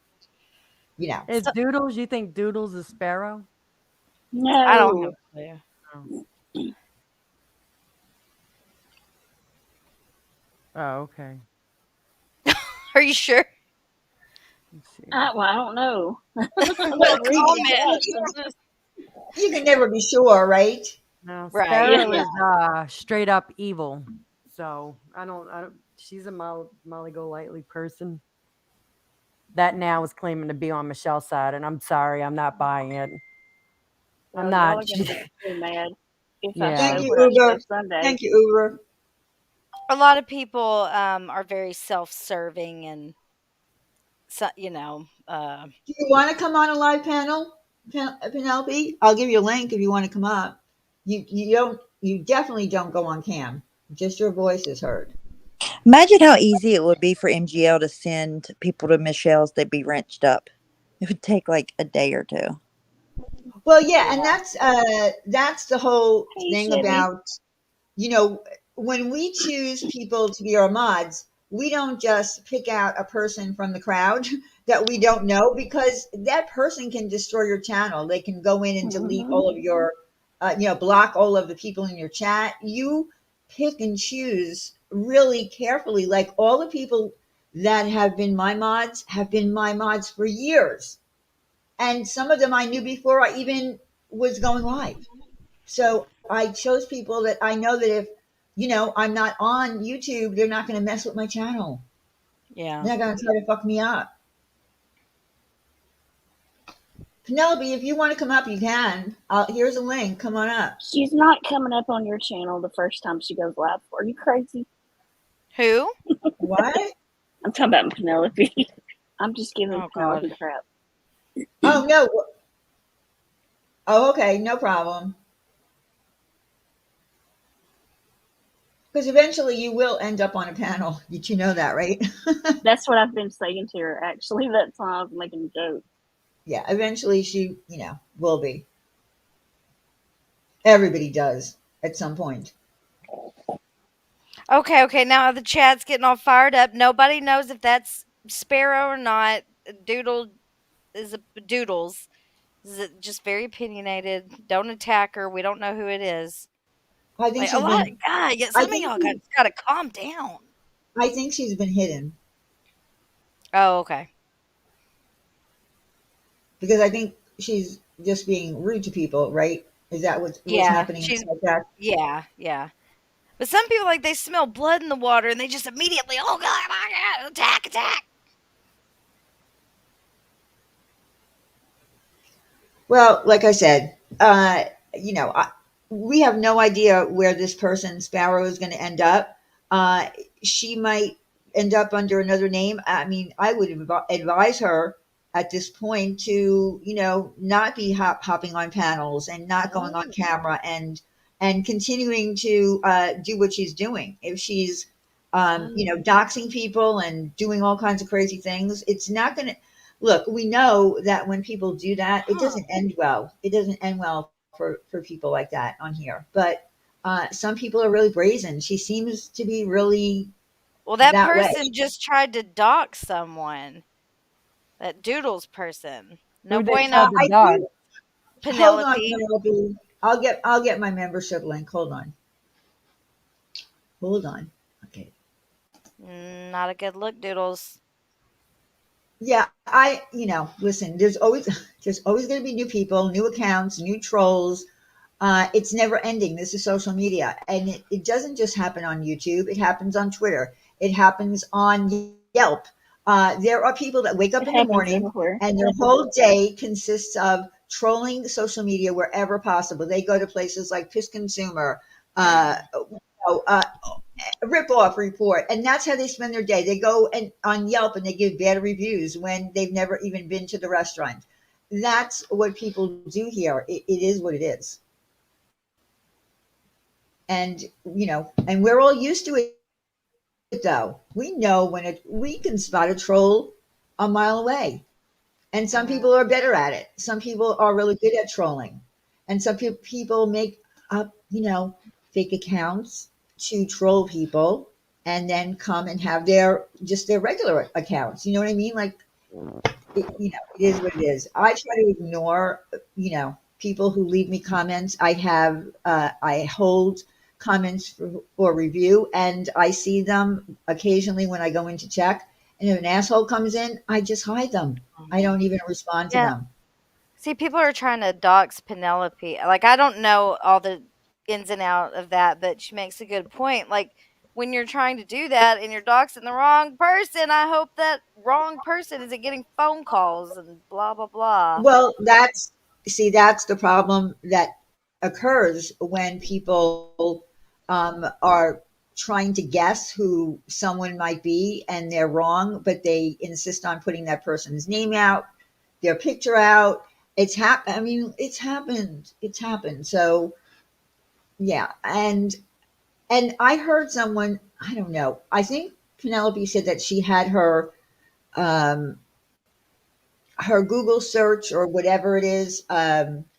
you know, is Doodles, you think Doodles is Sparrow? I don't have No. a clue. Oh, oh okay. Are you sure? Let's see. I don't know. I'm No not reading the comment. text. I'm just you can never be sure, right? No, Right. Sparrow yeah. is straight up evil. So I don't she's a Molly Golightly person. That now is claiming to be on Michelle's side, and I'm sorry, I'm not buying it. I'm Well, y'all not. are gonna be so mad if I Yeah. Thank show you, what I show Uber. Sunday. Thank you, Uber. A lot of people are very self-serving and so, Do you want to come on a live panel, Penelope? I'll give you a link if you want to come up. You definitely don't go on cam. Just your voice is heard. Imagine how easy it would be for MGL to send people to Michelle's that'd be wrenched up. It would take like a day or two. Well, yeah, and Yeah. that's the whole Hey, thing Chevy. about you know when we choose people to be our mods, we don't just pick out a person from the crowd that we don't know because that person can destroy your channel. They can go in and delete Mm-hmm. all of your, block all of the people in your chat. You pick and choose really carefully. Like all the people that have been my mods have been my mods for years, and some of them I knew before I even was going live. So I chose people that I know that if I'm not on YouTube. They're not going to mess with my channel. Yeah. They're not going to try to fuck me up. Penelope, if you want to come up, you can. Here's a link. Come on up. She's not coming up on your channel the first time she goes live. Are you crazy? Who? What? I'm talking about Penelope. I'm just giving Oh, Penelope God. crap. Oh, no. Oh, okay. No problem. Because eventually you will end up on a panel. Did you know that, right? That's what I've been saying to her, actually. That's why I was making a joke. Yeah, eventually she, will be. Everybody does at some point. Okay. Now the chat's getting all fired up. Nobody knows if that's Sparrow or not. Doodle is a Doodles. Is just very opinionated. Don't attack her. We don't know who it is. I think Like a she's lot. been. God, yeah, I some of think. y'all gotta calm down. I think she's been hidden Oh, okay. because I think she's just being rude to people, right? Is that what's Yeah, happening she's like that? yeah. But some people like they smell blood in the water and they just immediately, oh God, my God, attack. Well, like I said, we have no idea where this person Sparrow is going to end up. Uh, she might end up under another name. I mean, I would advise her at this point to, not be hopping on panels and not going on camera and continuing to do what she's doing. If she's, doxing people and doing all kinds of crazy things, it's not going to look. We know that when people do that, it doesn't end well. It doesn't end well for people like that on here. But some people are really brazen. She seems to be really Well, that that way. person just tried to dox someone. That Doodles person. No Who they bueno. tried to I dog? think. Hold on, Penelope. Penelope. I'll get my membership link. Hold on. Hold on. Okay. Not a good look, Doodles. Yeah, listen. There's always going to be new people, new accounts, new trolls. It's never ending. This is social media, and it doesn't just happen on YouTube. It happens on Twitter. It happens on Yelp. There are people that wake up It in the happens morning everywhere. and their whole day consists of trolling social media wherever possible. They go to places like Piss Consumer, Rip Off Report, and that's how they spend their day. They go and on Yelp and they give bad reviews when they've never even been to the restaurant. That's what people do here. It is what it is. And and we're all used to it though. We know we can spot a troll a mile away, and some people are better at it. Some people are really good at trolling, and some people make up fake accounts to troll people and then come and have their regular accounts. You know what I mean? Like it is what it is. I try to ignore people who leave me comments. I hold comments for review, and I see them occasionally when I go in to check. And if an asshole comes in, I just hide them. I don't even respond to Yeah. them. See, people are trying to dox Penelope. Like, I don't know all the ins and out of that, but she makes a good point. Like, when you're trying to do that and you're doxing the wrong person, I hope that wrong person isn't getting phone calls and blah, blah, blah. Well, that's the problem that occurs when people are trying to guess who someone might be and they're wrong, but they insist on putting that person's name out, their picture out. I mean, it's happened. It's happened. So yeah, and I heard someone. I don't know. I think Penelope said that she had um, her Google search or whatever it is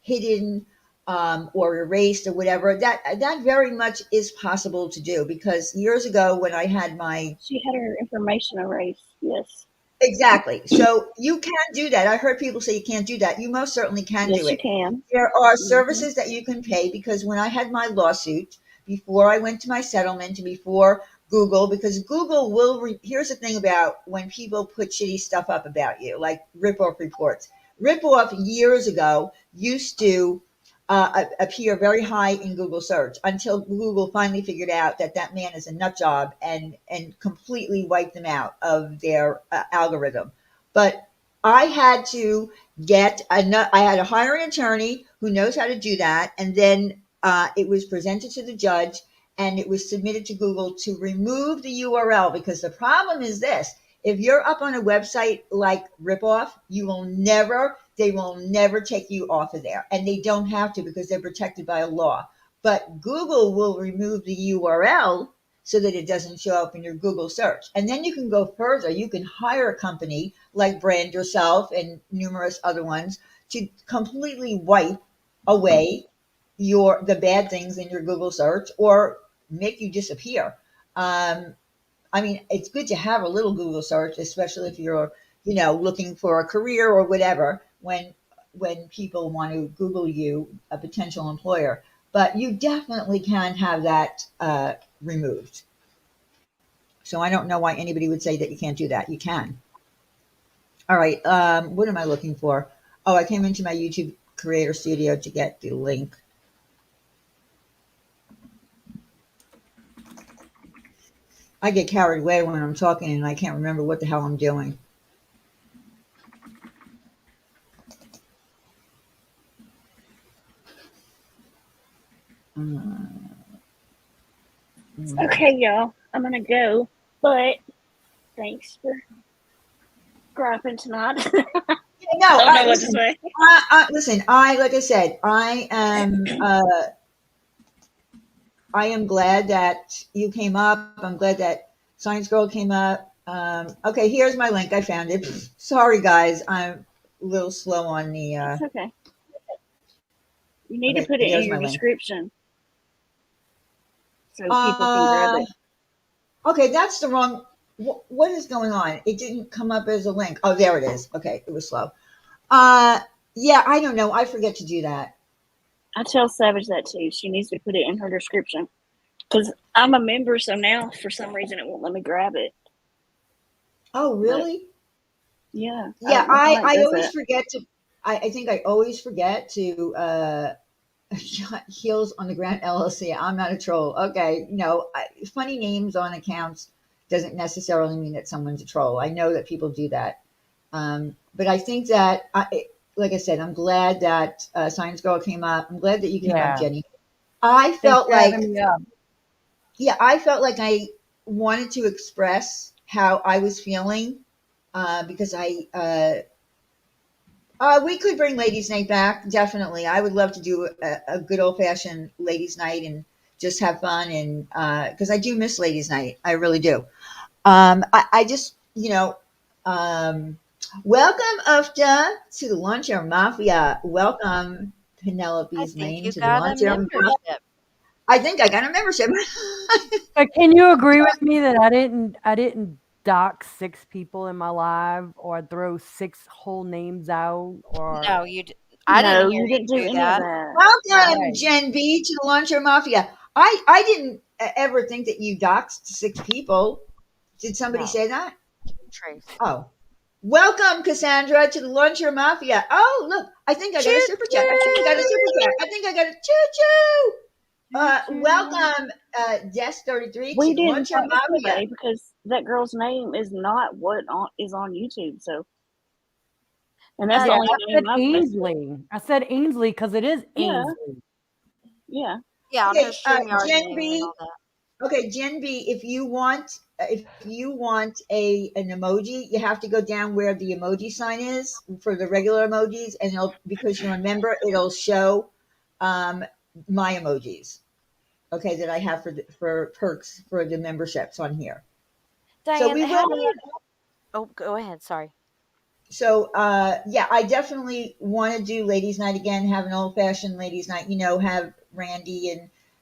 hidden or erased or whatever. That very much is possible to do because years ago when I had my She had her information erased. Yes. exactly. So you can do that. I heard people say you can't do that. You most certainly can do Yes, you it. can. There are Mm-hmm. services that you can pay because when I had my lawsuit, before I went to my settlement and before Google, because Google here's the thing about when people put shitty stuff up about you, like rip-off reports. Rip-off years ago used to appear very high in Google search until Google finally figured out that that man is a nut job and completely wiped them out of their algorithm. But I had to I had to hire an attorney who knows how to do that, and then it was presented to the judge, and it was submitted to Google to remove the URL, because the problem is this: if you're up on a website like Ripoff, they will never take you off of there. And they don't have to, because they're protected by a law. But Google will remove the URL so that it doesn't show up in your Google search. And then you can go further. You can hire a company like Brand Yourself and numerous other ones to completely wipe away the bad things in your Google search, or make you disappear. I mean, it's good to have a little Google search, especially if you're, looking for a career or whatever, when people want to Google you, a potential employer. But you definitely can have that removed. So I don't know why anybody would say that you can't do that. You can. All right. What am I looking for? Oh, I came into my YouTube Creator Studio to get the link. I get carried away when I'm talking and I can't remember what the hell I'm doing. Okay, y'all. I'm gonna go, but thanks for griping tonight. No, I don't know what to say. Listen, like I said, I am glad that you came up. I'm glad that Science Girl came up. Okay, here's my link. I found it. Sorry, guys. I'm a little slow on the. It's okay. You need to put it in your description so people can grab it. Okay, that's the wrong. What is going on? It didn't come up as a link. Oh, there it is. Okay, it was slow. Yeah, I don't know. I forget to do that. I tell Savage that too. She needs to put it in her description, because I'm a member, so now for some reason it won't let me grab it. Oh, really? But, yeah. Yeah, I always forget to. I think I always forget to Heels on the Ground LLC. I'm not a troll. Okay, funny names on accounts doesn't necessarily mean that someone's a troll. I know that people do that, but I think that like I said, I'm glad that Science Girl came up. I'm glad that you came up, Jenny. I felt like, I felt like I wanted to express how I was feeling, because we could bring Ladies' Night back. Definitely. I would love to do a good old fashioned Ladies' Night and just have fun. And, cause I do miss Ladies' Night. I really do. I just, welcome, Ufta, to the Luncher Mafia. Welcome, Penelope's Lane, to the Luncher Mafia. I think I got a membership. But can you agree with me that I didn't dox 6 people in my live, or throw 6 whole names out, or No, I didn't hear you didn't do any of that. Welcome, Jen B, to the Luncher Mafia. I didn't ever think that you doxed 6 people. Did somebody say that? Trace. Oh. Welcome, Cassandra, to the Luncher Mafia. Oh, look, I think I got a super chat. I think I got a choo-choo. Welcome, Des33, We to the didn't Luncher talk Mafia. today because that girl's name is not what is on YouTube. So, and that's the only name I've Ainsley. I said Ainsley because it is Ainsley. Yeah. Yeah, on her StreamYard Jen name B. and all that. Okay, Jen B, if you want an emoji, you have to go down where the emoji sign is for the regular emojis, and because you're a member, it'll show my emojis. Okay, that I have for perks for the memberships on here. Diane, so we how will. do you? Oh, go ahead. Sorry. So yeah, I definitely want to do Ladies' Night again. Have an old fashioned Ladies' Night. Have Randy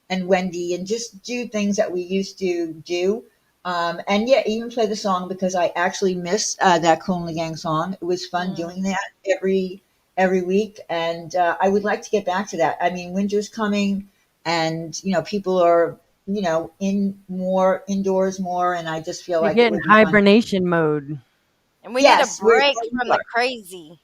and Wendy, and just do things that we used to do. And yeah, even play the song, because I actually miss that Cool in the Gang song. It was fun doing that every week, and I would like to get back to that. I mean, winter's coming, and people are indoors more, and I just feel like get in hibernation mode. And we need a break from the crazy.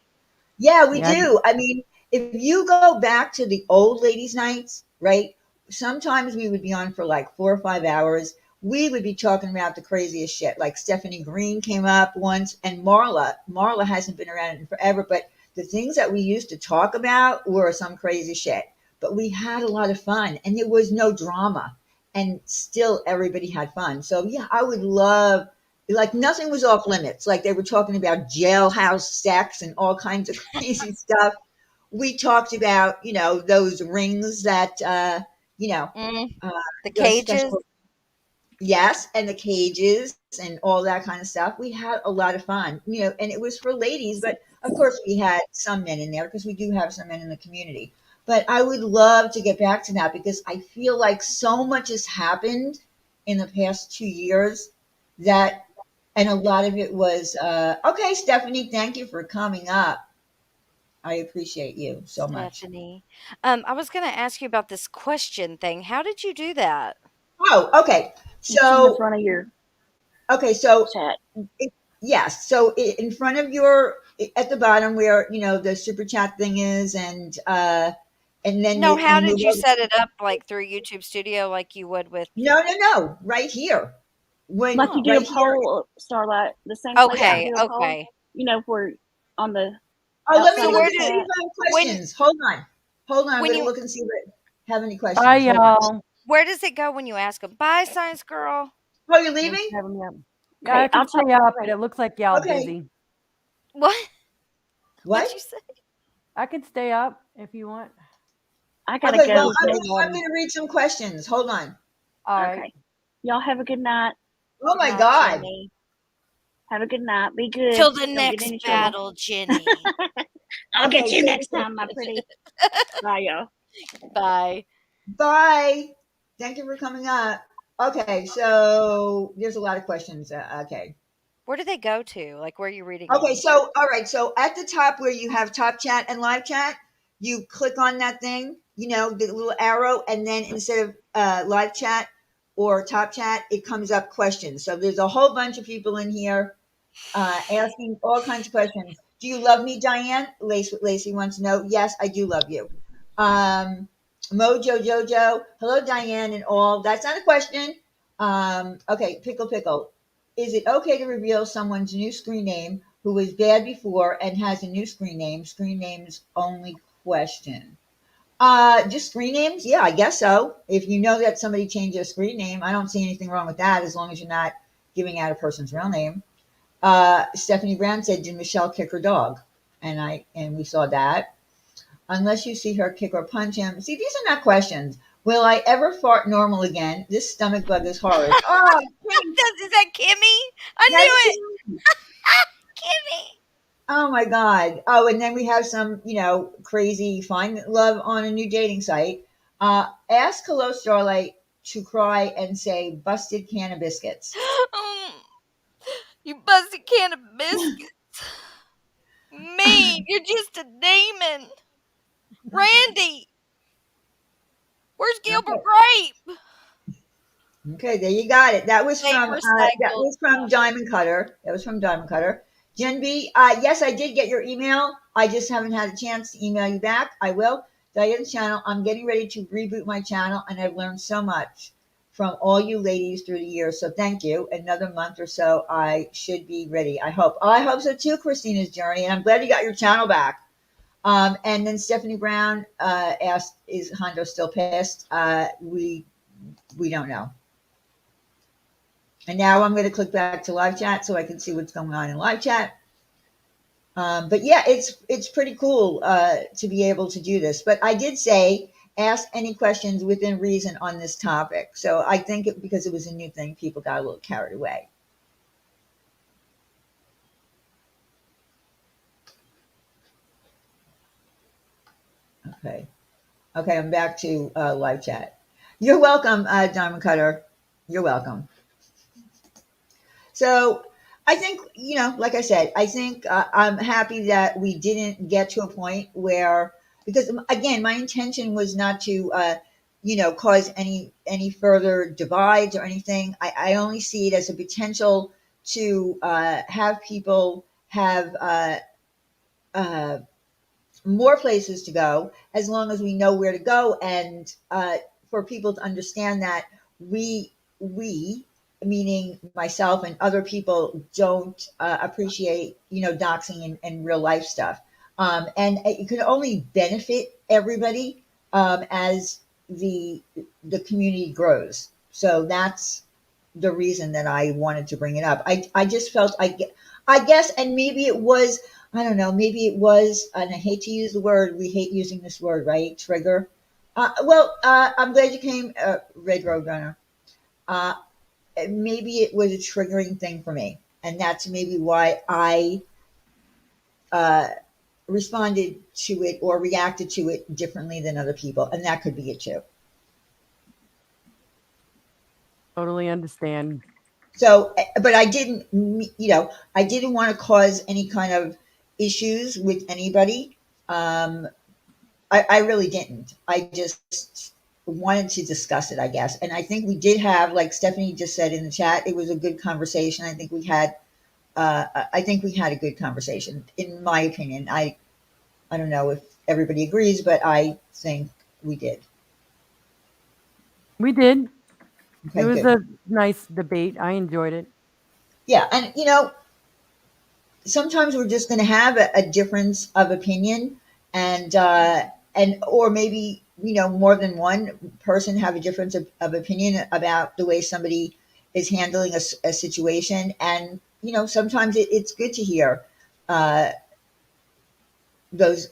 Yeah, we do. I mean, if you go back to the old ladies' nights, right? Sometimes we would be on for like 4 or 5 hours. We would be talking about the craziest shit. Like Stephanie Green came up once, and Marla. Marla hasn't been around in forever, but the things that we used to talk about were some crazy shit. But we had a lot of fun, and there was no drama, and still everybody had fun. So yeah, I would love, like, nothing was off limits. Like they were talking about jailhouse sex and all kinds of crazy stuff. We talked about, those rings that, Mm, uh, the those cages. special, yes, and the cages and all that kind of stuff. We had a lot of fun, and it was for ladies, but of course we had some men in there because we do have some men in the community. But I would love to get back to that because I feel like so much has happened in the past 2 years that, and a lot of it was, okay, Stephanie, thank you for coming up. I appreciate you so much. Stephanie. I was going to ask you about this question thing. How did you do that? Oh, okay. It's in the So, front of your okay, so chat. yes, so in front of your, at the bottom where the super chat thing is, and then No, how you did move you over. set it up like through YouTube Studio like you would with. No, right here. Like Oh, you do a Right here. poll, Starlight, the same place that Yeah. you okay. do a poll, Okay. for on the Oh, let me outside So of look your where and see did if chat. I have when questions. Hold on. Hold on. I'm when going to you look and see if I have any Bye, questions. Hold on. y'all. where does it go when you ask them? Bye, science girl. Oh, you're Thanks leaving? for having me up. Yeah, Okay, I can I'll tell. stay up, but it looks like y'all Okay. busy. What? What'd What? you say? I can stay up if you want. I gotta Okay, well, go. I'm So, going to I'm gonna read some questions. Hold on. All right. okay, y'all have a good night. Oh, Good my night, God. Jenny. Have a good night. Be good. Till the Don't get next any trouble. battle, Jenny. I'll Okay, get you so next time, my pretty. Bye, y'all. Bye. bye. Thank you for coming up. Okay, so there's a lot of questions. Okay. Where do they go to? Like, where are you reading Okay, them? so all right, so at the top where you have top chat and live chat, you click on that thing, the little arrow, and then instead of live chat or top chat, it comes up questions. So there's a whole bunch of people in here asking all kinds of questions. Do you love me, Diane? Lacey wants to know. Yes, I do love you. Mojo Jojo, hello, Diane, and all. That's not a question. Okay, Pickle. Is it okay to reveal someone's new screen name who was bad before and has a new screen name? Screen names only question. Just screen names? Yeah, I guess so. If you know that somebody changed their screen name, I don't see anything wrong with that as long as you're not giving out a person's real name. Stephanie Brown said, "Did Michelle kick her dog?" And we saw that. Unless you see her kick or punch him. See, these are not questions. Will I ever fart normal again? This stomach bug is horrid. Oh, Is that Kimmy? I that's knew it. cute. Kimmy. Oh my God. Oh, and then we have some, crazy find love on a new dating site. Ask Hello Starlight to cry and say busted can of biscuits. You busted can of biscuits. Me, you're just a demon. Randy, where's Gilbert Okay. Grape? Okay, there you got it. That was They from recycled. Diamond Cutter. That was from Diamond Cutter. Jen B, yes, I did get your email. I just haven't had a chance to email you back. I will. Diane's channel. I'm getting ready to reboot my channel, and I've learned so much from all you ladies through the years. So thank you. Another month or so, I should be ready. I hope. I hope so too, Christina's journey. And I'm glad you got your channel back. And then Stephanie Brown asked, "Is Hondo still pissed?" We don't know. And now I'm going to click back to live chat so I can see what's going on in live chat. But yeah, it's pretty cool to be able to do this. But I did say ask any questions within reason on this topic. So I think because it was a new thing, people got a little carried away. Okay. Okay, I'm back to live chat. You're welcome, Diamond Cutter. You're welcome. So I think, like I said, I think I'm happy that we didn't get to a point where, because again, my intention was not to, cause any further divides or anything. I only see it as a potential to have people have, more places to go as long as we know where to go, and for people to understand that we meaning myself and other people don't appreciate doxing and real life stuff, and it could only benefit everybody as the community grows. So that's the reason that I wanted to bring it up. I just felt I guess, and maybe it was, I don't know, maybe it was, and I hate to use the word, we hate using this word, right? Trigger. I'm glad you came, Red Roadrunner. Uh, Maybe it was a triggering thing for me, and that's maybe why I uh, responded to it or reacted to it differently than other people, and that could be it too. Totally understand. So, but I didn't, I didn't want to cause any kind of issues with anybody. Um, I really didn't. I just wanted to discuss it, I guess. And I think we did have, like Stephanie just said in the chat, it was a good conversation. I think we had a good conversation, in my opinion. I don't know if everybody agrees, but I think we did. We did. It Okay, was good. a nice debate. I enjoyed it. Yeah, and sometimes we're just going to have a difference of opinion, and or maybe more than one person have a difference of opinion about the way somebody is handling a situation, and sometimes it's good to hear uh, those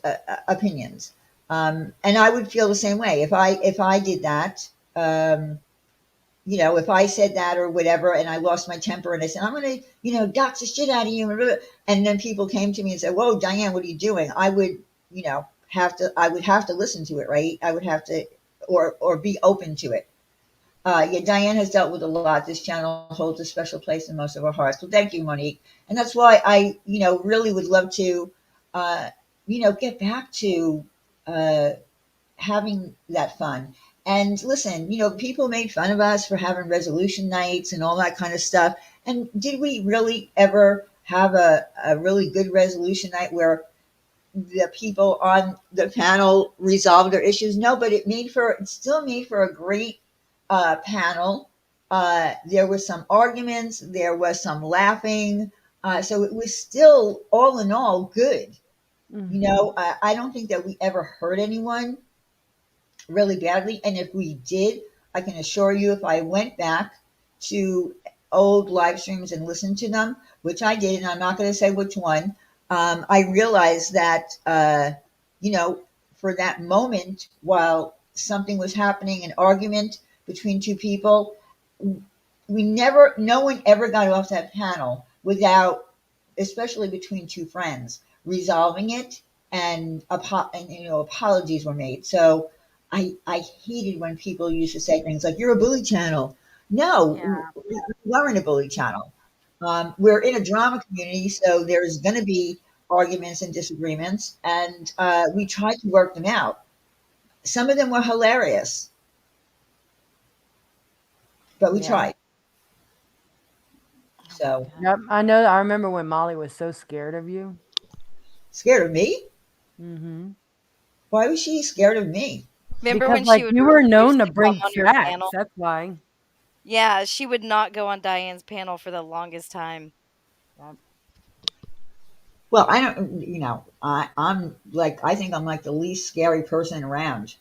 opinions, and I would feel the same way if I did that. If I said that or whatever, and I lost my temper and I said, I'm going to, dox the shit out of you. And then people came to me and said, whoa, Diane, what are you doing? I would, I would have to listen to it, right? I would have to, or be open to it. Yeah, Diane has dealt with a lot. This channel holds a special place in most of our hearts. Well, thank you, Monique. And that's why I, really would love to, get back to, uh, having that fun. And listen, people made fun of us for having resolution nights and all that kind of stuff. And did we really ever have a really good resolution night where the people on the panel resolved their issues? No, but it still made for a great panel. There were some arguments, there was some laughing. So it was still, all in all, good. I don't think that we ever hurt anyone really badly. And if we did, I can assure you, if I went back to old live streams and listened to them, which I did, and I'm not going to say which one, I realized that, for that moment, while something was happening, an argument between two people, no one ever got off that panel without, especially between two friends, resolving it, and apologies were made. So I hated when people used to say things like, "You're a bully channel." No, Yeah. we weren't a bully channel. We're in a drama community, so there's going to be arguments and disagreements, and we tried to work them out. Some of them were hilarious, but we Yeah. tried. So Yep. I know. I remember when Molly was so scared of you. scared of me? Mm-hmm. Why was she scared of me? Remember Because when she like would you were refuse known to to come bring on your facts. panel? That's why. Yeah, she would not go on Diane's panel for the longest time. Yep. Well, I don't, I'm like, I think I'm like the least scary person around.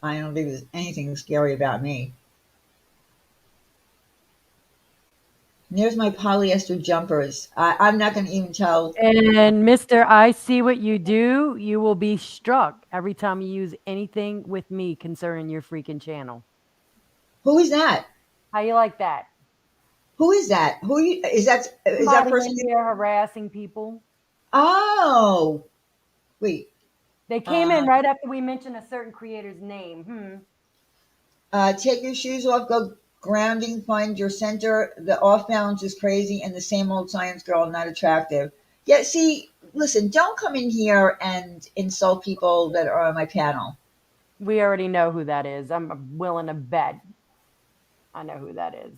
I don't think there's anything scary about me. And there's my polyester jumpers. I'm not going to even tell. And Mr. I see what you do. You will be struck every time you use anything with me concerning your freaking channel. Who is that? How you like that? Who is that? Is that Somebody person? in here harassing people. Oh, wait. They came in Uh, right after we mentioned a certain creator's name. Take your shoes off. Go grounding. Find your center. The off balance is crazy, and the same old science girl not attractive. Yeah. See, listen. Don't come in here and insult people that are on my panel. We already know who that is. I'm willing to bet. I know who that is.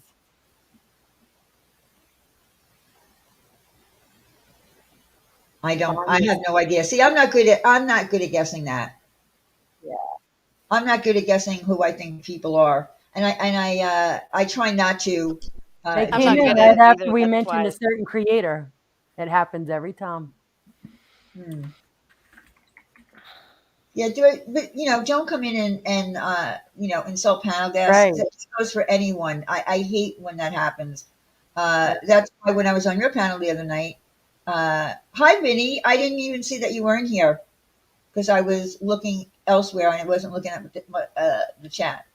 I don't. on I this. have no idea. See, I'm not good at guessing that. Yeah. I'm not good at guessing who I think people are, and I try not to. They I'm came not Do in good at right it that. after either. we That's mentioned a why. certain creator. It happens every time. Hmm. Yeah, do it, but don't come in and insult panel guests. Right. That goes for anyone. I hate when that happens. Yeah. That's why when I was on your panel the other night, hi Vinny, I didn't even see that you weren't here because I was looking elsewhere and I wasn't looking at the chat.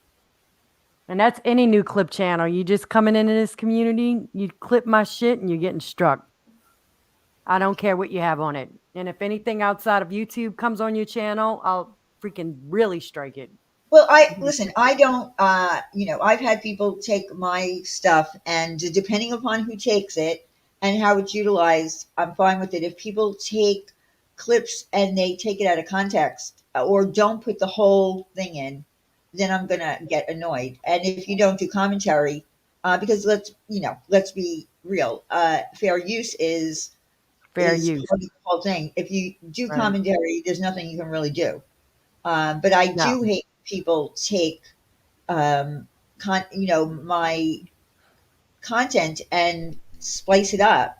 And that's any new clip channel. You just coming into this community, you clip my shit and you're getting struck. I don't care what you have on it. And if anything outside of YouTube comes on your channel, I'll freaking really strike it. Well, I listen. I don't. I've had people take my stuff, and depending upon who takes it and how it's utilized, I'm fine with it. If people take clips and they take it out of context or don't put the whole thing in, then I'm gonna get annoyed. And if you don't do commentary, because let's be real. Fair use Fair is use. part of the whole thing. If you do Right. commentary, there's nothing you can really do. But I No. do hate people take my content and splice it up.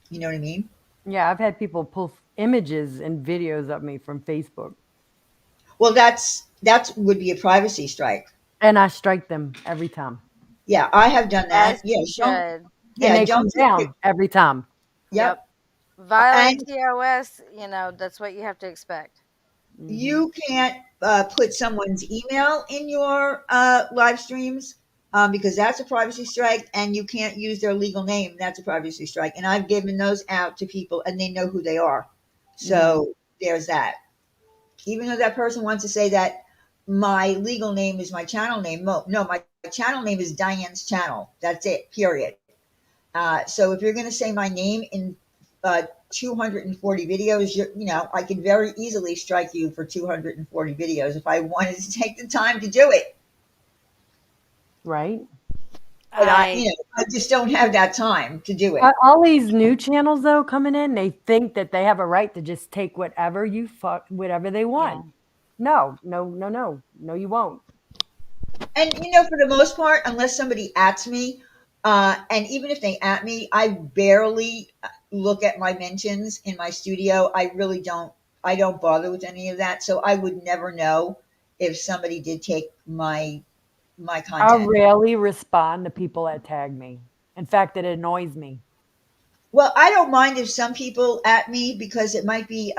You know what I mean? Yeah, I've had people pull images and videos of me from Facebook. Well, that's would be a privacy strike. And I strike them every time. Yeah, I have done that. As Yeah, you should. And yeah, they don't come down every time. Yep. Yep. Violent And TOS, that's what you have to expect. Mhm. you can't put someone's email in your live streams because that's a privacy strike, and you can't use their legal name. That's a privacy strike. And I've given those out to people, and they know who they are. So there's that. Even though that person wants to say that my legal name is my channel name, no, my channel name is Diane's channel. That's it, period. So if you're going to say my name in 240 videos, I could very easily strike you for 240 videos if I wanted to take the time to do it. Right. But I I just don't have that time to do it. All these new channels though coming in, they think that they have a right to just take whatever whatever they want. No, you won't. And for the most part, unless somebody ats me, and even if they at me, I barely look at my mentions in my studio. I really don't. I don't bother with any of that, so I would never know if somebody did take my I content. rarely respond to people that tag me. In fact, it annoys me. Well, I don't mind if some people at me because it might be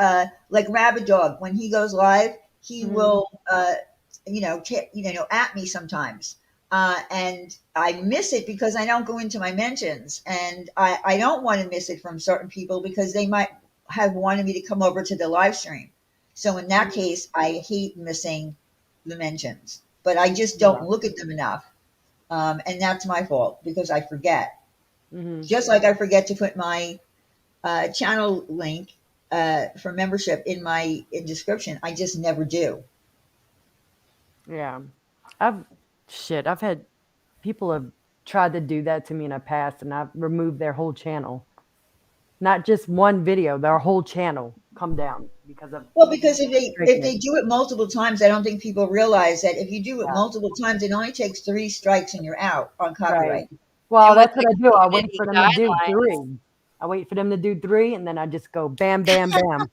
like Rabbit Dog when he goes live, he will at me sometimes. And I miss it because I don't go into my mentions, and I don't want to miss it from certain people because they might have wanted me to come over to the live stream. So in that case, I hate missing the mentions, but I just don't look at them enough. And that's my fault because I forget. Just like I forget to put my channel link for membership in description. I just never do. Yeah. I've had people have tried to do that to me in the past, and I've removed their whole channel. Not just one video, their whole channel come down because of Well, because if striking they it. do it multiple times, I don't think people realize that if you do it Yeah. multiple times, it only takes 3 strikes and you're out on Right. copyright. Well, And with that's what the I do. I wait community for them to do guidelines, 3. I wait for them to do 3, and then I just go bam, bam, bam.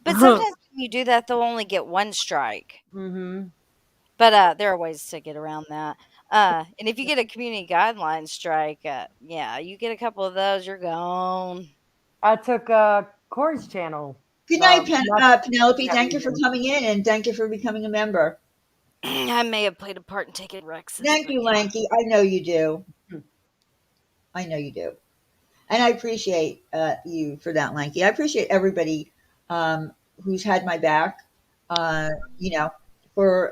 but sometimes when you do that, they'll only get 1 strike. Mm-hmm. But there are ways to get around that. And if you get a community guidelines strike, yeah, you get a couple of those, you're gone. I took Corey's channel. Good night, Not Penelope. that Thank you for reason. coming in and thank you for becoming a member. I may have played a part in taking Rex's. Thank But you, yeah. Lanky. I know you do. I know you do. And I appreciate you for that, Lanky. I appreciate everybody who's had my back, uh,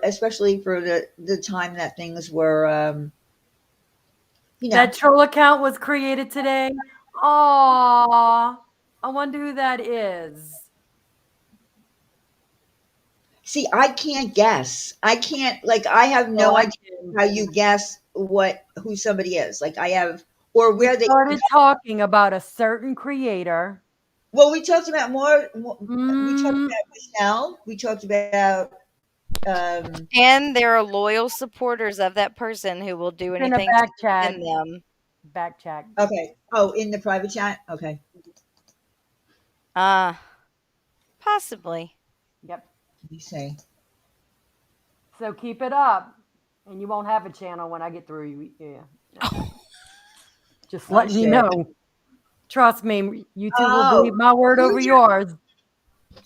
especially for the time that things were, That troll account was created today. Aw, I wonder who that is. – see, I can't guess. I can't, I have no I idea how you guess who somebody is. Like I have, or We where they. started talking about a certain creator, Well, we talked about we talked Mm, about Michelle. We talked about um, And there are loyal supporters of that person who will do it's in a anything to back chat. defend them. Back chat. okay. Oh, in the private chat. Okay. Uh, Possibly. Yep. Let me see. So keep it up, and you won't have a channel when I get through. Yeah. No. Just Oh letting you shit. know. Trust me, YouTube will believe Oh, my word over who's your? yours.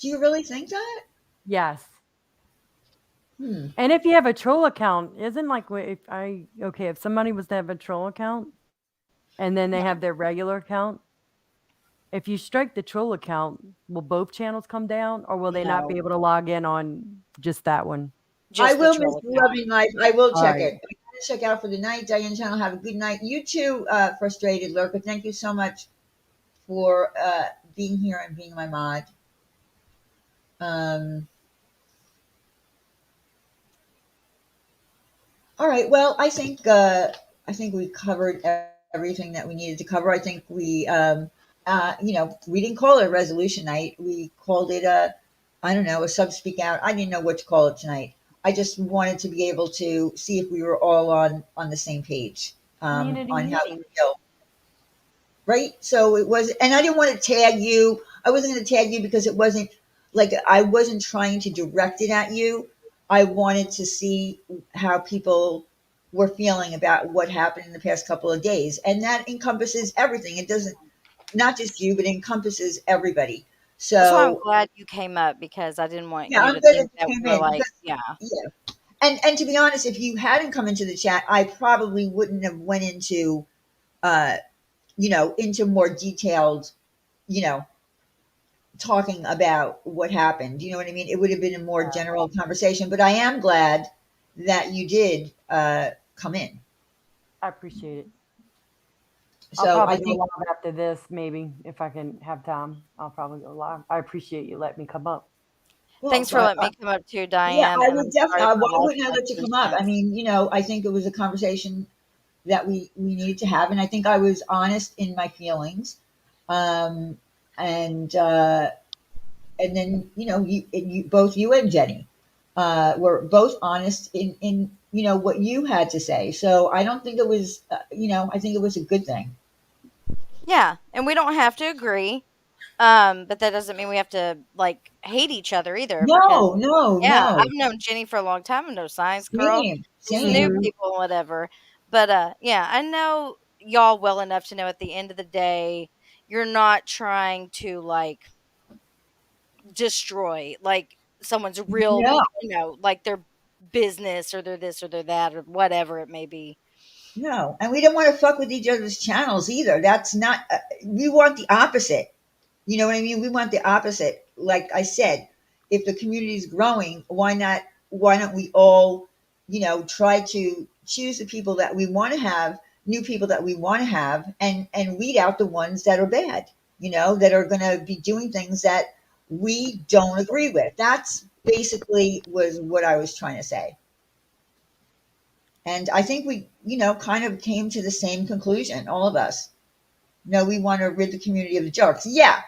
Do you really think that? Yes. Hmm. And if you have a troll account, isn't like if somebody was to have a troll account and then they have their regular account, if you strike the troll account, will both channels come down or will they not be No, able to log in on just that one? I just the will miss troll the account. loving life. I will All check right. it. I gotta check out for the night. Diane Channel. Have a good night. You too, frustrated lurker. Thank you so much for being here and being my mod. Um, all right. Well, I think we covered everything that we needed to cover. I think we didn't call it a resolution night. We called it I don't know, a sub speak out. I didn't know what to call it tonight. I just wanted to be able to see if we were all on the same page Community on how we meeting. feel. Right. So it was, and I didn't want to tag you. I wasn't going to tag you because it wasn't like I wasn't trying to direct it at you. I wanted to see how people were feeling about what happened in the past couple of days. And that encompasses everything. It doesn't, not just you, but it encompasses everybody. That's why I'm So, glad you came up because I didn't want yeah, you I'm to glad think that that you came we're in like, because, yeah. yeah. And to be honest, if you hadn't come into the chat, I probably wouldn't have went into, uh, into more detailed, you know, talking about what happened. You know what I mean? It would have been a more general conversation, but I am glad that you did come in. I appreciate it. I'll So I probably go think, live after this, maybe if I can have time. I'll probably go live. I appreciate you letting me come up. well, Thanks for letting me come up too, yeah, Diane, I and would I'm definitely. sorry Why for loss wouldn't I of let you come up? I patience. mean, I think it was a conversation that we needed to have, and I think I was honest in my feelings, um, and uh, and then you both you and Jenny were both honest in what you had to say. So I don't think it was I think it was a good thing. Yeah, and we don't have to agree, but that doesn't mean we have to, like, hate each other either because, No, no, yeah, I've no. known Jenny for a long time. I'm no science girl. Same, These new same. Hmm. people and whatever. But, yeah, I know y'all well enough to know at the end of the day, you're not trying to, like, destroy, like, someone's real, No, like, their business or their this or their that or whatever it may be. no. And we don't want to fuck with each other's channels either. That's not. We want the opposite. You know what I mean? We want the opposite. Like I said, if the community is growing, why not? Why don't we all, try to choose the people that we want to have, new people that we want to have, and weed out the ones that are bad. That are going to be doing things that we don't agree with. That's basically was what I was trying to say. And I think we, kind of came to the same conclusion, all of us. No, we want to rid the community of the jerks. Yeah,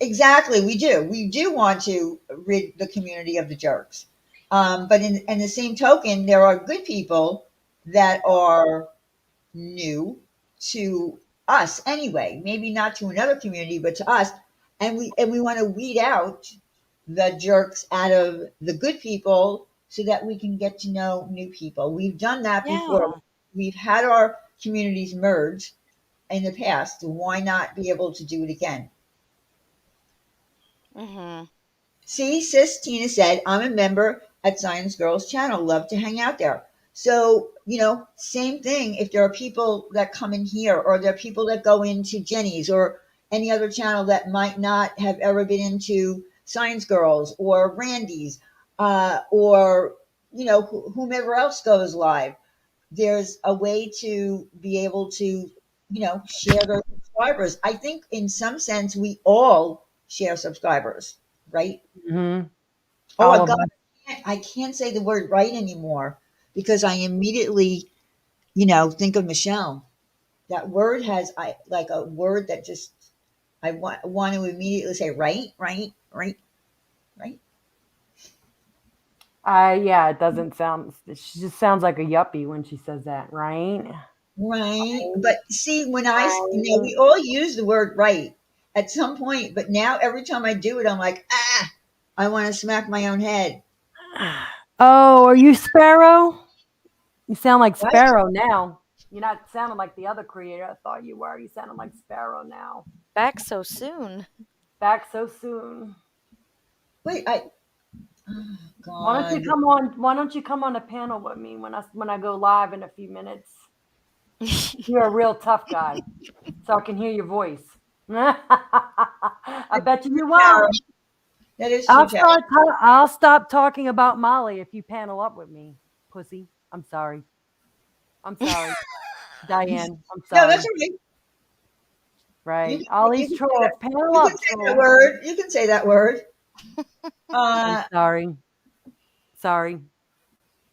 exactly, we do. We do want to rid the community of the jerks. But in the same token, there are good people that are new to us anyway. Maybe not to another community, but to us. And we want to weed out the jerks out of the good people so that we can get to know new people. We've done that before. Yeah. We've had our communities merge in the past. Why not be able to do it again? Mhm. See, Sis Tina said, I'm a member at Science Girls channel. Love to hang out there. So, same thing. If there are people that come in here, or there are people that go into Jenny's or any other channel that might not have ever been into Science Girls or Randy's, or, whomever else goes live, there's a way to be able to, share those subscribers. I think in some sense, we all share subscribers, right? Hmm. Oh, All I of God, us. I can't say the word right anymore because I immediately, think of Michelle. That word has like a word that just I want to immediately say, right, right, right, right. Yeah, it doesn't sound. She just sounds like a yuppie when she says that, right? Right. But see, we all use the word right at some point, but now every time I do it, I'm like, I want to smack my own head. Oh, are you Sparrow? You sound like What? Sparrow now. You're not sounding like the other creator I thought you were. You sounding like Sparrow now. Back so soon. Back so soon. Wait, oh, Why don't you God. come on? Why don't you come on a panel with me when I go live in a few minutes? You're a real tough guy, so I can hear your voice. I bet you Power. won't. That is too powerful. I'll stop talking about Molly if you panel up with me, pussy. I'm sorry. I'm sorry, Diane. I'm No, sorry. that's okay. Right. All You these can say trolls, that. panel You can up, say that trolls. word. You can say that word. I'm sorry. Sorry.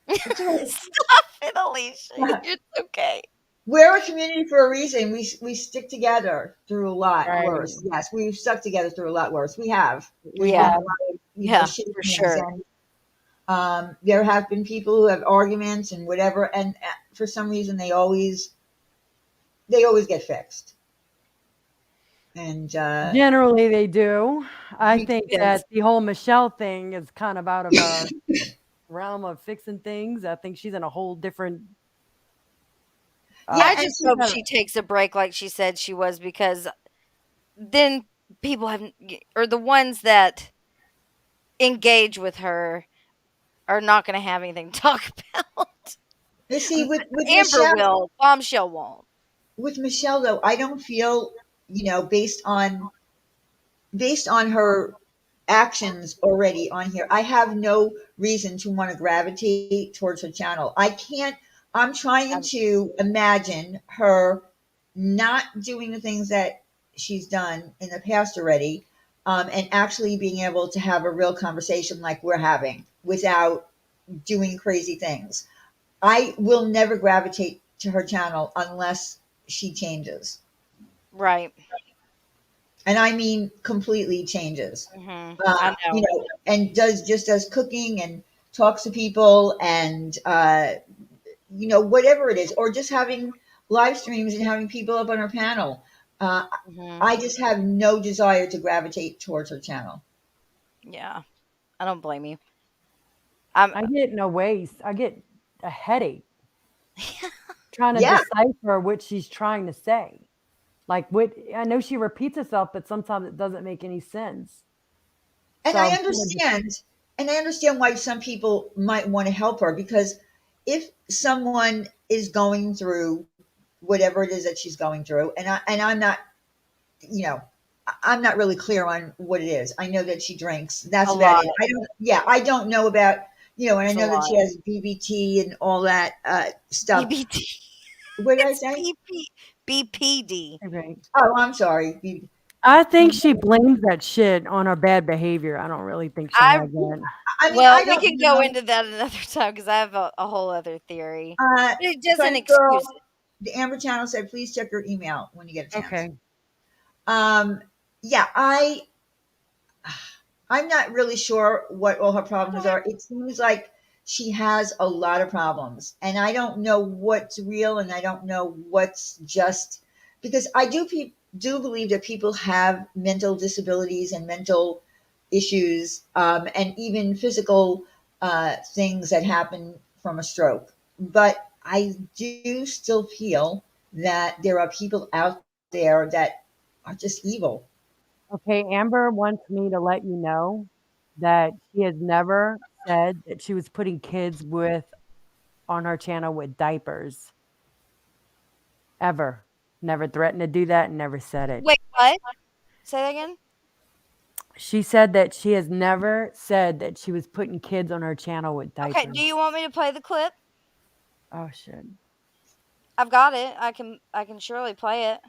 It's all Stop it, Alicia. right. It's okay. We're a community for a reason. We stick together through a lot Right. worse. Yes, we've stuck together through a lot worse. We have. There's been Yeah. a lot of Yeah, shitty for things, sure. and there have been people who have arguments and whatever, and for some reason they always get fixed. And Generally, they do. I think Yes. that the whole Michelle thing is kind of out of our realm of fixing things. I think she's in a whole different. yeah, I and just hope she takes a break like she said she was, because then people have, or the ones that engage with her are not going to have anything to talk about. you see Amber will, Bombshell won't. with Michelle though, I don't feel based on her actions already on here, I have no reason to want to gravitate towards her channel. I'm trying to imagine her not doing the things that she's done in the past already, and actually being able to have a real conversation like we're having without doing crazy things. I will never gravitate to her channel unless she changes. Right. And I mean completely changes. I know. And does cooking and talks to people and whatever it is, or just having live streams and having people up on her panel. I just have no desire to gravitate towards her channel. Yeah. I don't blame you. I get no waste. I get a headache trying to Yeah, decipher what she's trying to say. Like what I know she repeats herself, but sometimes it doesn't make any sense. and So I I'm understand, why some people might want to help her, because if someone is going through whatever it is that she's going through, I'm not, you know, I'm not really clear on what it is. I know that she drinks. That's A about lot. it. I don't know about, and I It's a know that lot. she has BBT and all that stuff. BBT. What did I It's say? BPD. okay. Oh, I'm sorry. I think she blames that shit on her bad behavior. I don't really think she has that. I mean, Well, I we don't can go know. into that another time, because I have a whole other theory. Uh, But it doesn't Funny girl, excuse it. the Amber Channel said, please check your email when you get a chance. Okay. Yeah, I'm not really sure what all her problems are. It seems like she has a lot of problems, and I don't know what's real, and I don't know what's just, because I do believe that people have mental disabilities and mental issues, and even physical things that happen from a stroke. But I do still feel that there are people out there that are just evil. Okay, Amber wants me to let you know that she has never said that she was putting kids with on her channel with diapers. Ever. Never threatened to do that and never said it. Wait, what? Say that again? She said that she has never said that she was putting kids on her channel with diapers. Okay, do you want me to play the clip? Oh shit. I've got it. I can surely play it.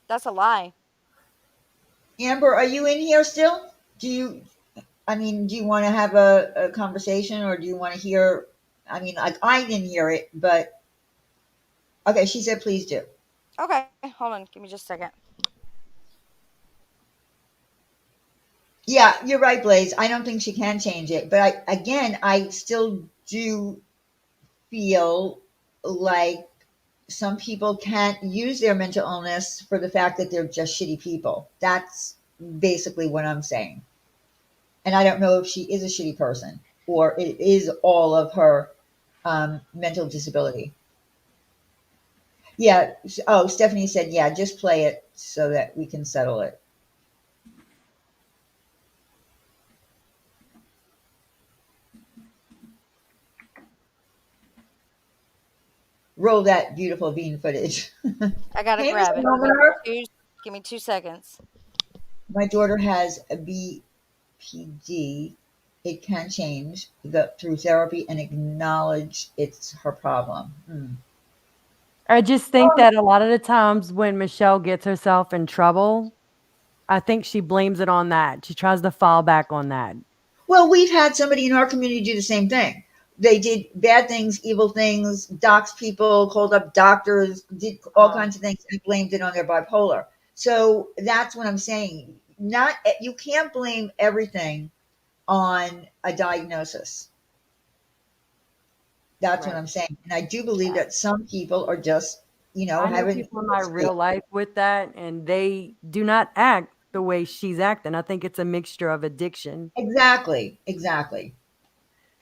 That's a lie. Amber, are you in here still? Do you want to have a conversation, or do you want to hear? I mean, like, I didn't hear it, but okay, she said please do. Okay, hold on. Give me just a second. Yeah, you're right, Blaze. I don't think she can change it. But I still do feel like some people can't use their mental illness for the fact that they're just shitty people. That's basically what I'm saying. And I don't know if she is a shitty person or it is all of her mental disability. Yeah. Oh, Stephanie said, yeah, just play it so that we can settle it. Roll that beautiful bean footage. I gotta Hey, Miss grab it. Homer. Give me 2 seconds. My daughter has a BPD. It can change through therapy and acknowledge it's her problem. I just think that a lot of the times when Michelle gets herself in trouble, I think she blames it on that. She tries to fall back on that. Well, we've had somebody in our community do the same thing. They did bad things, evil things, doxed people, called up doctors, did all kinds of things, and blamed it on their bipolar. So that's what I'm saying. Not you can't blame everything on a diagnosis. That's what Right. I'm saying. And I do believe that some people are just, I know having people in my real life with that, and they do not act the way she's acting. I think it's a mixture of addiction. exactly.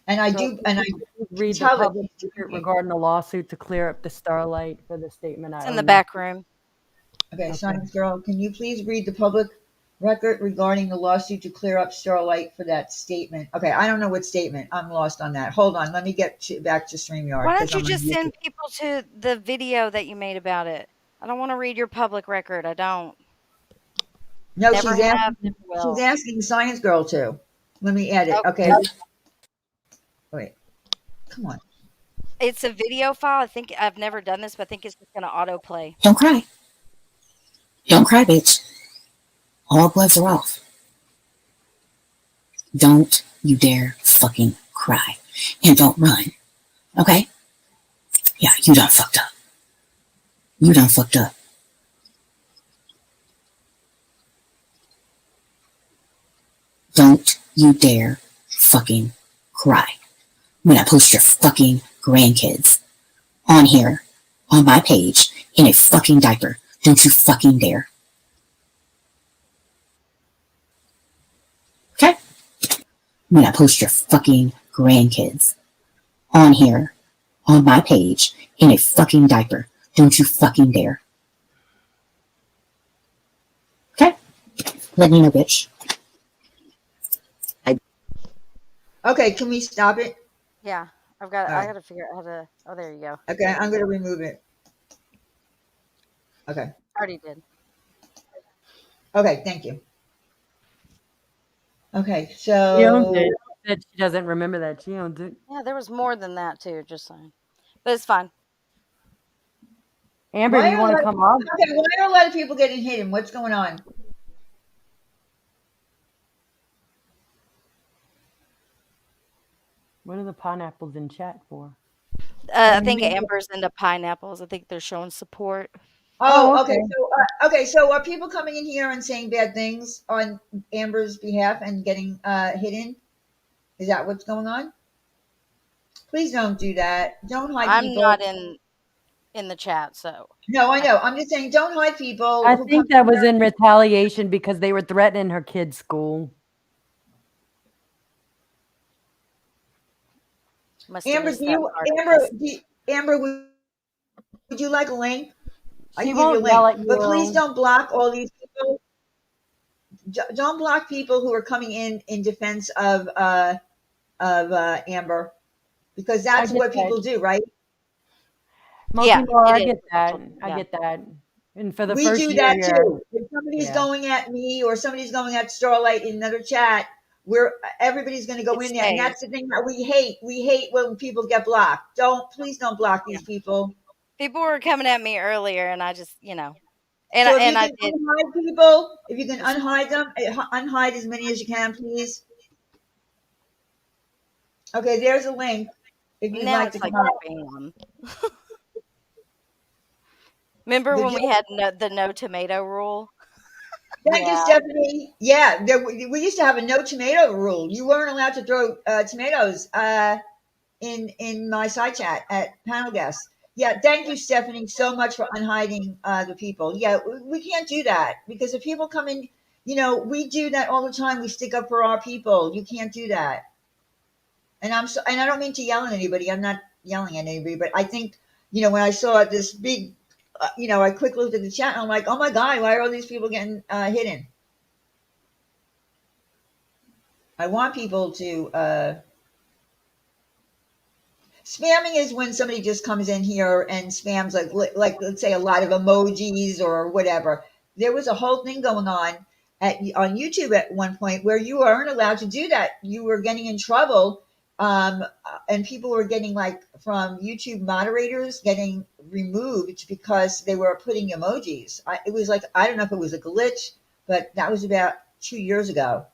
And I So do, and I please can read the tell that public she's record drinking. regarding the lawsuit to clear up the Starlight for the statement I It's owe in the you. back room. Okay, Okay. Science Girl, can you please read the public record regarding the lawsuit to clear up Starlight for that statement? Okay, I don't know what statement. I'm lost on that. Hold on, let me get back to StreamYard Why because don't you I'm on just YouTube. send people to the video that you made about it? I don't want to read your public record. I don't. No, Never have, never she's will. asking Science Girl to. Let me edit. Okay. Okay, wait, come on. It's a video file. I think I've never done this, but I think it's just going to autoplay. Don't cry. Don't cry, bitch. All gloves are off. Don't you dare fucking cry. And don't run. Okay? Yeah, you done fucked up. You done fucked up. Don't you dare fucking cry when I post your fucking grandkids on here, on my page, in a fucking diaper. Don't you fucking dare. Okay? When I post your fucking grandkids on here, on my page, in a fucking diaper. Don't you fucking dare. Okay? Let me know, bitch. Okay, can we stop it? Yeah, I All got right. to figure out how to. Oh, there you go. Okay, I'm going to remove it. Okay. I already did. Okay, thank you. Okay, She owns so it. She said she doesn't remember that. She owns it. Yeah, there was more than that too. Just saying, but it's fine. Amber, do you want to come up? okay, why are a lot of people getting hidden? What's going on? What are the pineapples in chat for? I think Amber's into pineapples. I think they're showing support. Oh, okay. So are people coming in here and saying bad things on Amber's behalf and getting hidden? Is that what's going on? Please don't do that. Don't hide I'm people. not in the chat, so No, I know. I'm just saying, don't hide people. I who come think that was here. in retaliation because they were threatening her kid's school. must have Amber, missed that part. I guess. Amber, would you like a link? I She can give you a won't yell link, at but please you. don't block all these people. Don't block people who are coming in defense of Amber, because I that's get what that. people do, right? Monkey Yeah, Bar, I it is. get that. I Yeah. get that. And for the We first do year that here, too. If somebody's yeah. going at me or somebody's going at Starlight in another chat, where everybody's going to go It in there, and stays. that's the thing that we hate. We hate when people get blocked. Please don't block these people. People were coming at me earlier, and I just, and So if you I can did. unhide people, if you can Just unhide them, unhide as many as you can, please. Okay, there's a link if you'd now like to it's come like up. bam. Remember The when we had the no tomato rule? Thank you, Yeah. Stephanie. Yeah, we used to have a no tomato rule. You weren't allowed to throw tomatoes in my side chat at panel guests. Yeah, thank you, Stephanie, so much for unhiding the people. Yeah, we can't do that because if people come in, we do that all the time. We stick up for our people. You can't do that. And I don't mean to yell at anybody. I'm not yelling at anybody, but I think when I saw this big, I quick looked at the chat and I'm like, oh my god, why are all these people getting hidden? I want people to. Spamming is when somebody just comes in here and spams like let's say a lot of emojis or whatever. There was a whole thing going on on YouTube at one point where you weren't allowed to do that. You were getting in trouble, and people were getting from YouTube moderators getting removed because they were putting emojis. It was I don't know if it was a glitch, but that was about 2 years ago.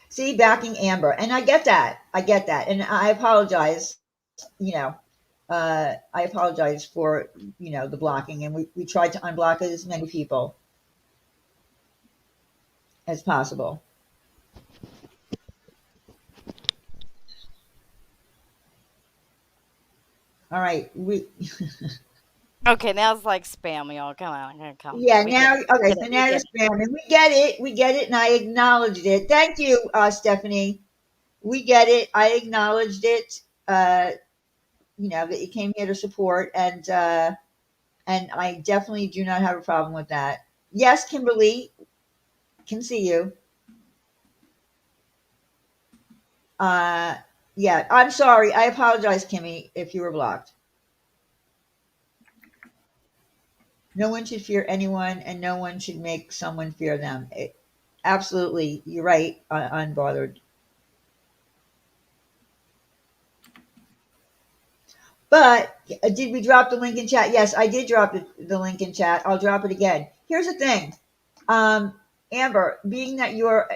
See, backing Amber. And I get that. And I apologize, I apologize for, the blocking. And we tried to unblock as many people as possible. All right. Okay, now it's like spam, y'all. Come on, come. Yeah, We now, get it. okay, so now it's spam. And we get it, and I acknowledged it. Thank you, Stephanie. We get it. I acknowledged it, that you came here to support, and I definitely do not have a problem with that. Yes, Kimberly, can see you. Yeah, I'm sorry. I apologize, Kimmy, if you were blocked. No one should fear anyone, and no one should make someone fear them. Absolutely, you're right, unbothered. But did we drop the link in chat? Yes, I did drop the link in chat. I'll drop it again. Here's the thing. Amber, being that you're,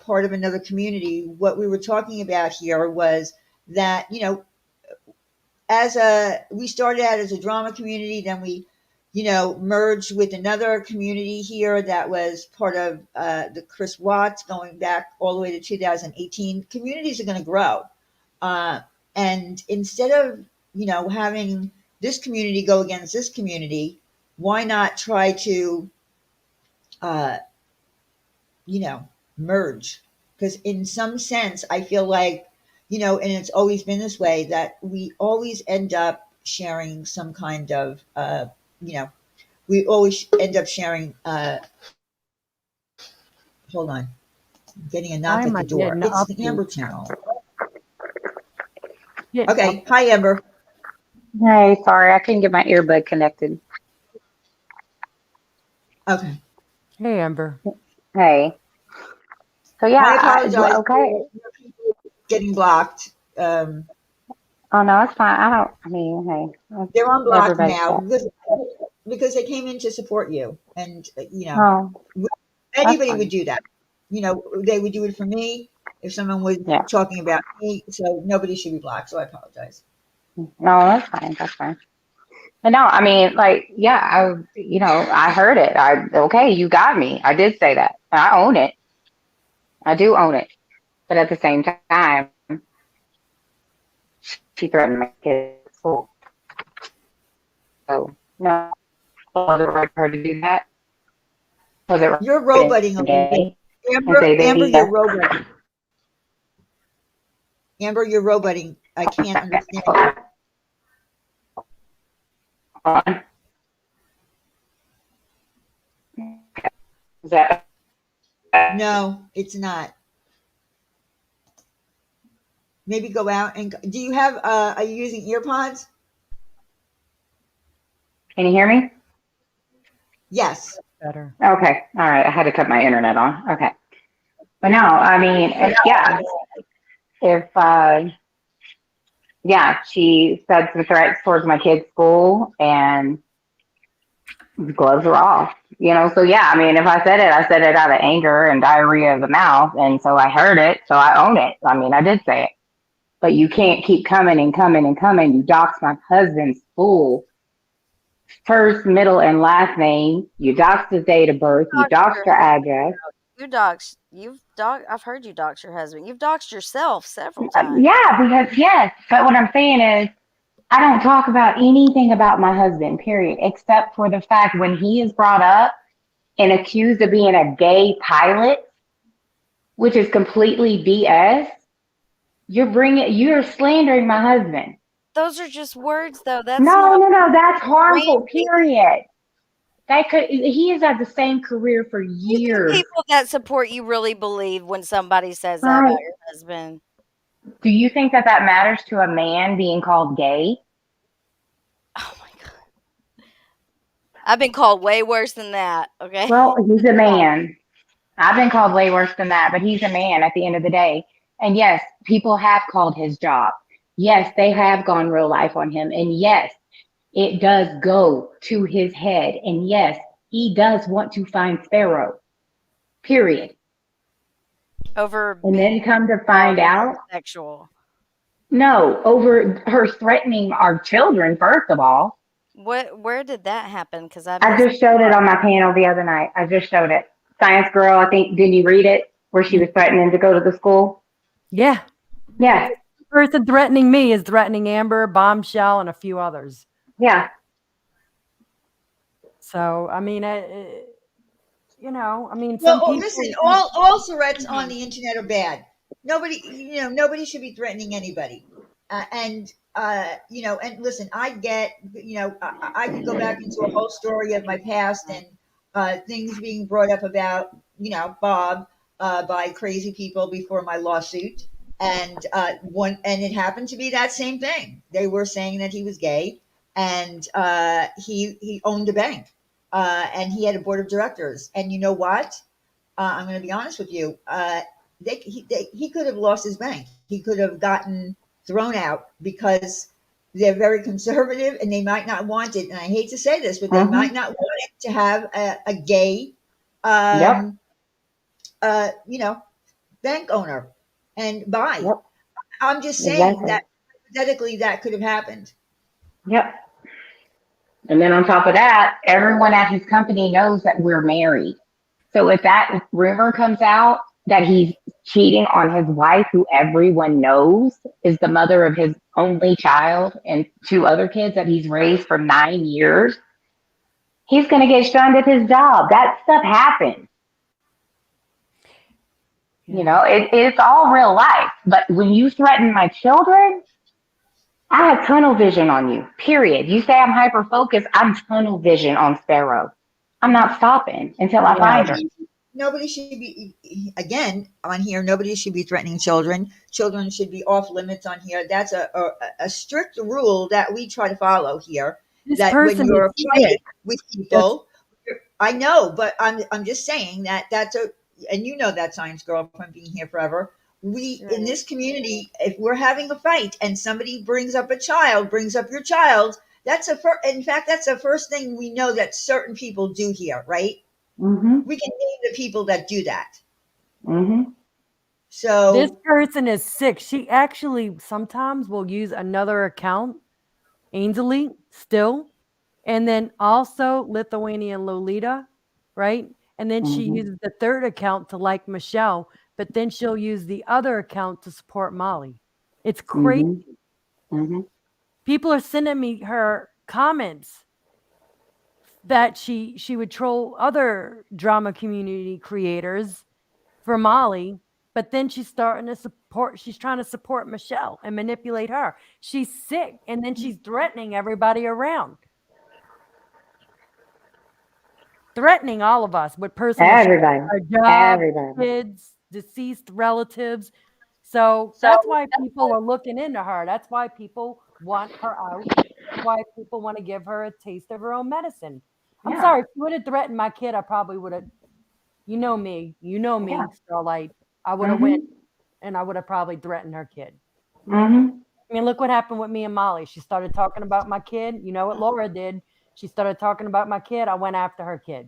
part of another community, what we were talking about here was that, we started out as a drama community, then we, merged with another community here that was part of the Chris Watts going back all the way to 2018. Communities are going to grow. And instead of, having this community go against this community, why not try to, merge? Because in some sense, I feel like, and it's always been this way, that we always end up sharing some kind of, we always end up sharing, hold on, I'm getting a knock Why at am I the door. getting It's up? the Amber channel. Getting Okay, up. hi, Amber. Hey, sorry, I couldn't get my earbud connected. Okay. Hey, Amber. Hey. So yeah, I apologize okay. for people getting blocked. Oh no, it's fine. I mean, hey, They're unblocked everybody's now got. because they came in to support you, and Oh, that's anybody would fine. do that. They would do it for me if someone was Yeah. talking about me. So nobody should be blocked. So I apologize. No, that's fine. That's fine. But no, I mean, yeah, I heard it. Okay, you got me. I did say that. I own it. I do own it. But at the same time, she threatened my kids at school. So no, was it right for her to do that? Was it right You're for her to roboting a little bit, say that Amber. he, You're roboting. Amber, you're roboting. I can't understand you. Is that No, it's not. Maybe go out and do you have? Are you using earpods? can you hear me? Yes. Better. Okay. All right. I had to cut my internet on. Okay. But no, I mean, if she said some threats towards my kid's school and the gloves were off, So yeah, I mean, if I said it out of anger and diarrhea of the mouth. And so I heard it. So I own it. I mean, I did say it. but you can't keep coming and coming and coming. You dox my husband's full first, middle, and last name. You dox his date of birth. You Dox dox your your husband. address. I've heard you dox your husband. You've doxed yourself several times. Yeah, because yes. But what I'm saying is, I don't talk about anything about my husband, period, except for the fact when he is brought up and accused of being a gay pilot, which is completely BS. You're slandering my husband. Those are just words, though. That's No, not no, no, that's harmful, branding. period. He has had the same career for You think years. people that support you really believe when somebody says that Right. about your husband? Do you think that that matters to a man being called gay? Oh my god. I've been called way worse than that, okay? Well, he's a man. I've been called way worse than that, but he's a man at the end of the day. And yes, people have called his job. Yes, they have gone real life on him. And yes, it does go to his head. And yes, he does want to find Sparrow. Period. Over And being then come to find out, sexual. no, over her threatening our children, first of all. Where did that happen? Because I just showed it on my panel the other night. I just showed it. Science Girl, I think, didn't you read it? Where she was threatening to go to the school? Yeah. Yeah. The person threatening me is threatening Amber, Bombshell, and a few others. Yeah. So, I mean, you know, I mean, Well, some people. listen, all threats on the internet are bad. Nobody should be threatening anybody. And listen, I get, I could go back into a whole story of my past and things being brought up about, Bob by crazy people before my lawsuit. And it happened to be that same thing. They were saying that he was gay, and he owned a bank, and he had a board of directors. And you know what? I'm going to be honest with you. He could have lost his bank. He could have gotten thrown out because they're very conservative and they might not want it. And I hate to say this, but they might not want it to have a gay, Yep. bank owner and buy. Yep. I'm just saying Exactly. that hypothetically that could have happened. Yep. And then on top of that, everyone at his company knows that we're married. So if that rumor comes out that he's cheating on his wife, who everyone knows is the mother of his only child and two other kids that he's raised for 9 years, he's going to get shunned at his job. That stuff happens. You know, it's all real life. But when you threaten my children, I have tunnel vision on you, period. You say I'm hyper focused, I'm tunnel vision on Sparrow. I'm not stopping until I find her. Nobody should be, again, on here, nobody should be threatening children. Children should be off limits on here. That's a strict rule that we try to follow here. This that person when you're is fighting sick. with people, I know, but I'm just saying that's and you know that, Science Girl, from being here forever. We, in this community, if we're having a fight and somebody brings up your child, in fact, that's the first thing we know that certain people do here, right? Mm-hmm. We can name the people that do that. Mm-hmm. So this person is sick. She actually sometimes will use another account, Ainsley, still, and then also Lithuanian Lolita, right? And then she uses the third account to like Michelle, but then she'll use the other account to support Molly. It's crazy. Mm-hmm. People are sending me her comments that she would troll other drama community creators for Molly, but then she's trying to support Michelle and manipulate her. She's sick, and then she's threatening everybody around. Threatening all of us with personal Everybody. our job, Everybody. kids, deceased relatives. So that's why people are looking into her. That's why people want her out. That's why people want to give her a taste of her own medicine. I'm sorry, if you would have threatened my kid, I probably would have. You know me, Yeah. Starlight. I would have went and I would have probably threatened her kid. Mm-hmm. I mean, look what happened with me and Molly. She started talking about my kid. You know what Laura did? She started talking about my kid. I went after her kid.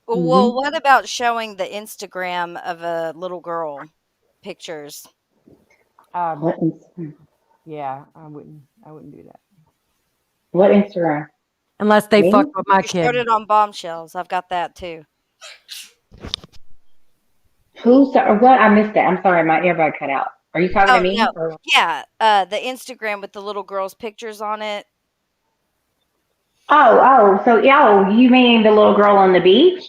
Well, what about showing the Instagram of a little girl pictures? What Instagram? Yeah, I wouldn't do that What Instagram? unless they Me? fuck with my You showed kid. it on Bombshells. I've got that too. What? I missed it. I'm sorry, my earbud cut out. Are you talking to Oh me? no, Or yeah, the Instagram with the little girls' pictures on it. you mean the little girl on the beach?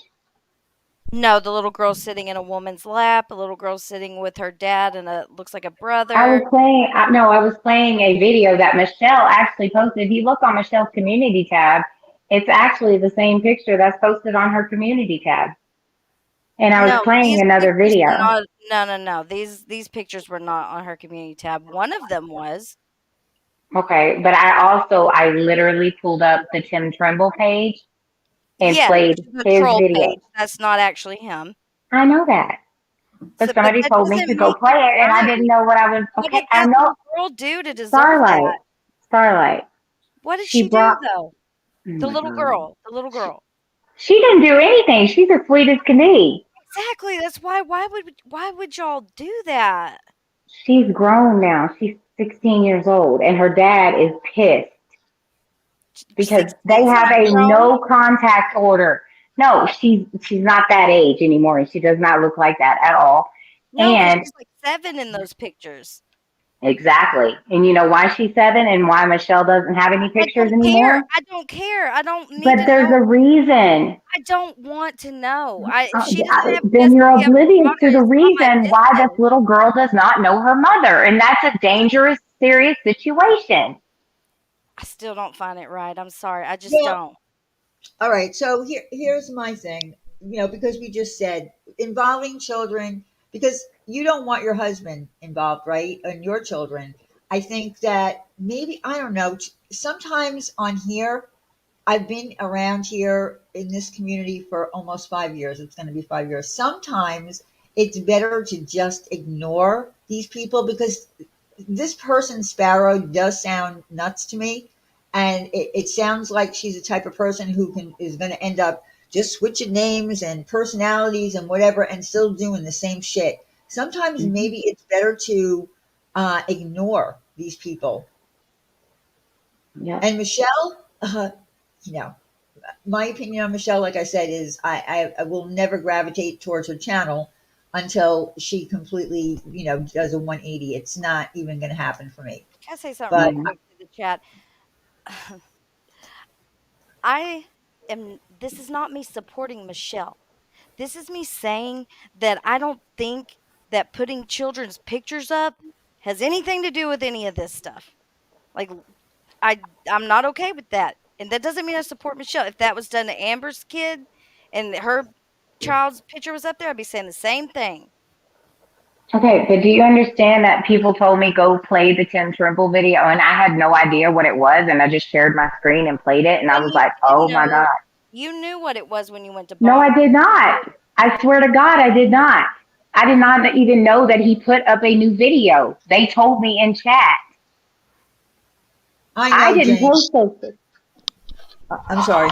No, the little girl sitting in a woman's lap, a little girl sitting with her dad and a looks like a I was brother. playing. No, I was playing a video that Michelle actually posted. If you look on Michelle's community tab, it's actually the same picture that's posted on her community tab. And I was No, playing these another pictures were video. not. No, no, no. These pictures were not on her community tab. One of them was. Okay, but I literally pulled up the Tim Trimble page and Yes, played the his troll video. page. That's not actually him. I know that, So, but but somebody that told me doesn't to go make play it it, and I didn't right. know what I was. What Okay, did I that know little girl do to deserve Starlight. that? Starlight. What did She she do brought. though? Oh The my little god. girl. The little girl. She didn't do anything. She's as sweet as can be. Exactly. That's why. Why would y'all do that? She's grown now. She's 16 years old, and her dad is pissed because they 16's have not a grown. no contact order. No, she's not that age anymore, and she does not look like that at all. No, because And she's like 7 in those pictures. exactly, and you know why she's 7 and why Michelle doesn't have any I pictures don't care. anymore? I don't care. I don't need But to there's know. a reason. I don't want to know. If she doesn't have Then you're custody of her oblivious to daughter, the it's not my reason why this business. little girl does not know her mother, and that's a dangerous, serious situation. I still don't find it right. I'm sorry. I just Well, don't. all right. So here's my thing. Because we just said involving children, because you don't want your husband involved, right? And your children. I think that maybe I don't know. Sometimes on here, I've been around here in this community for almost 5 years. It's going to be 5 years. Sometimes it's better to just ignore these people because this person, Sparrow, does sound nuts to me. And it sounds like she's the type of person is going to end up just switching names and personalities and whatever and still doing the same shit. Sometimes Mhm. maybe it's better to ignore these people. Yep. And Michelle, you know, my opinion on Michelle, like I said, is I will never gravitate towards her channel until she completely, does a 180. It's not even going to happen for me. Can I say something real But Mhm. quick to the chat? I this is not me supporting Michelle. This is me saying that I don't think that putting children's pictures up has anything to do with any of this stuff. Like I'm not okay with that. And that doesn't mean I support Michelle. If that was done to Amber's kid and her child's picture was up there, I'd be saying the same thing. Okay, but do you understand that people told me go play the Tim Trimble video and I had no idea what it was and I just shared my screen and played it and I And was you like, did oh my know God. you knew what it was when you went to No, bomb. I did not. I swear to God, I did not. I did not even know that he put up a new video. They told me in chat. I I know, didn't Jane. post those. I'm sorry.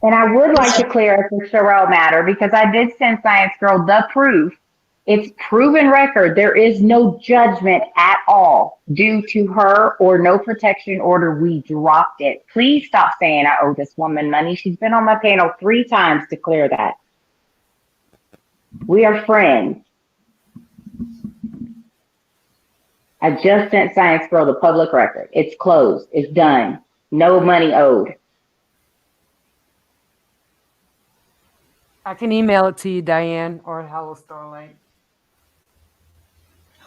And I would like to clear up the Sherelle matter because I did send Science Girl the proof. It's proven record. There is no judgment at all due to her or no protection order. We dropped it. Please stop saying I owe this woman money. She's been on my panel 3 times to clear that. We are friends. I just sent Science Girl the public record. It's closed. It's done. No money owed. I can email it to you, Diane, or Hello Starlight.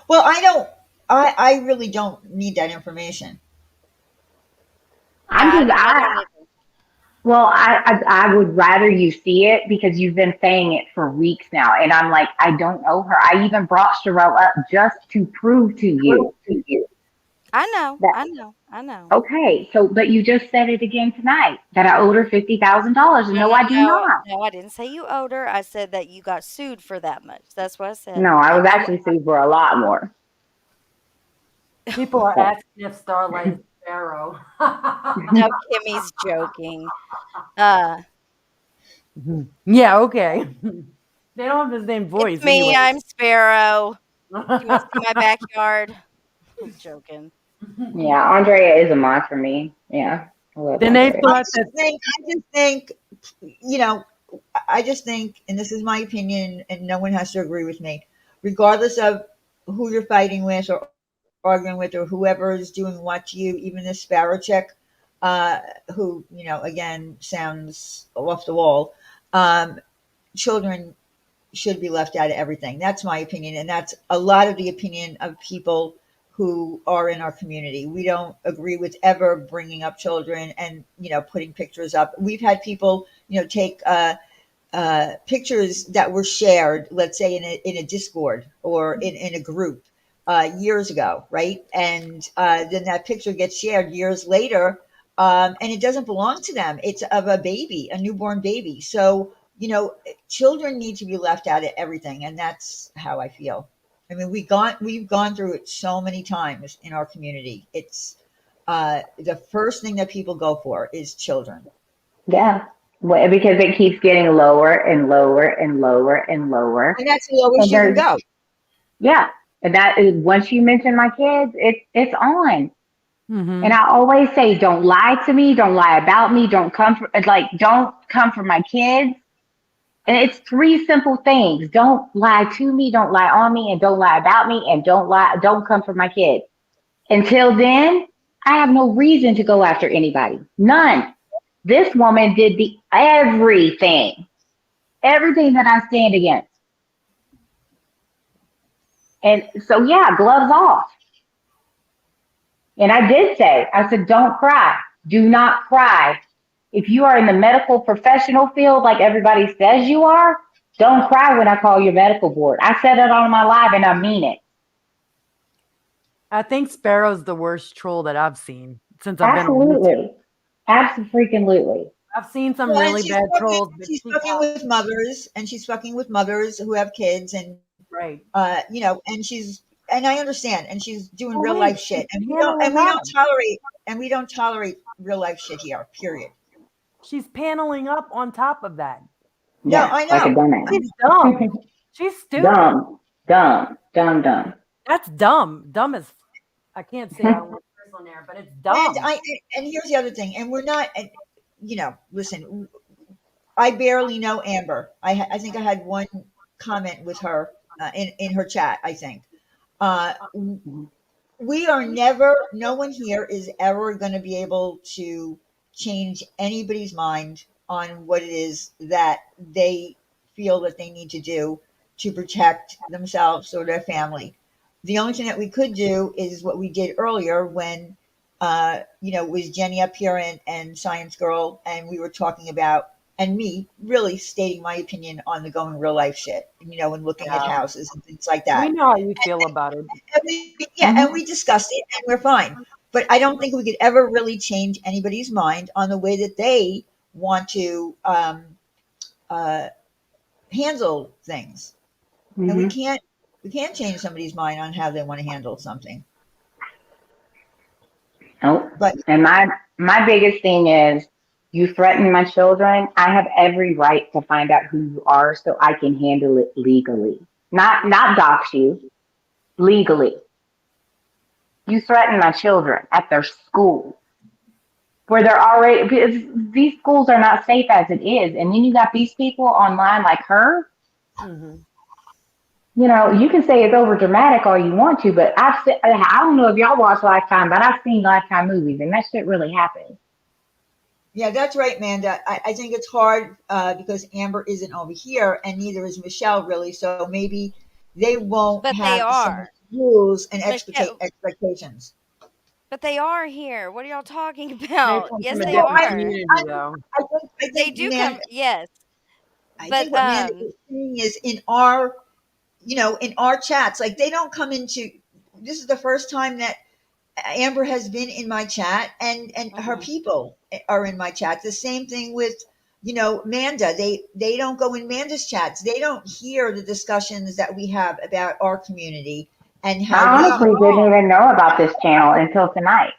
Well, I really don't need that information. I'm just, I don't either. well, I would rather you see it because you've been saying it for weeks now. And I'm like, I don't owe her. I even brought Sherelle up just to prove to you I know. that, I know. I know. okay, so, but you just said it again tonight that I owed her $50,000. And No, no, no, I do no, not. no, I didn't say you owed her. I said that you got sued for that much. That's what I said. No, I was actually sued for a lot more. People are But asking if Starlight is Sparrow. No, Kimmy's joking. Uh, Yeah, okay. They don't have the same voice it's me. anyway. I'm Sparrow. Do you want to see my backyard? I'm joking. Yeah, Andrea is a mod for me. Yeah, I love Then they Andrea. thought that I just think, you know, I just think, and this is my opinion, and no one has to agree with me, regardless of who you're fighting with or arguing with or whoever is doing what to you, even this sparrow chick, who, again, sounds off the wall. Children should be left out of everything. That's my opinion, and that's a lot of the opinion of people who are in our community. We don't agree with ever bringing up children and putting pictures up. We've had people take pictures that were shared, let's say in a Discord or in a group years ago, right? And then that picture gets shared years later, and it doesn't belong to them. It's of a baby, a newborn baby. So children need to be left out of everything, and that's how I feel. I mean, we've gone through it so many times in our community. It's the first thing that people go for is children. Yeah, well, because it keeps getting lower and lower and lower and lower. And that's the lowest And you can there's go. yeah, and that is once you mention my kids, it's on. And I always say, don't lie to me, don't lie about me, don't come for my kids. And it's three simple things. Don't lie to me, don't lie on me, and don't lie about me, and don't come for my kids. Until then, I have no reason to go after anybody. None. This woman did the everything that I stand against. And so, yeah, gloves off. And I did say, I said, don't cry. Do not cry. If you are in the medical professional field, like everybody says you are, don't cry when I call your medical board. I said it on my live and I mean it. I think Sparrow's the worst troll that I've seen since I've been on YouTube. Absolutely. Absolutely. I've seen some Well, and really bad trolls. But she's fucking with mothers, and she's fucking with mothers who have kids, and right. And I understand, and she's doing real wait, life shit, and she's we don't paneling tolerate real life shit here. Period. She's paneling up on top of that. No, Yeah, I know. like a dumbass. She's dumb. She's stupid. Dumb. That's dumb. Dumb as I can't say I don't want to curse on there, but it's dumb. And here's the other thing, and we're not, listen, I barely know Amber. I think I had one comment with her in her chat. I think we are never. No one here is ever going to be able to change anybody's mind on what it is that they feel that they need to do to protect themselves or their family. The only thing that we could do is what we did earlier when, it was Jenny up here and Science Girl, and we were talking about, and me really stating my opinion on the going real life shit, and looking at houses and things like that. We know how you feel about it. And we discussed it, and we're fine. But I don't think we could ever really change anybody's mind on the way that they want to handle things. And we can't change somebody's mind on how they want to handle something. Nope. But And my biggest thing is you threaten my children. I have every right to find out who you are so I can handle it legally. Not dox you, legally. You threaten my children at their school where they're already, because these schools are not safe as it is. And then you got these people online like her. You can say it's over dramatic all you want to, but I don't know if y'all watch Lifetime, but I've seen Lifetime movies and that shit really happens. yeah, that's right, Amanda. I think it's hard because Amber isn't over here, and neither is Michelle really. So maybe they won't But they have some are. rules and Michelle- expectations. But they are here. What are y'all talking They about? come Yes, from a they different are. community, though. I think They do Amanda, come. Yes, I but think what Amanda is saying is in our chats, like they don't come into. This is the first time that Amber has been in my chat, and her people are in my chat. The same thing with Manda. They don't go in Manda's chats. They don't hear the discussions that we have about our community and I how we. honestly didn't even know about this channel until tonight.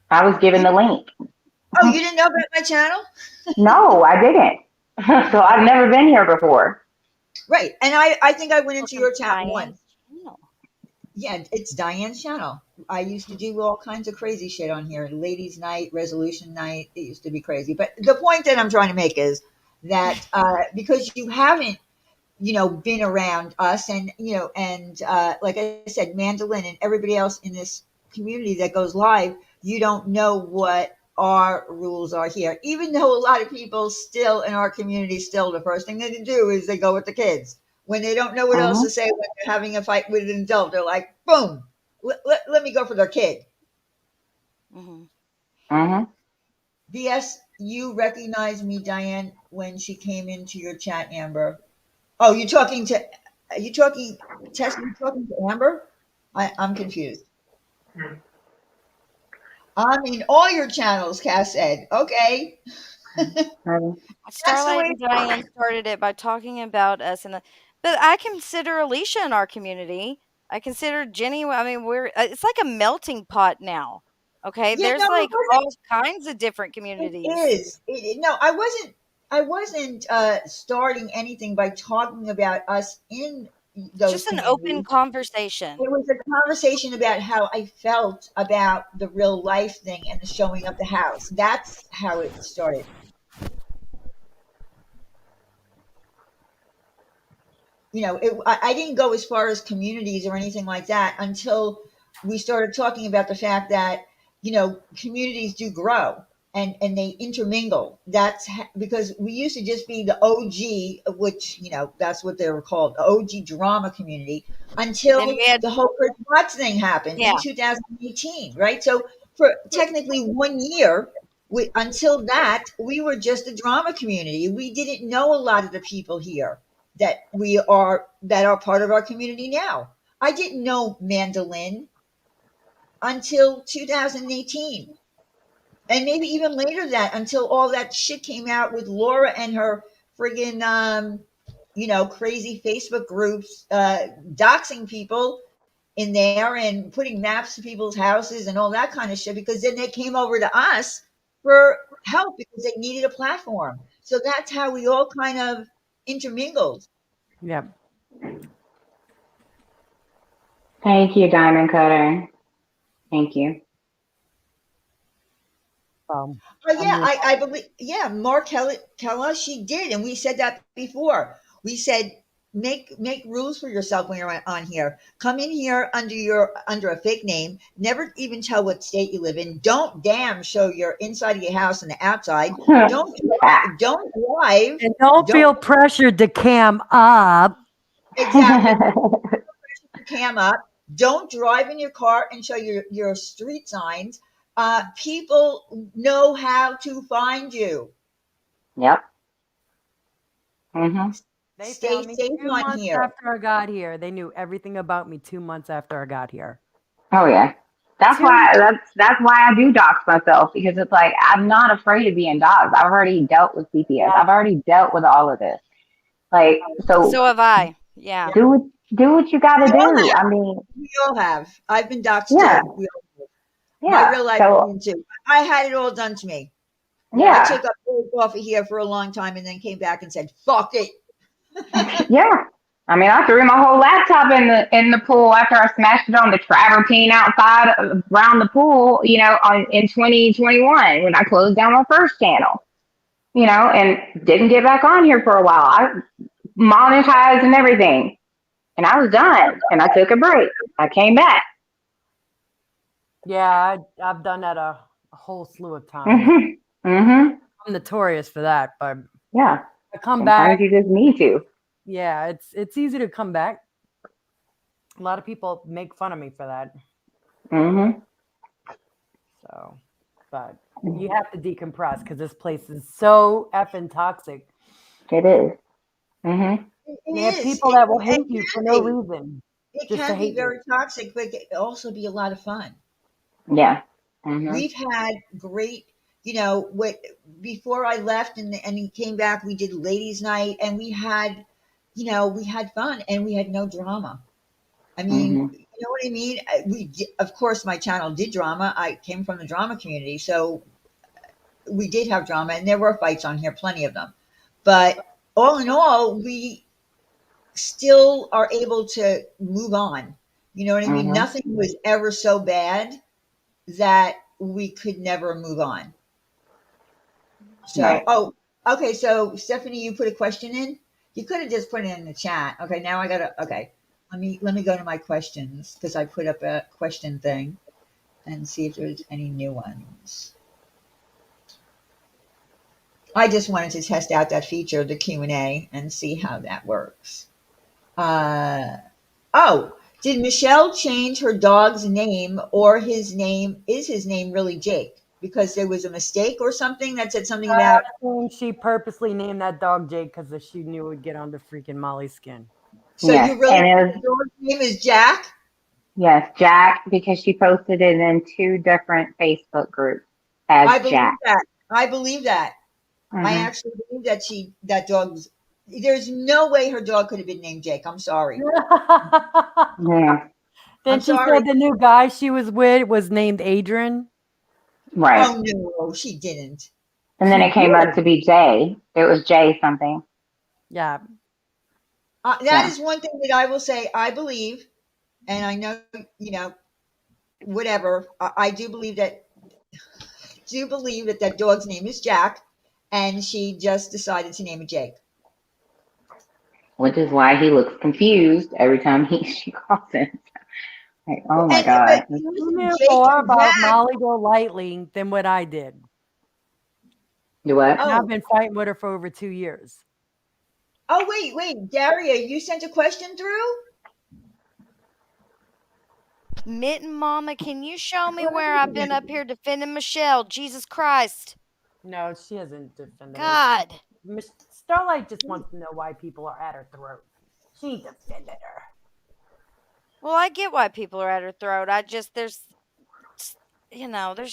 I was given the link. Oh, you didn't know about my channel? No, I didn't. So I've never been here before. Right, and I think I went into Welcome your to chat Diane's once. channel. Yeah, it's Diane's channel. I used to do all kinds of crazy shit on here. Ladies' night, resolution night. It used to be crazy. But the point that I'm trying to make is that because you haven't, been around us, and like I said, Mandolin and everybody else in this community that goes live, you don't know what our rules are here. Even though a lot of people still in our community, still the first thing they do is they go with the kids. When they don't know what else Mhm. to say, when they're having a fight with an adult, they're like, boom, let me go for their kid. Hmm. Mhm. BS, you recognized me, Diane, when she came into your chat, Amber. Oh, are you talking, Tess, you talking to Amber? I'm confused. I'm in all your channels, Cass said. Okay. Mhm. That's the Starlight way. and Diane started it by talking about us, but I consider Alicia in our community. I consider Jenny. I mean, it's like a melting pot now. Okay, Yeah, there's no, it like wasn't. all kinds of different It communities. is. No, I wasn't starting anything by talking about us in It's those just an open communities. conversation. It was a conversation about how I felt about the real life thing and the showing of the house. That's how it started. I didn't go as far as communities or anything like that until we started talking about the fact that communities do grow, and they intermingle. Because we used to just be the OG, which that's what they were called, the OG drama community, Then until we had, the whole Chris Watts thing happened in yeah, 2018, right? So for technically 1 year, until that, we were just a drama community. We didn't know a lot of the people here that are part of our community now. I didn't know Mandolin until 2018, and maybe even later that, until all that shit came out with Laura and her friggin' crazy Facebook groups, doxing people in there and putting maps to people's houses and all that kind of shit, because then they came over to us for help because they needed a platform. So that's how we all kind of intermingled. Yeah. Thank you, Diamond Cutter. Thank you. Um, Oh I yeah, mean, I believe. Yeah, Mark Kella, she did, and we said that before. We said make rules for yourself when you're on here. Come in here under a fake name. Never even tell what state you live in. Don't damn show your inside of your house and the outside. Don't drive. Don't drive. and don't Don't feel pressured to cam up. exactly cam up. Don't drive in your car and show your street signs. People know how to find you. Yep. Mhm. They Stay found me safe 2 on months here. after I got here. They knew everything about me 2 months after I got here. Oh yeah. That's Two. why that's why I do dox myself, because it's like I'm not afraid of being doxxed. I've already dealt with CPS. I've already dealt with all of this. Like, so so have I. Yeah. do what you got to We all do. have. I mean, We all have. I've been doxxed yeah, too. My yeah. real life So one too. I had it all done to me. I yeah, took a break off of here for a long time and then came back and said, "Fuck it." yeah. I mean, I threw my whole laptop in the pool after I smashed it on the travertine outside around the pool. In 2021 when I closed down my first channel. And didn't get back on here for a while. I monetized and everything, and I was done. And I took a break. I came back. Yeah, I've done that a whole slew of times. Mhm. Mhm. I'm notorious for that, but Yeah. I come Sometimes back. you just need to. Yeah, it's easy to come back. A lot of people make fun of me for that. Mhm. So, but you have to decompress because this place is so effing toxic. It is. Mhm. It They have is. people It that will can hate you for no be. reason, It just to can be hate you. very toxic, but it can also be a lot of fun. Yeah. Mhm. We've had great, what before I left and he came back, we did ladies' night, and we had fun and we had no drama. I mean, Mhm. you know what I mean? Of course, my channel did drama. I came from the drama community, so we did have drama, and there were fights on here, plenty of them. But all in all, we still are able to move on. You know what I mean? Mm-hmm. Nothing was ever so bad that we could never move on. So, Right. oh, okay. So, Stephanie, you put a question in. You could have just put it in the chat. Okay, now I gotta. Okay, let me go to my questions because I put up a question thing and see if there's any new ones. I just wanted to test out that feature, the Q&A, and see how that works. Uh, oh, did Michelle change her dog's name, or his name? Is his name really Jake? Because there was a mistake or something that said something about. I think she purposely named that dog Jake because she knew it would get under freaking Molly's skin. So Yes, you really and it think was the dog's name is Jack? yes, Jack, because she posted it in 2 different Facebook groups as I believe Jack. that. I believe that. I Mm-hmm. actually believe that dog's. There's no way her dog could have been named Jake. I'm sorry. Yeah. Then I'm she sorry. said the new guy she was with was named Adrian. Right. Oh no, she didn't. And then She it came up did. to be Jay. It was Jay something. Yeah. That Yeah. is one thing that I will say. I believe, and I know, whatever. I do believe that. Do believe that dog's name is Jack, and she just decided to name it Jake. Which is why he looks confused every time she calls him. Like, oh my But God. You listen, knew Jake more and Jack. about Molly Golightly than what I did. Do what? And I've Oh, been fighting with her for over 2 years. oh, wait, Daria, you sent a question through? Mitten Mama, can you show me where I've been up here defending Michelle? Jesus Christ. No, she hasn't defended her. God. Starlight just wants to know why people are at her throat. She defended her. Well, I get why people are at her throat. There's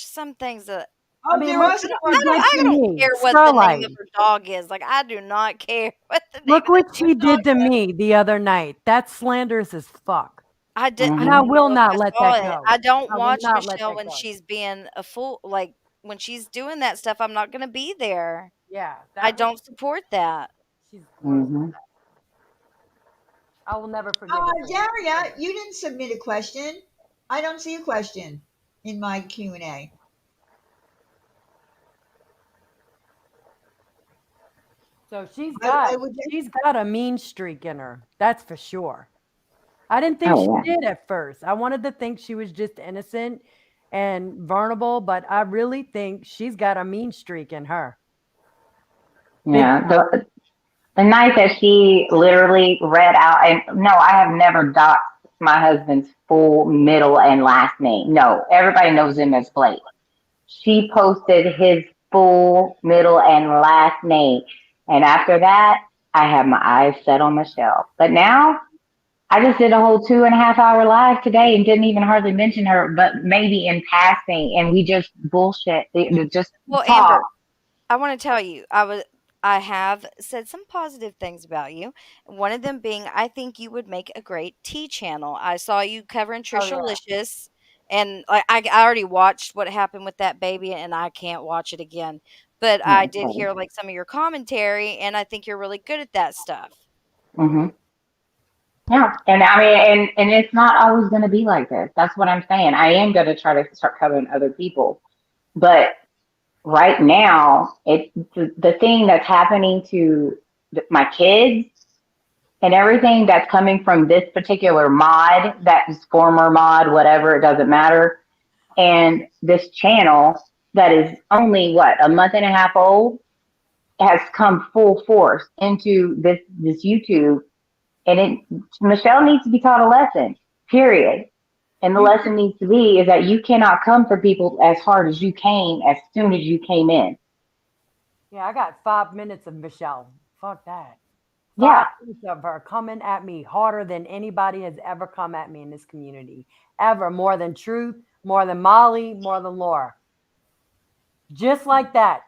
some things that I Oh, mean, there look are what some she other did I to don't me. care what the name of Starlight. her dog is. Like, I do not care what the name Look of what that she dog did to is. me the other night. That's slanderous as fuck. I And I don't Mm-hmm. will know if not I let saw that it. go. I don't I will watch not let Michelle that when go. she's being a fool. Like, when she's doing that stuff, I'm not going to be there. Yeah, I that was don't support that. she's gross. Mm-hmm. I will never forgive her for that. Daria, you didn't submit a question. I don't see a question in my Q&A. So I would she's got a mean streak in her. That's for sure. I didn't think she Oh did at first. I wanted to think she was just innocent and vulnerable, but I really think she's got a mean streak in her. Big yeah. The night that she literally read out, and no, I have never doxed my husband's full middle and last name. No, everybody knows him as Blake. She posted his full middle and last name. And after that, I had my eyes set on Michelle. But now I just did a whole 2.5 hour live today and didn't even hardly mention her, but maybe in passing. And we just bullshit, just Well, talk. Amber, I want to tell you, I have said some positive things about you. One of them being, I think you would make a great tea channel. I saw you covering Oh yeah. Trishalicious, and I already watched what happened with that baby, and I can't watch it again. But I did hear like some of your commentary, and I think you're really good at that stuff. Mm-hmm. Yeah, and I mean, and it's not always going to be like this. That's what I'm saying. I am going to try to start covering other people, but right now, the thing that's happening to my kids and everything that's coming from this particular mod, that is former mod, whatever, it doesn't matter, and this channel that is only what, a month and a half old, has come full force into this YouTube. And Michelle needs to be taught a lesson, period. And the lesson needs to be is that you cannot come for people as hard as you came as soon as you came in. Yeah, I got 5 minutes of Michelle. Fuck that. Yeah. 5 minutes of her coming at me harder than anybody has ever come at me in this community. Ever. More than Truth, more than Molly, more than Laura. Just like that.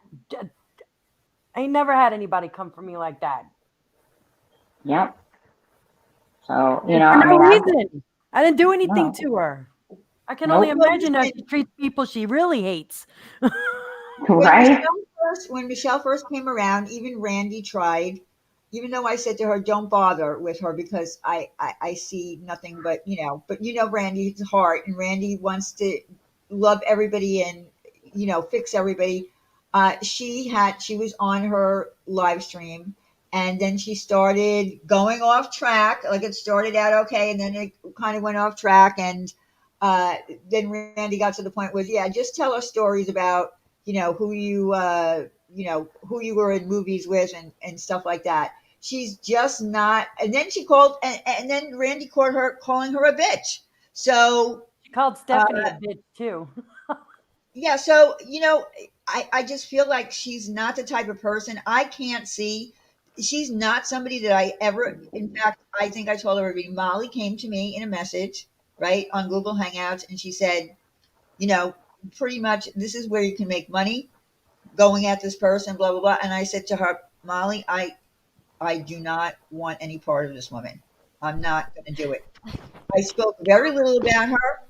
I ain't never had anybody come for me like that. Yep. So, For no reason. I didn't do anything to her. I can only imagine how she treats people she really hates. Right? When Michelle first came around, even Randy tried even though I said to her, don't bother with her because I see nothing but, but Randy's heart, and Randy wants to love everybody and, fix everybody. She was on her live stream, and then she started going off track. Like, it started out okay, and then it kind of went off track. And uh, then Randy got to the point where, yeah, just tell us stories about, who you were in movies with, and stuff like that. She's just not. And then she called, and then Randy called her, calling her a bitch. So She called uh, Stephanie a bitch too. yeah, so I just feel like she's not the type of person. I can't see. She's not somebody that I ever. In fact, I think I told everybody. Molly came to me in a message, right, on Google Hangouts, and she said, you know, pretty much, this is where you can make money going at this person, blah blah blah. And I said to her, Molly, I do not want any part of this woman. I'm not going to do it. I spoke very little about her.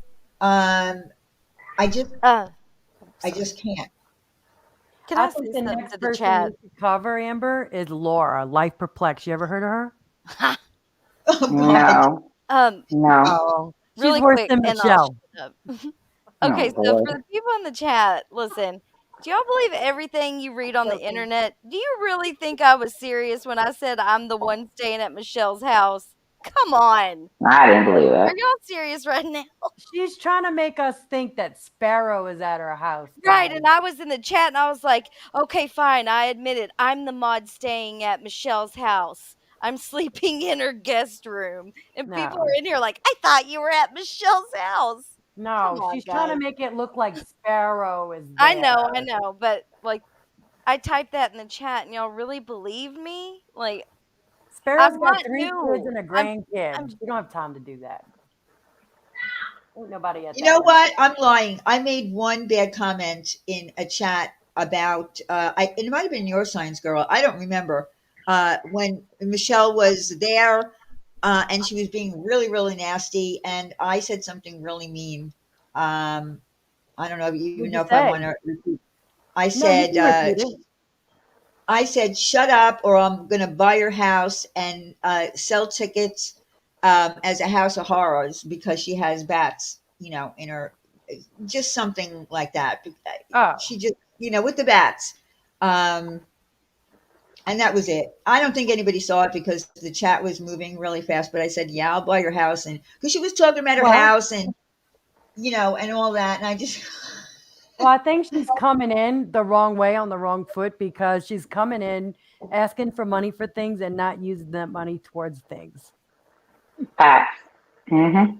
I just I Sorry. just can't. Can I I think say the something next to the person chat? you should cover, Amber, is Laura, Life Perplexed. You ever heard of her? Oh God. No, um, no. Oh, she's really worse quick, than and I'll Michelle. shut up. Okay, Oh so for Lord. the people in the chat, listen, do y'all believe everything you read on the Joking. internet? Do you really think I was serious when I said I'm the one staying at Michelle's house? Come on. I didn't believe Are it. y'all serious right now? She's trying to make us think that Sparrow is at her house, Right, guys. and I was in the chat and I was like, okay, fine, I admit it. I'm the mod staying at Michelle's house. I'm sleeping in her guest room. And people No, are in here like, I thought you were at Michelle's house. Come no, on, she's trying to guys. make it look like Sparrow is there. I know, but like I typed that in the chat and y'all really believe me? Like Sparrow's I'm got not 3 kids new. and a I'm grandkid. She don't have time to do that. Ain't nobody at You that know house. what? I'm lying. I made one bad comment in a chat about it might have been your science girl. I don't remember. When Michelle was there, and she was being really, really nasty, and I said something really mean. I don't know even What'd know you if I want say? to repeat. I No, you said, can repeat it. shut up, or I'm going to buy your house and sell tickets as a house of horrors because she has bats, in her, just something like that. Oh, She just, with the bats. Um, and that was it. I don't think anybody saw it because the chat was moving really fast, but I said, yeah, I'll buy your house. And because she was talking about her well, house and, and all that. And I just, I think she's coming in the wrong way on the wrong foot because she's coming in asking for money for things and not using that money towards things. Facts. Hmm.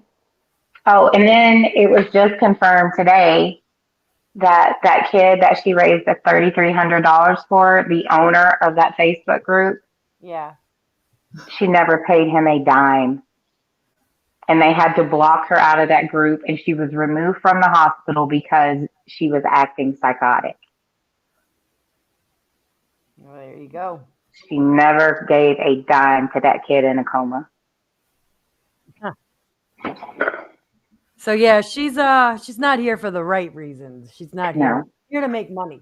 Oh, and then it was just confirmed today that that kid that she raised the $3,300 for, the owner of that Facebook group, Yeah. she never paid him a dime. And they had to block her out of that group, and she was removed from the hospital because she was acting psychotic. Well, there you go. She never gave a dime to that kid in a coma. Huh. So yeah, she's not here for the right reasons. She's not No. here to make money.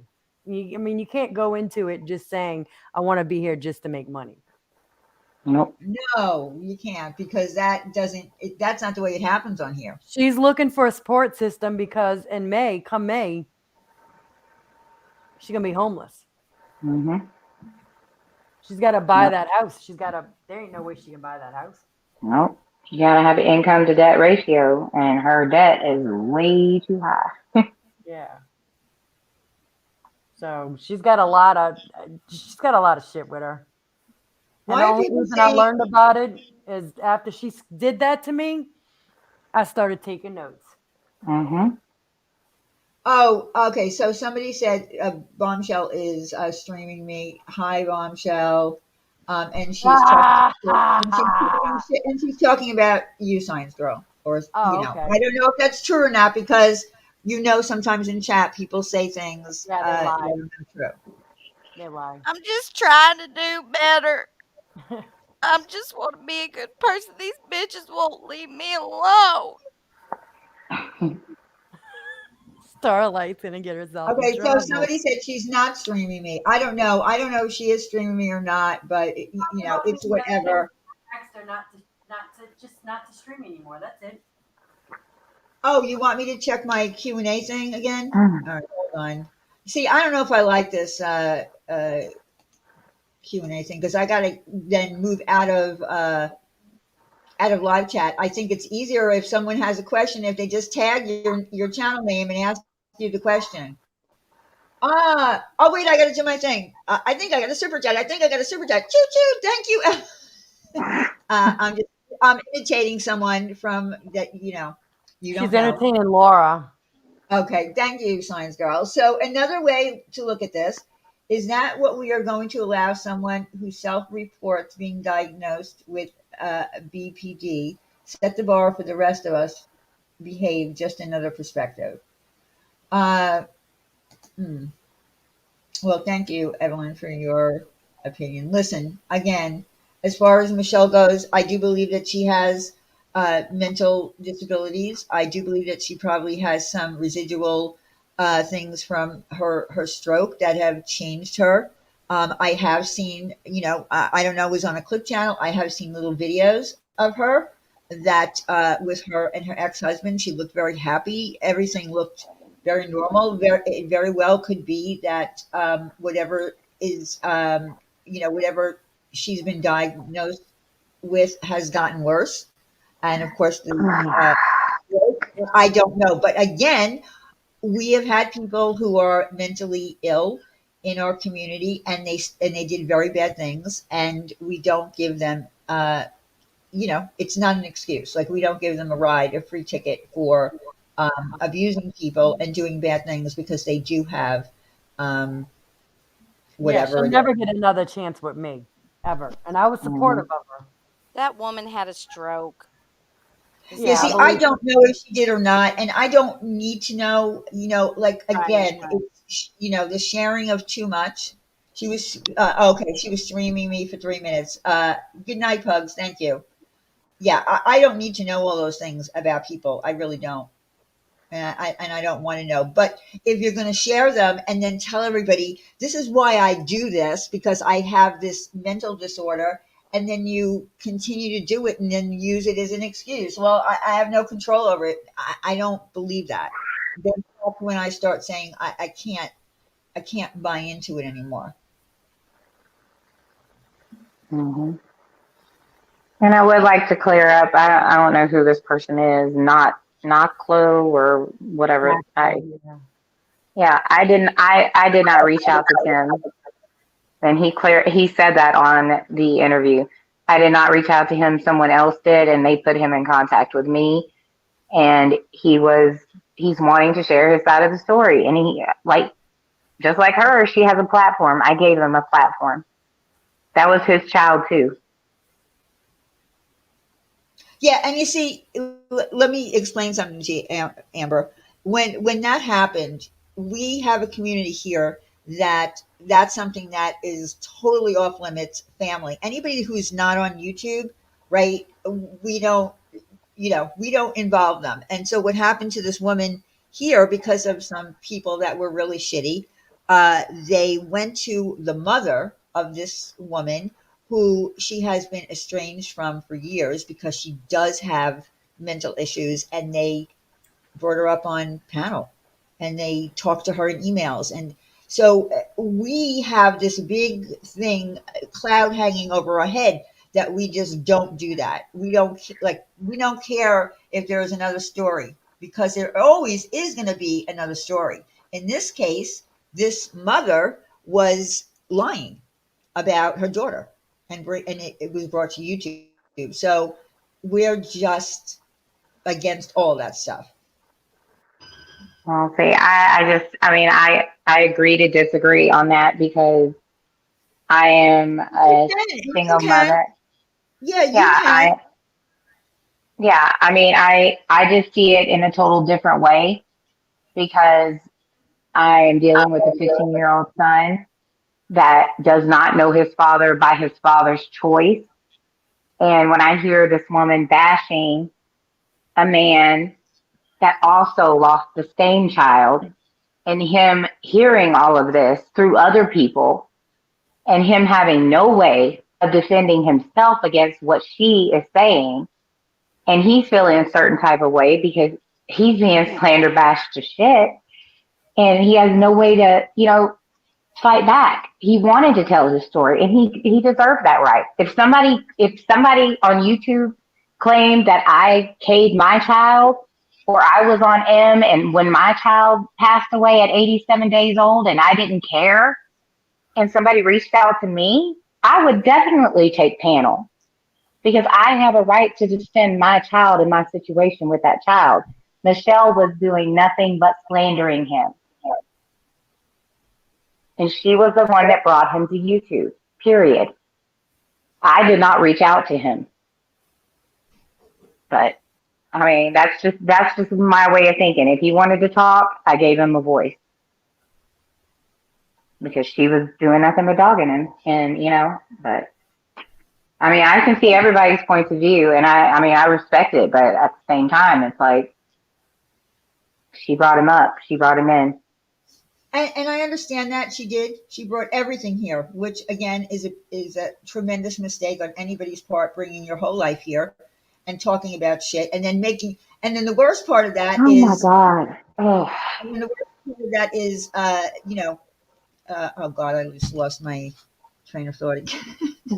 I mean, you can't go into it just saying I want to be here just to make money. Nope. no, you can't because that's not the way it happens on here. She's looking for a support system because in May, come May, she's gonna be homeless. Hmm. She's got to buy Nope. that house. There ain't no way she can buy that house. Nope. You gotta have an income to debt ratio, and her debt is way too high. Yeah. So she's got a lot of shit with her. And Why the are only people reason I saying, learned about it is after she did that to me, I started taking notes. Hmm. oh, okay. So somebody said Bombshell is streaming me. Hi, Bombshell. And she's talking, and she's talking about you, Science Girl, or Oh, okay. I don't know if that's true or not because sometimes in chat people say things Yeah, they that lie. are not true. They lie. I'm just trying to do better. I'm just want to be a good person. These bitches won't leave me alone. Starlight's gonna get herself in Okay, so trouble. somebody said she's not streaming me. I don't know. I don't know if she is streaming me or not, but it's whatever. Text her not to stream anymore. That's it. Oh, you want me to check my Q&A thing again? Mm. All right, hold on. See, I don't know if I like this Q&A thing because I gotta then move out of live chat. I think it's easier if someone has a question if they just tag your channel name and ask you the question. Oh wait, I gotta do my thing. I think I got a super chat. I think I got a super chat. Choo choo, thank you. I'm imitating someone from that you She's don't know. entertaining Laura. Okay, thank you, Science Girl. So another way to look at this is that what we are going to allow someone who self-reports being diagnosed with BPD set the bar for the rest of us behave just another perspective. Uh, hmm. Well, thank you, Evelyn, for your opinion. Listen, again, as far as Michelle goes, I do believe that she has mental disabilities. I do believe that she probably has some residual things from her stroke that have changed her. I have seen, I don't know, it was on a clip channel. I have seen little videos of her that with her and her ex-husband. She looked very happy. Everything looked very normal. It very well could be that whatever is, whatever she's been diagnosed with has gotten worse. And of course, I don't know. But again, we have had people who are mentally ill in our community, and they did very bad things, and we don't give them. It's not an excuse. Like, we don't give them a free ticket for abusing people and doing bad things because they do have Yeah, whatever she'll it is. never get another chance with me ever. And I was supportive of her. That woman had a stroke. Yeah, Yeah, I see, I believe. don't know if she did or not, and I don't need to know. Like, again, it's, the sharing of too much. She was okay. She was streaming me for 3 minutes. Good night, Pugs. Thank you. Yeah, I don't need to know all those things about people. I really don't. And I don't want to know. But if you're going to share them and then tell everybody, this is why I do this, because I have this mental disorder, and then you continue to do it and then use it as an excuse. Well, I have no control over it. I don't believe that. Then that's when I start saying I can't buy into it anymore. Mm-hmm. And I would like to clear up. I don't know who this person is. Not Chloe or whatever. I didn't. I did not reach out to Tim, and he said that on the interview. I did not reach out to him. Someone else did, and they put him in contact with me. And he's wanting to share his side of the story, and he, like, just like her, she has a platform. I gave him a platform. That was his child too. Yeah, and you see, let me explain something to you, Amber. When that happened, we have a community here that's something that is totally off limits. Family, anybody who's not on YouTube, right? We don't, we don't involve them. And so what happened to this woman here, because of some people that were really shitty, they went to the mother of this woman who she has been estranged from for years because she does have mental issues, and they brought her up on panel and they talked to her in emails. And so we have this big thing, cloud hanging over our head, that we just don't do that. We don't care if there is another story, because there always is going to be another story. In this case, this mother was lying about her daughter, and it was brought to YouTube. So we're just against all that stuff. Well, see, I agree to disagree on that because I am a single mother. Yeah, you Yeah, can. I just see it in a total different way because I am dealing with a 15-year-old son that does not know his father by his father's choice. And when I hear this woman bashing a man that also lost the same child, and him hearing all of this through other people, and him having no way of defending himself against what she is saying, and he's feeling a certain type of way because he's being slander bashed to shit, and he has no way to, fight back. He wanted to tell his story, and he deserved that right. If somebody on YouTube claimed that I K'd my child, or I was on M, and when my child passed away at 87 days old and I didn't care, and somebody reached out to me, I would definitely take panel, because I have a right to defend my child in my situation with that child. Michelle was doing nothing but slandering him. And she was the one that brought him to YouTube, period. I did not reach out to him. But, I mean, that's just my way of thinking. If he wanted to talk, I gave him a voice. Because she was doing nothing but dogging him. And, but, I mean, I can see everybody's point of view, and I respect it, but at the same time, it's like, she brought him up. She brought him in. And I understand that she did. She brought everything here, which again is a tremendous mistake on anybody's part, bringing your whole life here and talking about shit, and then the worst part of that oh is. My God. Oh. And the worst part of that is, oh God, I just lost my train of thought again.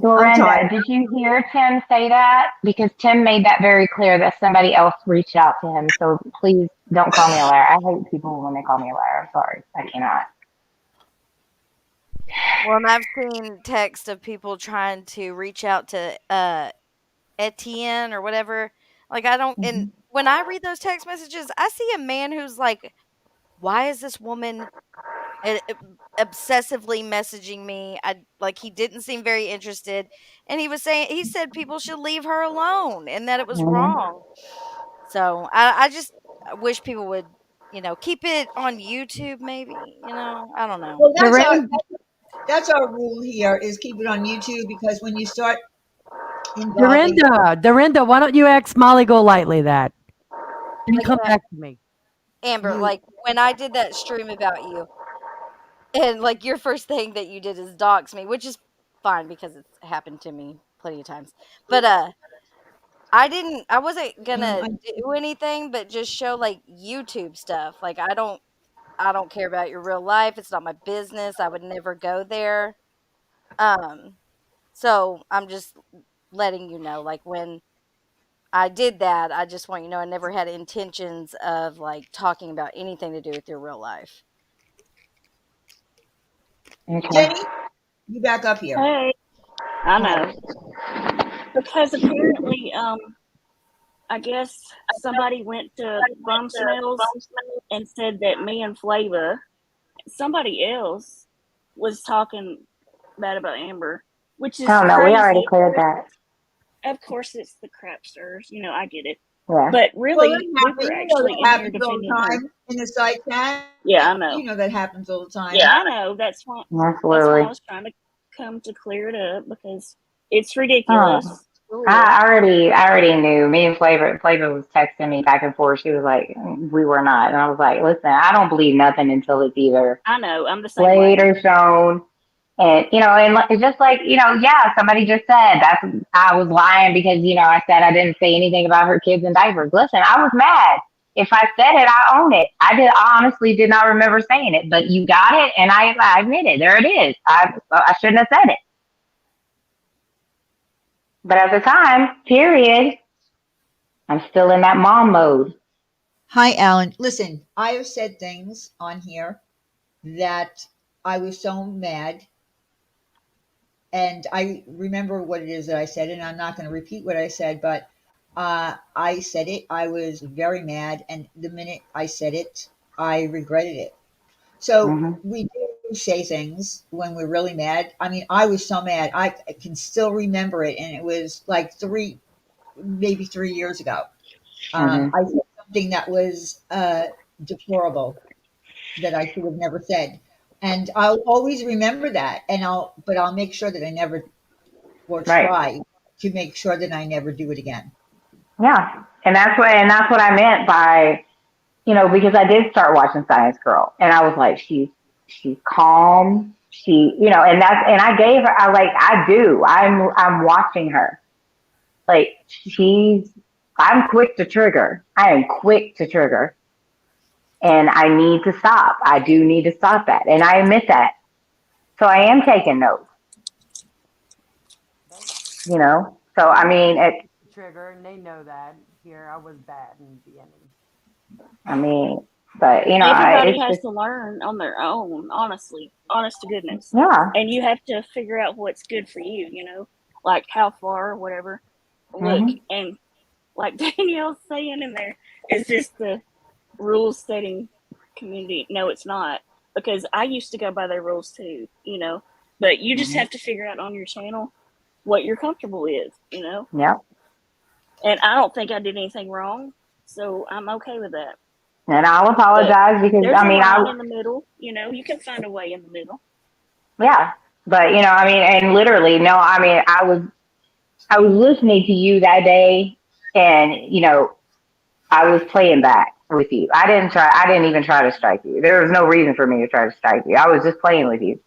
Dorinda, did you hear Tim say that? Because Tim made that very clear that somebody else reached out to him. So please don't call me a liar. I hate people when they call me a liar. I'm sorry. I cannot. Well, and I've seen text of people trying to reach out to Etienne or whatever. Like, I don't, and when I read those text messages, I see a man who's like, why is this woman obsessively messaging me? He didn't seem very interested, and he said people should leave her alone and that it was wrong. So I just wish people would, keep it on YouTube, maybe. I don't know. Well, that's our rule here, is keep it on YouTube, because when you start involving. Dorinda, why don't you ask Molly Golightly that? And come back to me. Amber, when I did that stream about you, and your first thing that you did is dox me, which is fine because it's happened to me plenty of times. But I wasn't gonna do anything but just show YouTube stuff. I don't care about your real life. It's not my business. I would never go there. So I'm just letting you know, when I did that, I just want you to know I never had intentions of talking about anything to do with your real life. Okay. Jenny, you back up here. Hey, I know. Because apparently, I guess somebody went to Bum Smells and said that me and Flava, somebody else, was talking bad about Amber, which is Oh no, crazy. we already cleared that. Of course, it's the crapsters. I get it. Yeah. But really, we were that actually in here happens all the defending her. time in the side chat. Yeah, I know. You know that happens all the time. Yeah, I know. That's why I was trying to come to clear it up, because it's ridiculous. I already knew. Me and Flava was texting me back and forth. She was like, we were not. And I was like, listen, I don't believe nothing until it's either I know. I'm the same played way. or shown. And, and it's just yeah, somebody just said I was lying because, I said I didn't say anything about her kids in diapers. Listen, I was mad. If I said it, I own it. I honestly did not remember saying it, but you got it, and I admit it. There it is. I shouldn't have said it. But at the time, period, I'm still in that mom mode. Hi, Alan. Listen, I have said things on here that I was so mad, and I remember what it is that I said, and I'm not going to repeat what I said, but I said it. I was very mad, and the minute I said it, I regretted it. So we do say things when we're really mad. I mean, I was so mad. I can still remember it, and it was maybe 3 years ago. I said something that was deplorable, that I should have never said, and I'll always remember that. But I'll make sure that I never, or try to make sure that I never do it again. Yeah, and that's what I meant by because I did start watching Science Girl, and I was like, she's calm. And I gave her. I'm watching her. Like I'm quick to trigger. I am quick to trigger, and I need to stop. I do need to stop that, and I admit that. So I am taking notes. So I mean, trigger, and they know that. Here, I was bad in the beginning. I mean, but everybody it's has just, to learn on their own, honestly, honest to goodness. yeah. And you have to figure out what's good for you, like how far or whatever. Look, Mhm. and like Danielle's saying in there, is this the rules setting community? No, it's not, because I used to go by their rules too, but you just have to figure out on your channel what you're comfortable with, Yep. and I don't think I did anything wrong, so I'm okay with that. And I'll But apologize because there's I a mean, line in the middle, you can find a way in the middle. yeah, but I mean, and literally, no, I mean, I was listening to you that day, and I was playing back with you. I didn't even try to strike you. There was no reason for me to try to strike you. I was just playing with you.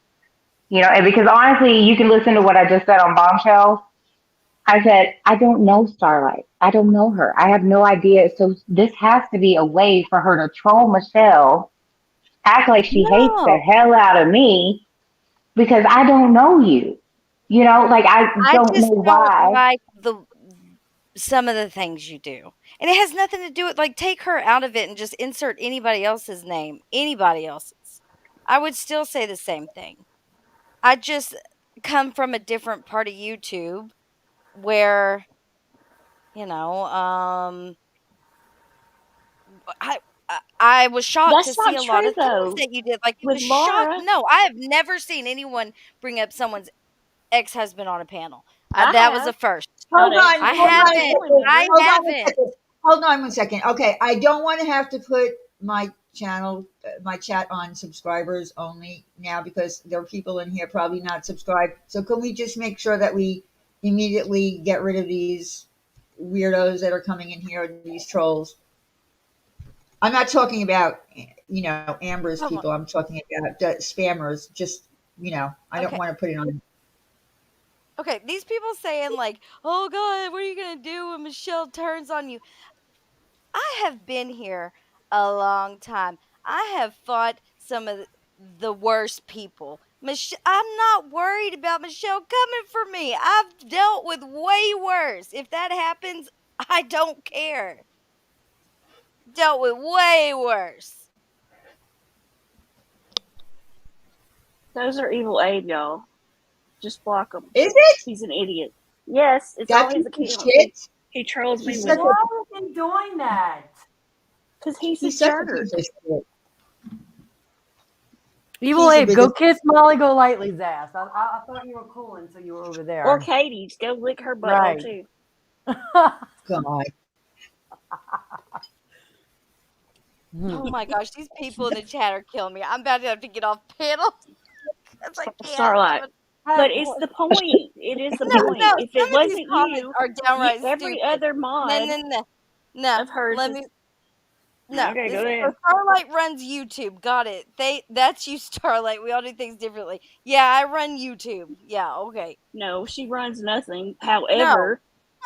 And because honestly, you can listen to what I just said on Bombshell. I said, I don't know Starlight. I don't know her. I have no idea. So this has to be a way for her to troll Michelle, act like she hates the No, hell out of me because I don't know you. Like I I don't know just don't why. like some of the things you do. And it has nothing to do with, like, take her out of it and just insert anybody else's name, anybody else's. I would still say the same thing. I just come from a different part of YouTube where, you know, I I was shocked to That's see not a lot true of things though. that you did. Like, it With was shocked. Laura, No, I have never seen anyone bring up someone's ex-husband on a panel. I That was a have. first. Not Hold on, I actually, hold but on a haven't. second. I knowingly. Hold on a haven't. second. Hold on 1 second. Okay, I don't want to have to put my channel, my chat on subscribers only now because there are people in here probably not subscribed. So can we just make sure that we immediately get rid of these weirdos that are coming in here, these trolls? I'm not talking about, Amber's Come on. people. I'm talking about the spammers. Just, I don't Okay. want to put it on. Okay, these people saying like, "Oh God, what are you gonna do when Michelle turns on you?" I have been here a long time. I have fought some of the worst people. I'm not worried about Michelle coming for me. I've dealt with way worse. If that happens, I don't care. Dealt with way worse. Those are evil Abe, y'all. Just block him. Is it He's an idiot. Yes, it's all that his piece of accounts. shit? He trolls me He's with such it a Why are they doing that? because he's a he's such a jerk. piece of shit. Evil He's the Abe, go biggest. kiss Molly Golightly's ass. I thought you were cool until you were over Or there. Katie's. Go lick her butthole Right. too. God. Oh my gosh, these people in the chat are killing me. I'm about to have to get off panel because I can't. Starlight. But it's the point. It is the No, point. no, If some it of these wasn't comments you, are downright every stupid. other No, mod no, no, no. of hers Let is. me. No, Okay, this go so ahead. Starlight runs YouTube. Got it. That's you, Starlight. We all do things differently. Yeah, I run YouTube. Yeah, okay. No, she runs nothing. No, However,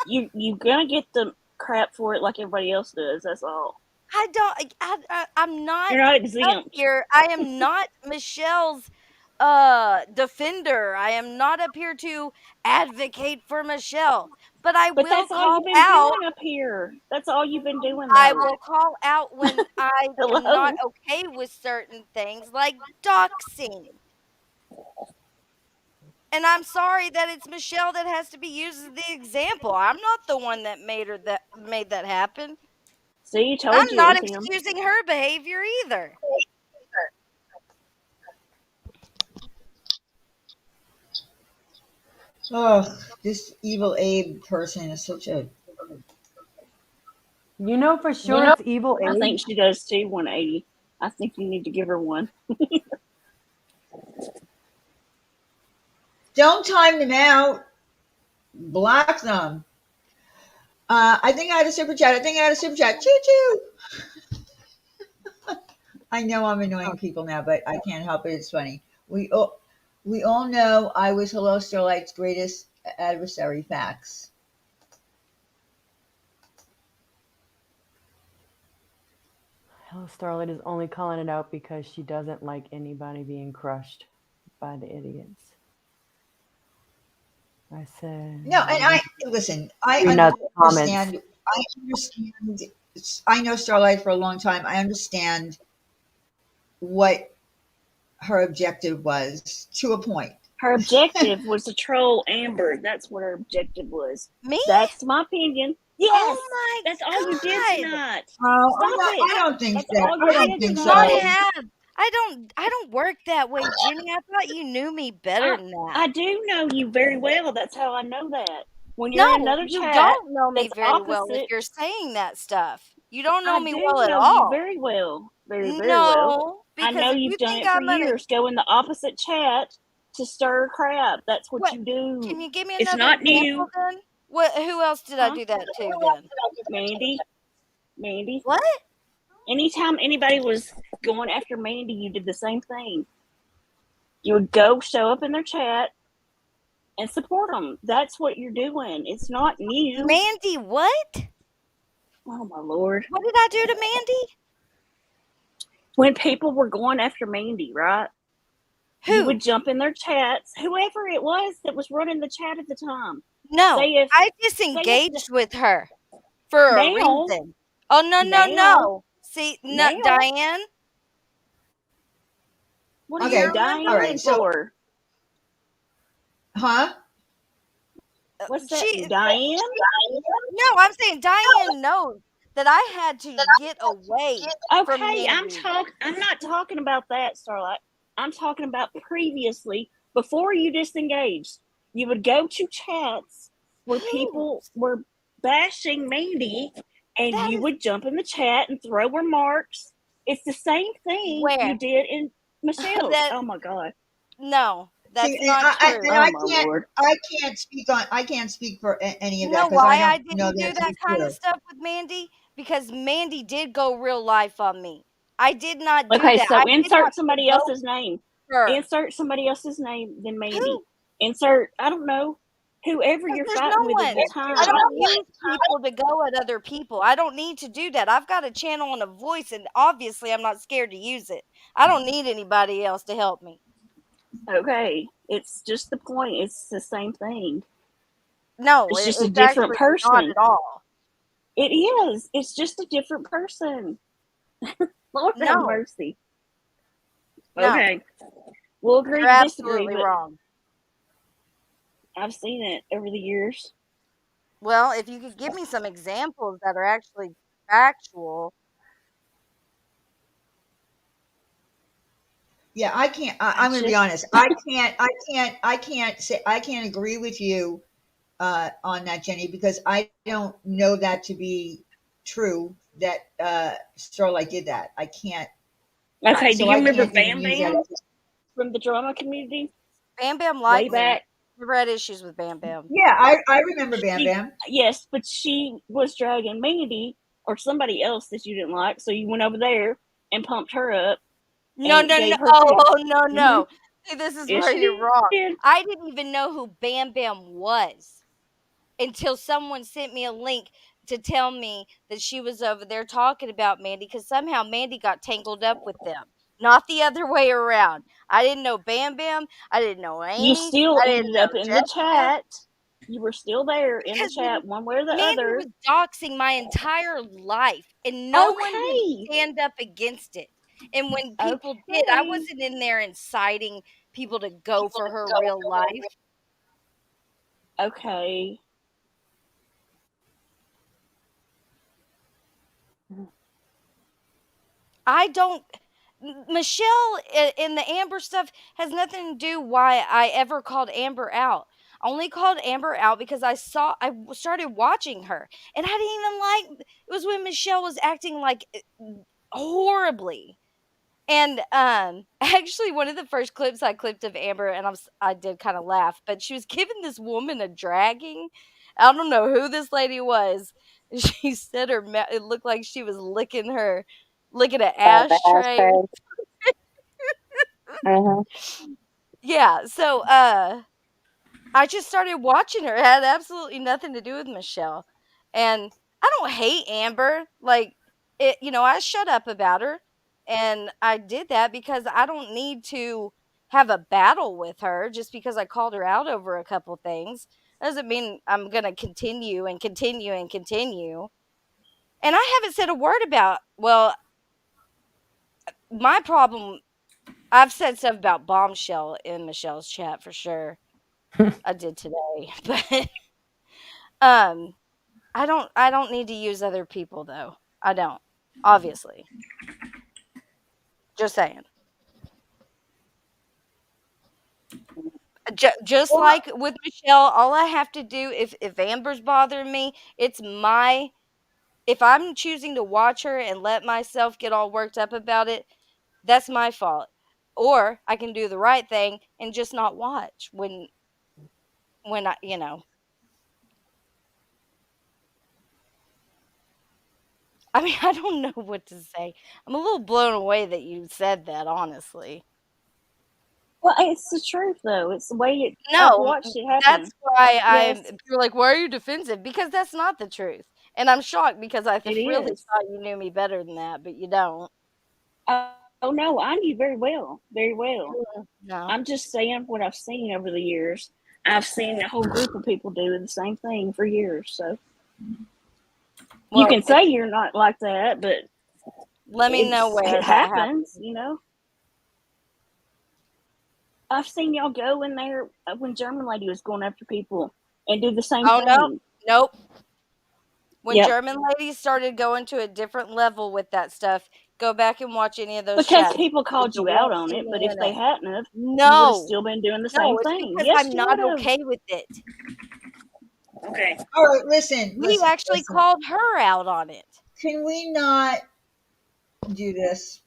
you gonna get the crap for it like everybody else does. That's all. I don't. I'm not You're not up exempt. here. I am not Michelle's defender. I am not up here to advocate for Michelle. But I But will that's all call you've been out. doing up here. That's all you've been doing, I though. will call out when I am not Hello. okay with certain things, like doxing. And I'm sorry that it's Michelle that has to be used as the example. I'm not the one that made that happen. See, told I'm you it not was him. excusing her behavior either. Oh, this evil Abe person is such a. You know for sure it's Evil I Abe. think she does too. 180. I think you need to give her one. Don't time them out. Block them. I think I had a super chat. Choo choo. I know I'm annoying people now, but I can't help it. It's funny. We all know I was Hello Starlight's greatest adversary. Facts. Hello, Starlight is only calling it out because she doesn't like anybody being crushed by the idiots. I said, No, and I listen. reading out the comments. I understand. I know Starlight for a long time. I understand what her objective was to a point. Her objective was to troll Amber. That's what her objective was. Me? That's my opinion. Yes. Oh my That's all you did God. tonight. Oh, Stop it. I don't think That's so. all you I don't did think Not so. tonight. have. I don't work that way, Jenny. I thought you knew me better than that. I do know you very well. That's how I know that. When you're in No, another you chat don't know me that's very well if opposite, you're saying that stuff. You don't know I me do well at know you all. very well. Very, very well. No, I because know if you you've done think it for I'm gonna years. Go in the opposite chat to stir crap. That's what what, you do. can you give me It's another not example new. then? What? Who else did I Huh? do that to then? Mandy. What? Anytime anybody was going after Mandy, you did the same thing. You would go show up in their chat and support them. That's what you're doing. It's not new. Mandy, what? Oh my Lord. What did I do to Mandy? When people were going after Mandy, right? Who? You would jump in their chats, whoever it was that was running the chat at the time. No, Say if I disengaged with her for a now, reason. Oh no, no, now, no. See, no, now, Diane, what are Okay, you remember? dying all right. So, for? huh? What's that? She, Diane? no, I'm saying Diane knows that I had to get away from Okay, Mandy. I'm not talking about that, Starlight. I'm talking about previously, before you disengaged. You would go to chats where Who? people were bashing Mandy, and That you is would jump in the chat and throw remarks. It's the same thing where you did in Michelle's. that. Oh my God. No, that's See, not true. Oh my Lord. I can't speak for any You of know that because I why I don't know didn't do that to that be kind of true. stuff with Mandy? Because Mandy did go real life on me. I did not do Okay, that. so I did not insert somebody provoke else's name. her. Insert somebody else's name than Mandy. Who? Insert, I don't know, whoever you're There's no fighting with at one. the time. I don't use people to go at other people. I don't need to do that. I've got a channel and a voice, and obviously I'm not scared to use it. I don't need anybody else to help me. Okay, it's just the point. It's the same thing. No, It's just a it's different actually not person. at all. It is. It's just a different person. Lord have No, mercy. no, Okay, we'll agree you're to disagree, absolutely but wrong. I've seen it over the years. Well, if you could give me some examples that are actually factual. Yeah, I can't. I'm going to be honest. I can't agree with you on that, Jenny, because I don't know that to be true. That Starlight did that. I can't. Okay, do So you I remember can't even Bam use that. Bam from the drama community? Bam Bam Way liked me. back. Never had issues with Bam Bam. Yeah, I remember Bam Bam. Yes, but she was dragging Mandy or somebody else that you didn't like, so you went over there and pumped her up. No, And no, no. gave her Oh, no, Mhm. no. See, this is Yes, where she you're wrong. did. I didn't even know who Bam Bam was until someone sent me a link to tell me that she was over there talking about Mandy because somehow Mandy got tangled up with them, not the other way around. I didn't know Bam Bam. I didn't know You Amy. still I didn't ended know up in the Jessica chat. You were still there in the because chat, one way or the Mandy other. was doxing my entire life, and no one would Okay. stand up against it. And when people did, I Okay. wasn't in there inciting people to go for her real life. Okay. I don't. Michelle in the Amber stuff has nothing to do why I ever called Amber out. I only called Amber out because I started watching her, and I didn't even like. It was when Michelle was acting like horribly. And actually, one of the first clips I clipped of Amber, and I did kind of laugh, but she was giving this woman a dragging. I don't know who this lady was. She said it looked like she was licking her looking at The ashtrays. ashtray. Mhm. Yeah, so, I just started watching her. It had absolutely nothing to do with Michelle. And I don't hate Amber. Like, I shut up about her. And I did that because I don't need to have a battle with her just because I called her out over a couple things. Doesn't mean I'm going to continue and continue and continue. And I haven't said a word about, well, my problem, I've said stuff about Bombshell in Michelle's chat for sure. I did today. But um I don't need to use other people though. I don't. Obviously. Just saying. Just Well, like with Michelle, all I have to do if Amber's bothering me, it's my if I'm choosing to watch her and let myself get all worked up about it, that's my fault. Or I can do the right thing and just not watch when I. I mean, I don't know what to say. I'm a little blown away that you said that, honestly. Well, it's the truth, though. It's the way I've No, watched it happen. that's why Yes, you're like, "Why are you defensive?" Because that's not the truth, and I'm shocked because I it really is. thought you knew me better than that, but you don't. Oh no, I knew very well, very well. No. I'm just saying what I've seen over the years. I've seen a whole group of people do the same thing for years. So you Well, can say you're not like that, but let me know where it that happens. happens, I've seen y'all go in there when German Lady was going after people and do the same Oh, no. thing. Nope. When Yep. German ladies started going to a different level with that stuff, go back and watch any of those Because chats. people called You you out won't on see it, me but if in they it. hadn't have, you would have No. still been doing the No, same it's thing. because Yes, I'm you not would have. okay with it. Okay. all right, listen. We actually called her out on it. Can we not do this?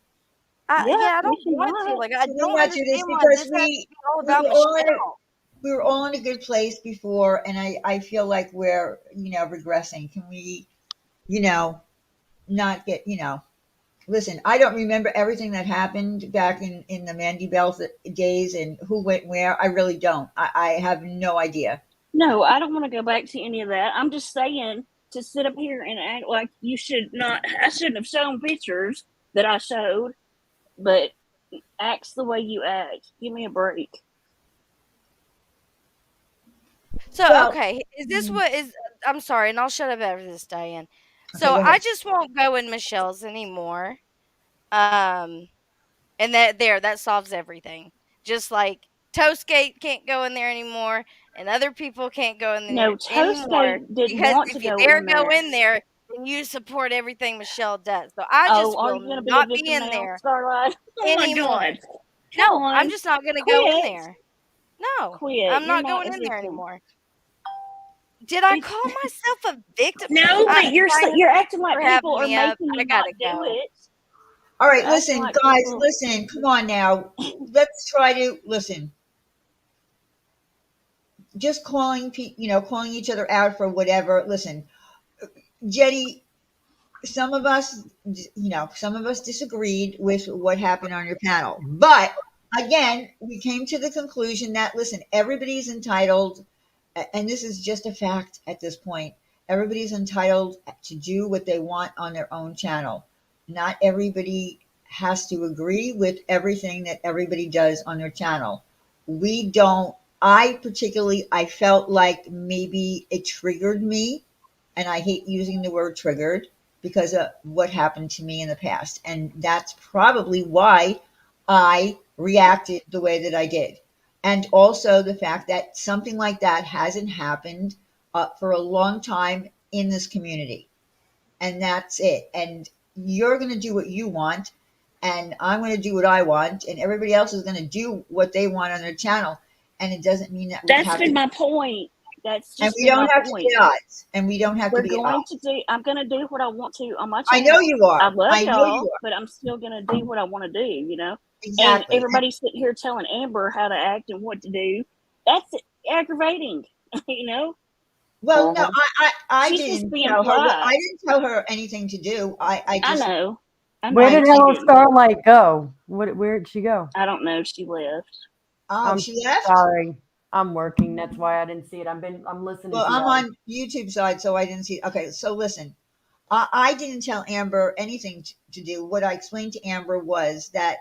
Yeah, I we don't can want to. not. Like, I Can we don't not do this? understand why Because this has to be all we about were all in a, Michelle. we were all in a good place before, and I feel like we're regressing. Can we not get Listen, I don't remember everything that happened back in the Mandy Bell days and who went where. I really don't. I have no idea. No, I don't want to go back to any of that. I'm just saying to sit up here and act like you should not. I shouldn't have shown pictures that I showed, but acts the way you act. Give me a break. So, Well, okay, is this what is I'm sorry, and I'll shut up after this, Diane. okay, So, go I ahead. just won't go in Michelle's anymore. Um, and that solves everything. Just like Toastgate can't go in there anymore, and other people can't go in there No, anymore Toastgate didn't because want to if you go dare in go there. in there, then you support everything Michelle does. So I Oh, just are will you going to be a not be victim in now, there Starlight? Oh my anymore. God. Come No, I'm on. just not going to go in Quit. there. No, Quit. I'm You're not not going a in there victim. anymore. Did I It's, call myself a victim? no, but you're Diane, acting like for people having are me up. making I you not gotta do go. it. All right, You're acting listen, like guys, people. listen. Come on now. Let's try to listen. Just calling each other out for whatever. Listen, Jenny, some of us disagreed with what happened on your panel. But again, we came to the conclusion that, listen, everybody's entitled, and this is just a fact at this point, everybody's entitled to do what they want on their own channel. Not everybody has to agree with everything that everybody does on their channel. We don't, I felt like maybe it triggered me, and I hate using the word triggered because of what happened to me in the past. And that's probably why I reacted the way that I did. And also the fact that something like that hasn't happened for a long time in this community. And that's it. And you're going to do what you want, and I'm going to do what I want, and everybody else is going to do what they want on their channel. And it doesn't mean that we That's have been to, my point. That's and just we been don't my have to point. be at odds, and we don't have to We're be at going odds. to do. I'm going to do what I want to on my I channel. know you are. I love I know you y'all, are. but I'm still going to do what I want to do. And Exactly. everybody's sitting here telling Amber how to act and what to do. That's aggravating. Well, no, Mhm. I She's just didn't being tell her. polite. I didn't tell her anything to do. I I just know. I know Where did she Hello didn't. Starlight go? Where'd she go? I don't know. She left. Oh, I'm she left? sorry. I'm working. That's why I didn't see it. I'm listening Well, to I'm y'all. on YouTube side, so I didn't see. Okay, so listen, I didn't tell Amber anything to do. What I explained to Amber was that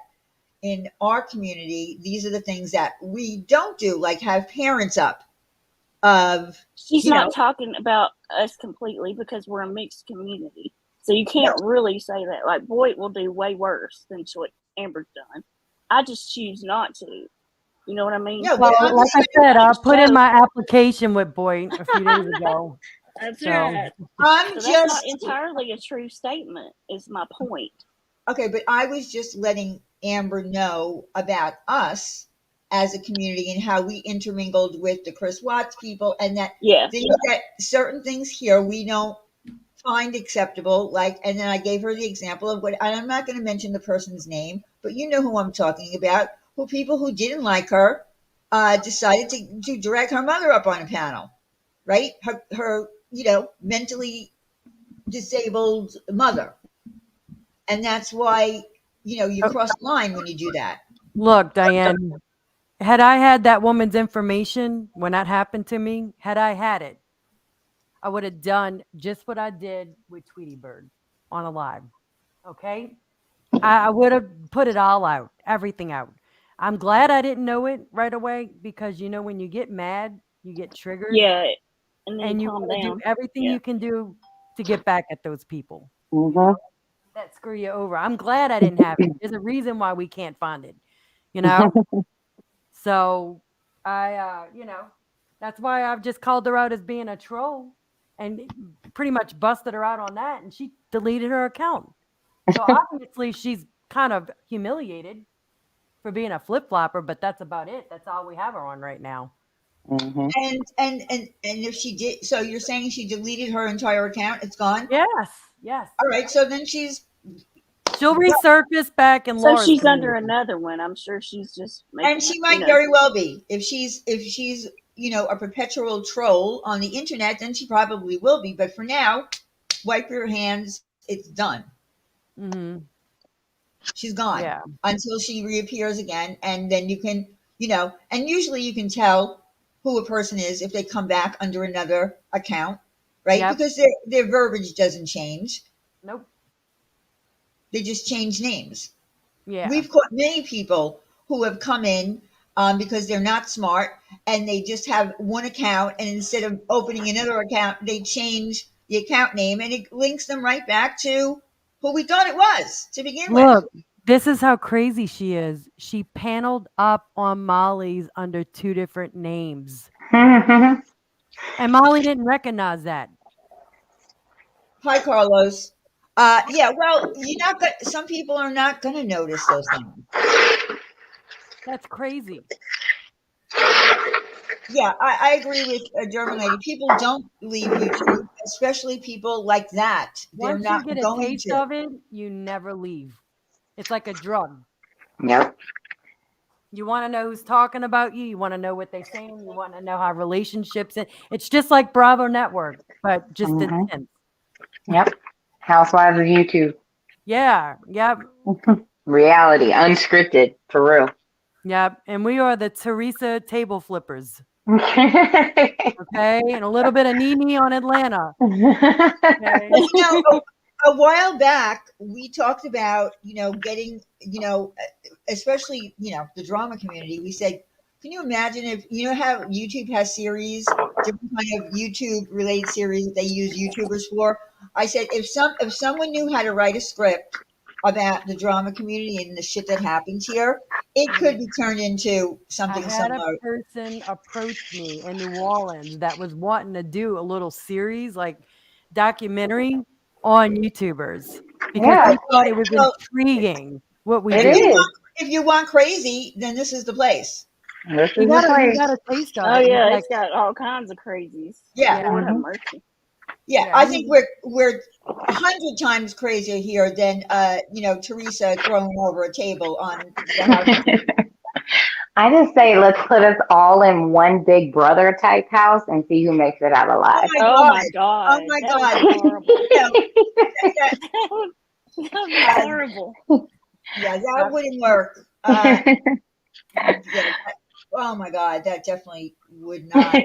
in our community, these are the things that we don't do, like have parents up of, She's you know, not talking about us completely because we're a mixed community. So you can't really say that. Like Boyd will do way worse than what Amber's done. I just choose not to. You know what I mean? no, Well, but I'm like just I saying, said, I put in So my application with Boyd a few days ago. that's So right. I'm So that's not just entirely a true statement, is my point. okay, but I was just letting Amber know about us as a community and how we intermingled with the Chris Watts people, and that Yeah. things that certain things here we don't find acceptable. Like, and then I gave her the example of what, and I'm not going to mention the person's name, but you know who I'm talking about, who people who didn't like her decided to drag her mother up on a panel, right? Her, mentally disabled mother. And that's why, you oh, cross the line when you do that. look, Diane, had I had that woman's information when that happened to me, had I had it, I would have done just what I did with Tweety Bird on a live. Okay? I would have put it all out, everything out. I'm glad I didn't know it right away because when you get mad, you get triggered Yeah. And then you and you calm want to do down. everything Yeah. you can do to get back at those people Mm-hmm. that screw you over. I'm glad I didn't have it. There's a reason why we can't find it, you know? So that's why I've just called her out as being a troll and pretty much busted her out on that. And she deleted her account. So obviously she's kind of humiliated for being a flip flopper, but that's about it. That's all we have her on right now. Mm-hmm. And if she did, so you're saying she deleted her entire account? It's gone. Yes, yes. All right. So then she's, She'll resurface back in So Laura's she's under community. another one. I'm sure she's just and making she it, might very well be. If she's a perpetual troll on the internet, then she probably will be. But for now, wipe your hands. It's done. Mm-hmm. She's gone Yeah. until she reappears again, and then you can, and usually you can tell who a person is if they come back under another account, right? Yep. Because their verbiage doesn't change; Nope. they just change names. Yeah. We've caught many people who have come in because they're not smart and they just have one account, and instead of opening another account, they change the account name, and it links them right back to who we thought it was to begin with. Look, this is how crazy she is. She paneled up on Molly's under two different names. And Molly didn't recognize that. Hi, Carlos. Yeah, well, you're not going. Some people are not going to notice those things. That's crazy. Yeah, I agree with a German lady. People don't leave YouTube, especially people like that. They're Once you not get a going taste to. of it, you never leave. It's like a drug. Yep. You want to know who's talking about you. You want to know what they're saying. You want to know how relationships. It's just like Bravo Network, but just Mm-hmm. intense. Yep. Housewives of YouTube. Yeah. Yep. Reality, unscripted, for real. Yep. And we are the Teresa table flippers. Okay. Okay. And a little bit of Nene on Atlanta. Okay. Well, a while back, we talked about, getting, especially, the drama community. We said, can you imagine if, how YouTube has series, different kind of YouTube related series that they use YouTubers for? I said, if someone knew how to write a script about the drama community and the shit that happens here, it could be turned into I something had a similar. person approach me in New Orleans that was wanting to do a little series, like documentary on YouTubers, because Yeah, he thought it was Well, intriguing what we it if you do. is. want, if you want crazy, then this is the place. This He is the got a he place. got a taste of Oh it. He's yeah, like, it's got all kinds of crazies. Yeah. yeah, Lord have Mm-hmm. mercy. Yeah, yeah. I think we're 100 times crazier here than Teresa throwing over a table on the house. I just say let's put us all in one big brother type house and see who makes it out Oh alive. my Oh god! my Oh God, my that would god! be horrible. You know, that, That would be Um, horrible. yeah, that wouldn't work. Yeah, oh my God, that definitely would not.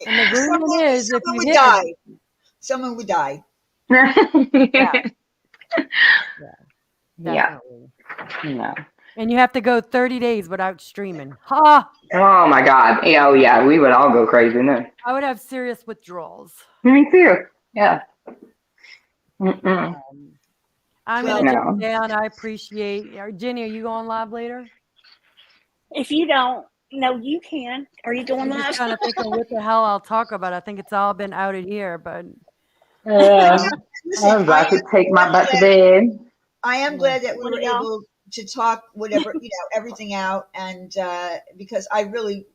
And the agreement is if Someone you would hit her, die. Someone would die. Yeah. Yeah. definitely. No. And you have to go 30 days without streaming. Ha! Oh my God. Yeah, oh yeah, we would all go crazy then. I would have serious withdrawals. Me too. Yeah. Mm-mm. I'm Well, gonna jump No. down. I appreciate. Jenny, are you going live later? If you don't, no, you can. Are you going I'm just live? trying to think of what the hell I'll talk about. I think it's all been outed here, but Yeah. listen, I'm about to take my butt to bed. I am glad that we One were of y'all? able to talk whatever, everything out, and because I really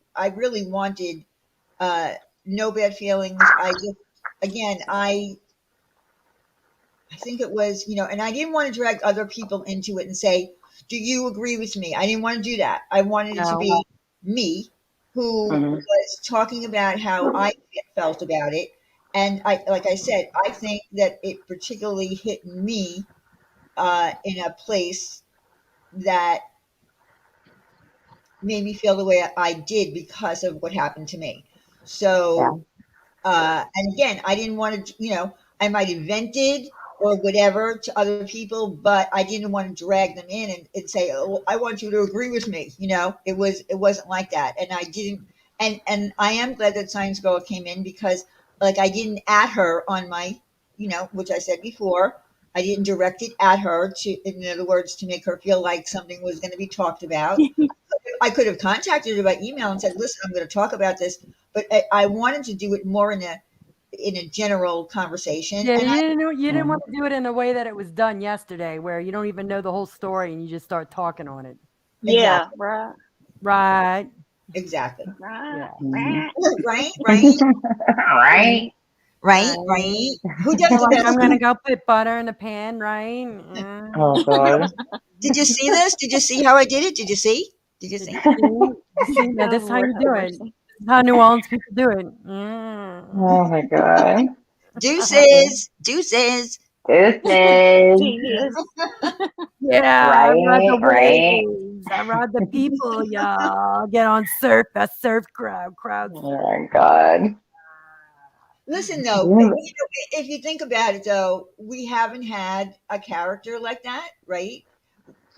wanted no bad feelings. I just, again, I think it was, and I didn't want to drag other people into it and say, do you agree with me? I didn't want to do that. I wanted it to no. be me who Mhm. was talking about how I felt about it. And like I said, I think that it particularly hit me in a place that made me feel the way I did because of what happened to me. Yeah. So, and again, I didn't want to, I might have vented or whatever to other people, but I didn't want to drag them in and say, oh, I want you to agree with me. It wasn't like that. And I didn't, and I am glad that Science Girl came in because like I didn't at her on my, which I said before, I didn't direct it at her to, in other words, to make her feel like something was going to be talked about. I could have contacted her by email and said, "Listen, I'm going to talk about this," but I wanted to do it more in a general conversation. Yeah, And you didn't Mhm. want to do it in the way that it was done yesterday, where you don't even know the whole story and you just start talking on it. Yeah, exactly, right, Right? exactly, right, Yeah. Mhm. right. right, right, Right. right, Right. right. Who does You're the like, best? I'm gonna go put butter in the pan, right? Oh God. Did you see this? Did you see how I did it? Did you see? Did you Did see? you see? Did you see? Now Oh, this is how Lord, you have do it. mercy. This is how New Orleans people do it. Oh my God. Deuces, deuces. Deuces. Jesus. Yeah, I ride the Right. Right. waves. I ride the people, y'all. Get on surf. That surf crowds. Oh my God. Listen, though, if you think about it, though, we haven't had a character like that, right?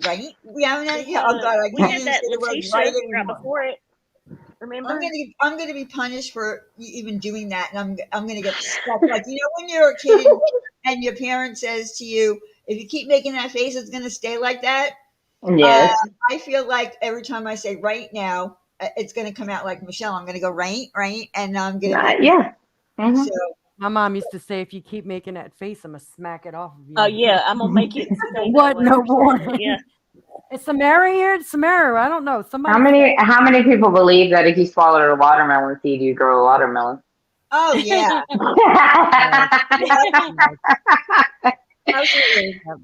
Right? We haven't had. Yeah. Oh God, I We can't had even that say the word right Letitia right anymore. before it. Remember? I'm gonna be punished for even doing that, and I'm gonna get stuck. Like when you're a kid and your parent says to you, "If you keep making that face, it's gonna stay like that." Uh, Yes. I feel like every time I say right now, it's gonna come out like Michelle. I'm gonna go right, right, and I'm gonna be Yeah. Hmm. so. My mom used to say, if you keep making that face, I'm gonna smack it off of Oh, you. yeah, I'm going to make it stay that What? way No or something. warning. Yeah. Is Samara here? Samara, I don't know. How Somebody said, many how many people believe that if you swallowed a watermelon seed, you grow a watermelon? Oh yeah, yes, yeah, yes, absolutely. yep.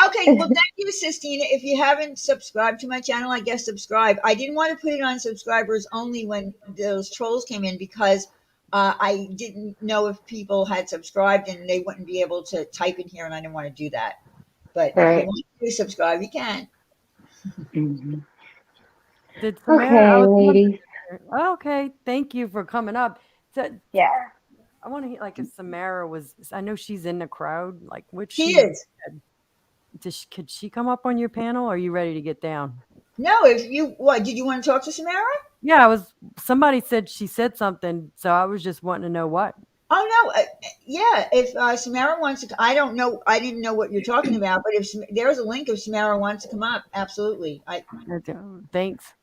Okay, well, thank you, Sistina. If you haven't subscribed to my channel, I guess subscribe. I didn't want to put it on subscribers only when those trolls came in because I didn't know if people had subscribed and they wouldn't be able to type in here, and I didn't want to do that. But if you Right. want to subscribe, you can. Mhm. Did Samara? I Okay, was ladies. wondering. Okay, thank you for coming up. So, Yeah. I want to hear like if Samara was. I know she's in the crowd. Like, what She she is. could she come up on your panel? Or are you ready to get down? No, if you what did you want to talk to Samara? Yeah, I was. Somebody said she said something, so I was just wanting to know what. Oh no, yeah. If Samara wants to, I don't know. I didn't know what you're talking about, but if there's a link, if Samara wants to come up, absolutely. Thanks.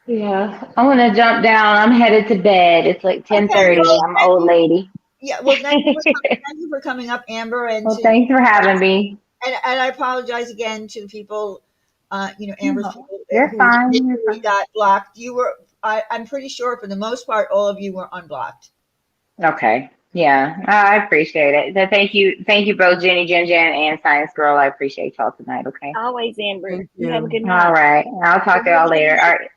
Yeah. I want to jump down. I'm headed to bed. It's like Okay. 10:30. Well, I'm an old lady. yeah. Well, thank you for coming up, Amber, and Well, thanks for having me. and I apologize again to the people, Amber's No, people you're who fine. You're initially fine. got blocked. You were, I'm pretty sure, for the most part, all of you were unblocked. Okay. Yeah, I appreciate it. So thank you both, Jenny, Jen, Jen, and Science Girl. I appreciate y'all tonight. Okay. Always, Amber. Thank You have a you. good All night. right. I'll talk to You have y'all a good later. All night. right. All right.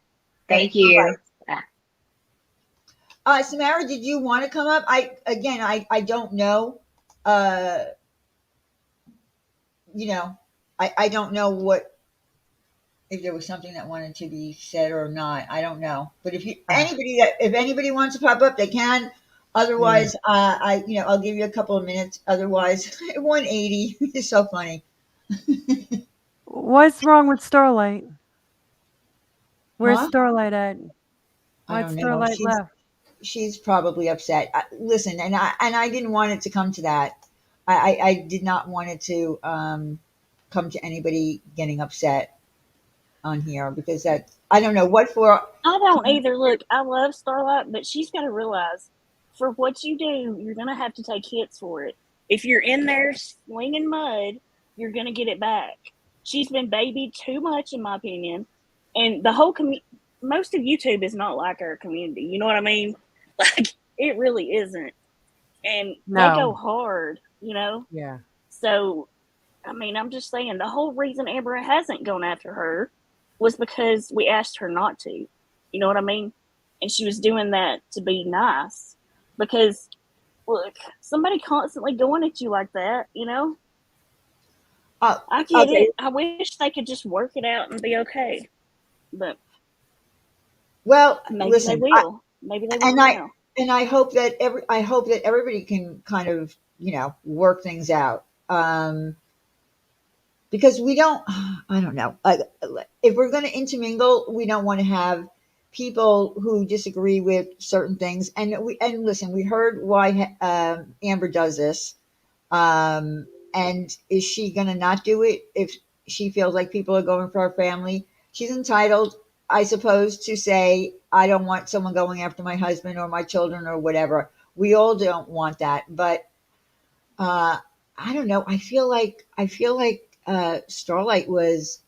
Thank Bye you. Bye. bye. Samara, did you want to come up? I don't know. Uh, you know, I don't know what if there was something that wanted to be said or not. I don't know. But if anybody wants to pop up, they can. Yeah. Otherwise, I'll give you a couple of minutes. Otherwise, 180 is so funny. What's wrong with Starlight? Where's Huh? Starlight at? I Why'd don't know. Starlight left? She's probably upset. Listen, and I didn't want it to come to that. I did not want it to come to anybody getting upset on here because that I don't know what for. I don't either. Look, I love Starlight, but she's got to realize for what you do, you're going to have to take hits for it. If you're in there slinging mud, you're going to get it back. She's been babied too much, in my opinion. And the whole most of YouTube is not like our community. You know what I mean? Like, it really isn't. And they go No. hard, you know? Yeah. So, I mean, I'm just saying the whole reason Amber hasn't gone after her was because we asked her not to. You know what I mean? And she was doing that to be nice. Because, look, somebody constantly going at you like that, you know? I get Okay. it. I wish they could just work it out and be okay. But Well, maybe they listen, will. Maybe they will now. I hope that everybody can kind of work things out. Because we don't, I don't know, if we're going to intermingle, we don't want to have people who disagree with certain things. And listen, we heard why Amber does this. And is she going to not do it if she feels like people are going for her family? She's entitled, I suppose, to say, I don't want someone going after my husband or my children or whatever. We all don't want that. But I don't know. I feel like Starlight was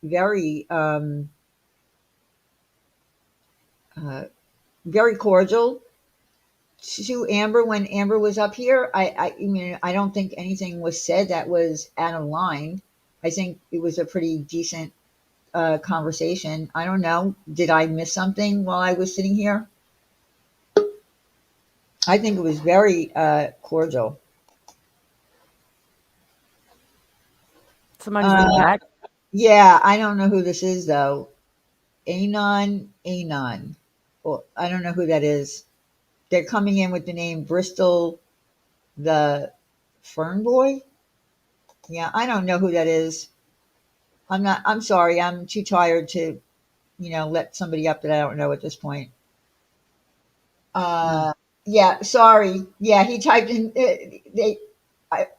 uh, very cordial to Amber when Amber was up here. I mean, I don't think anything was said that was out of line. I think it was a pretty decent conversation. I don't know. Did I miss something while I was sitting here? I think it was very cordial. Somebody's been Uh, hacked. yeah, I don't know who this is though. Anon. Well, I don't know who that is. They're coming in with the name Bristol the Fern Boy. Yeah, I don't know who that is. I'm sorry. I'm too tired to, let somebody up that I don't know at this point. Mm. Yeah, sorry. Yeah, he typed in,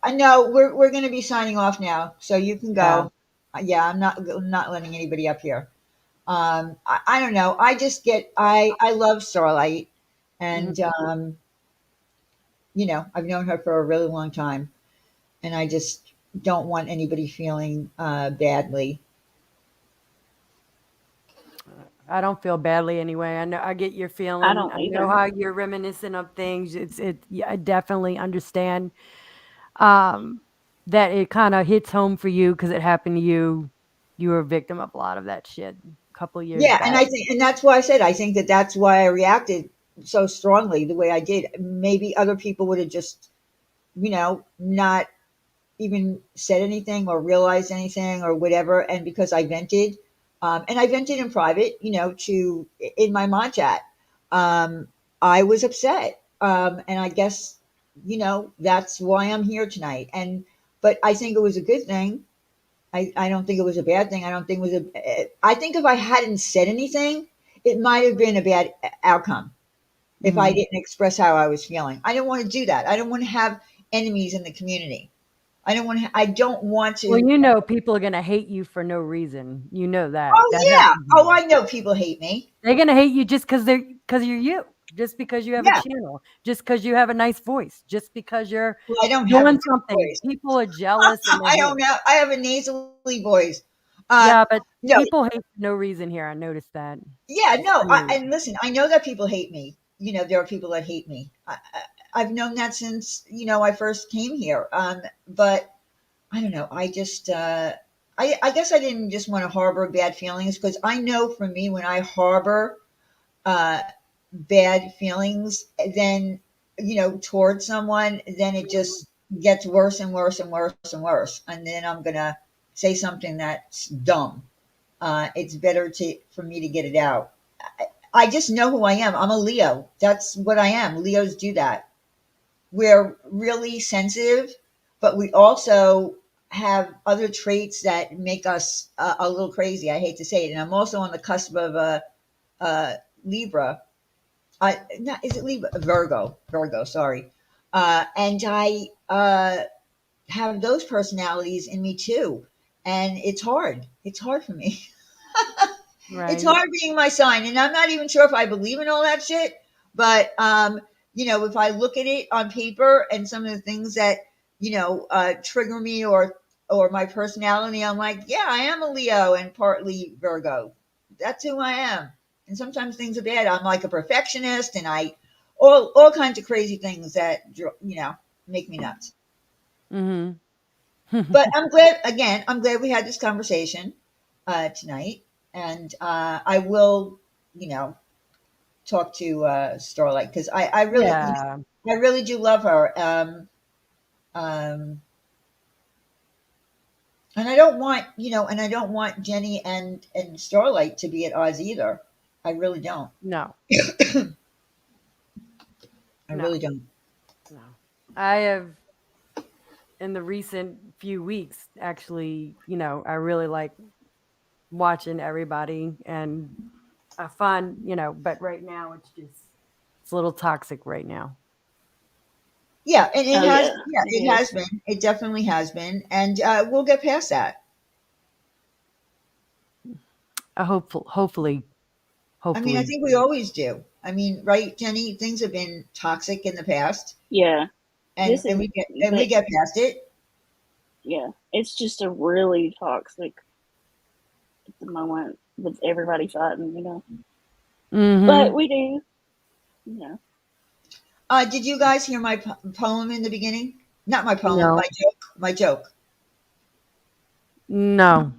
I know we're going to be signing off now, so you can Yeah. go. Yeah, I'm not letting anybody up here. I don't know. I love Starlight Mhm. and, I've known her for a really long time and I just don't want anybody feeling badly. I don't feel badly anyway. I know I get your I feeling. don't I know either. how you're reminiscent of things. Yeah, I definitely understand um, that it kind of hits home for you because it happened to you. You were a victim of a lot of that shit a couple of years Yeah, and back. and that's why I said I think that that's why I reacted so strongly the way I did. Maybe other people would have just, not even said anything or realized anything or whatever. And because I vented, and I vented in private, to in my mod chat, um, I was upset. And I guess, that's why I'm here tonight. But I think it was a good thing. I don't think it was a bad thing. I don't think it was I think if I hadn't said anything, it might have been a bad outcome if I Mm. didn't express how I was feeling. I don't want to do that. I don't want to have enemies in the community. I don't want Well, to. people are gonna hate you for no reason. You know that. Oh That yeah. happens Oh, here. I know people hate me. They're gonna hate you just because you're you. Just because you have a Yeah. channel. Just because you have a nice voice. Just because you're Well, I don't have a doing nice something. voice. People are jealous and they I hate. don't know. I have a nasally voice. Uh, Yeah, but no, people hate for no reason here. I noticed that. yeah, It's no. weird. And listen, I know that people hate me. There are people that hate me. I've known that since I first came here. But I don't know. I just, I guess I didn't just want to harbor bad feelings because I know for me when I harbor uh, bad feelings, then towards someone, then it just gets worse and worse and worse and worse, and then I'm gonna say something that's dumb. It's better for me to get it out. I just know who I am. I'm a Leo. That's what I am. Leos do that. We're really sensitive, but we also have other traits that make us a little crazy. I hate to say it. And I'm also on the cusp of a Libra. Not, is it Libra? Virgo, sorry. And I have those personalities in me too. And it's hard. It's hard for me. It's Right. hard being my sign, and I'm not even sure if I believe in all that shit. But if I look at it on paper and some of the things that trigger me or my personality, I'm like, yeah, I am a Leo and partly Virgo. That's who I am. And sometimes things are bad. I'm like a perfectionist, and I all kinds of crazy things that make me nuts. Mm-hmm. But I'm glad. Again, I'm glad we had this conversation tonight, and I will, talk to Starlight because I really, Yeah. I really do love her. Um, and I don't want, and I don't want Jenny and Starlight to be at odds either. I really don't. No. I No. really don't. No. I have in the recent few weeks actually, I really like watching everybody and I find, but right now it's a little toxic right now. Yeah, and it Oh has. yeah, Yeah, it it has is. been. It definitely has been, and we'll get past that. Hopefully. I mean, I think we always do. I mean, right, Jenny? Things have been toxic in the past, Yeah, and this is, we but get past it. yeah, it's just a really toxic at the moment with everybody fighting. But Mm-hmm. we do, you know. Did you guys hear my poem in the beginning? Not my poem, my No. joke. My joke. No.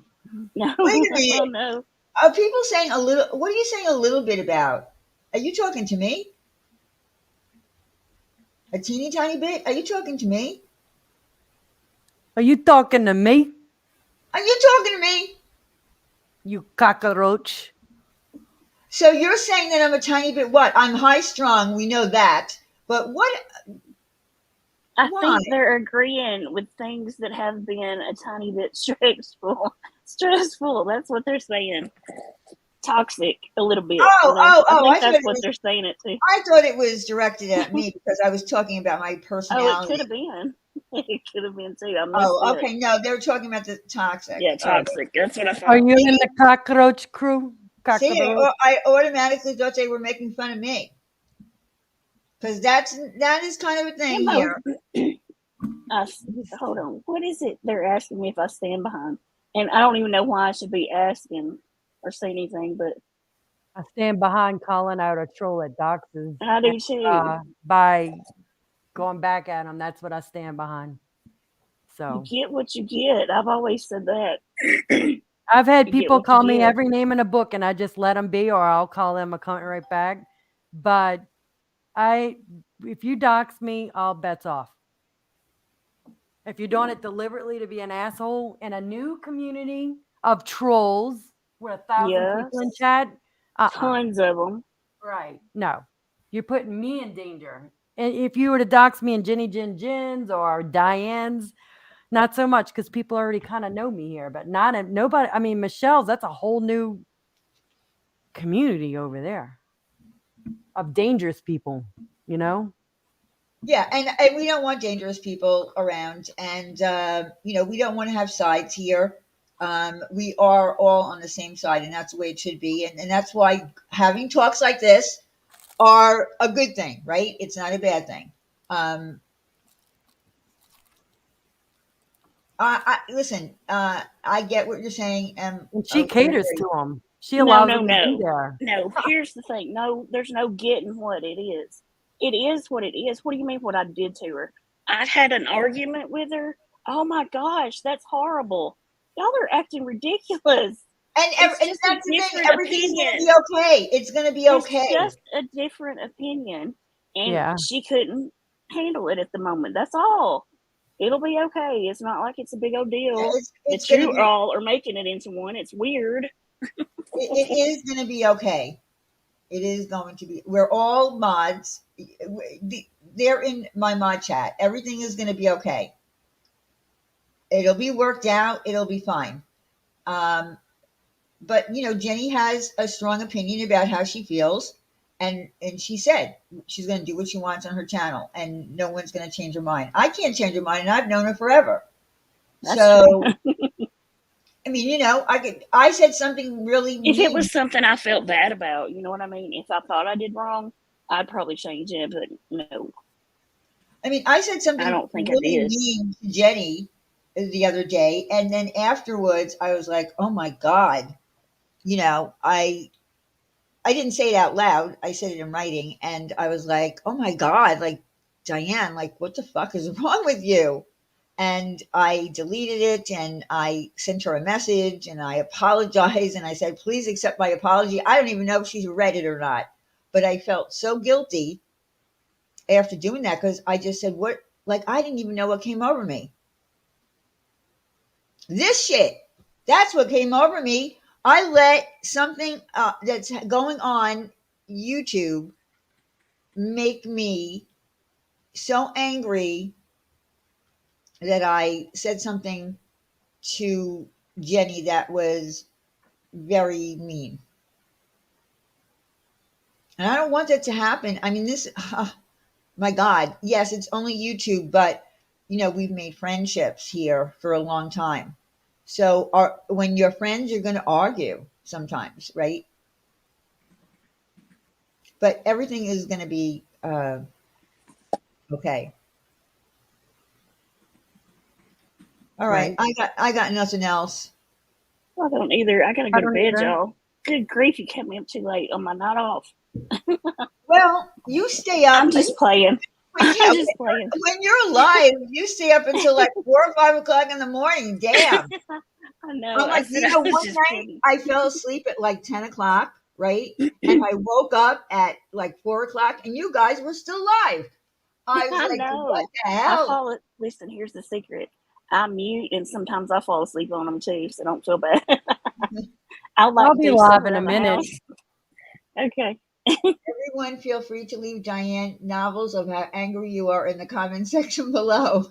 No, Wait a oh minute. no, Are people saying a little? What are you saying a little bit about? Are you talking to me? A teeny tiny bit? Are you talking to me? Are you talking to me? Are you talking to me? You cockroach. So you're saying that I'm a tiny bit what? I'm high strung. We know that. But what? I Why? think they're agreeing with things that have been a tiny bit stressful. Stressful. That's what they're saying. Toxic, a little bit. Oh, oh, I oh! think that's what they're saying it to. I thought it was directed at me because I was talking about my Oh, it could personality. have been. It could have been too. I missed Oh, it. okay. No, they were talking about the toxic. Yeah, Oh, toxic. That's what I Are thought. you in the cockroach crew? see, Cockroach. I automatically thought they were making fun of me because that is kind of a thing Yeah, here. hold on. What is it they're asking me if I stand behind? And I don't even know why I should be asking or saying anything, but I stand behind calling out a troll at doxes. I do too. By going back at them. That's what I stand behind. You So get what you get. I've always said that. I've had You get people what you call me get. every name in a book, and I just let them be, or I'll call them a comment right back. But if you dox me, all bets off. If you're doing it deliberately to be an asshole in a new community of trolls with 1,000 people in Yes. chat, Tons of them. right? No, you're putting me in danger. And if you were to dox me in Jenny Jen Jins or Diane's, not so much because people already kind of know me here, but nobody. I mean, Michelle's, that's a whole new community over there of dangerous people, you know? Yeah, and we don't want dangerous people around, and we don't want to have sides here. We are all on the same side, and that's the way it should be, and that's why having talks like this are a good thing, right? It's not a bad thing. Um, I listen. I get what you're saying, and And she caters to them. She No, allows no, them to be no. there. No, here's the thing. No, there's no getting what it is. It is what it is. What do you mean what I did to her? I had an argument with her. Oh my gosh, that's horrible. Y'all are acting ridiculous. It's and just a that's the thing. different Everything's going to opinion. be okay. It's going to be It's okay. just a different opinion. And Yeah. she couldn't handle it at the moment. That's all. It'll be okay. It's not like it's a big old deal It's that gonna you be. all are making it into one. It's weird. It is gonna be okay. It is going to be. We're all mods. They're in my mod chat. Everything is going to be okay. It'll be worked out. It'll be fine. Um, but Jenny has a strong opinion about how she feels, and she said she's going to do what she wants on her channel, and no one's going to change her mind. I can't change her mind, and I've known her forever. That's So, true. I mean, I said something really If it mean. was something I felt bad about, you know what I mean? If I thought I did wrong, I'd probably change it, but no, I mean, I said I something don't think I really did. mean to Jenny the other day, and then afterwards, I was like, "Oh my god!" I didn't say it out loud. I said it in writing, and I was like, "Oh my god!" Like, Diane, like, what the fuck is wrong with you? And I deleted it, and I sent her a message, and I apologized, and I said, "Please accept my apology." I don't even know if she's read it or not, but I felt so guilty after doing that because I just said, "What?" Like, I didn't even know what came over me. This shit. That's what came over me. I let something that's going on YouTube make me so angry that I said something to Jenny that was very mean. And I don't want that to happen. I mean, my God, yes, it's only YouTube, but we've made friendships here for a long time. So, when you're friends, you're going to argue sometimes, right? But everything is going to be okay. All right, Right. I got nothing else. I don't either. I gotta I go to don't bed, either. y'all. Good grief, you kept me up too late on my night off. Well, you stay up. I'm just playing. When, I'm just playing. when you're live, you stay up until like 4 or 5 o'clock in the morning. Damn. I know. I'm I like, said I was one just night kidding. I fell asleep at like 10 o'clock, right? And I woke up at like 4 o'clock and you guys were still live. I was I like, what know. the hell? Listen, here's the secret. I mute and sometimes I fall asleep on them too, so don't feel bad. I like I'll to be do stuff live in a around the minute. house. Okay. Everyone, feel free to leave Diane novels of how angry you are in the comment section below.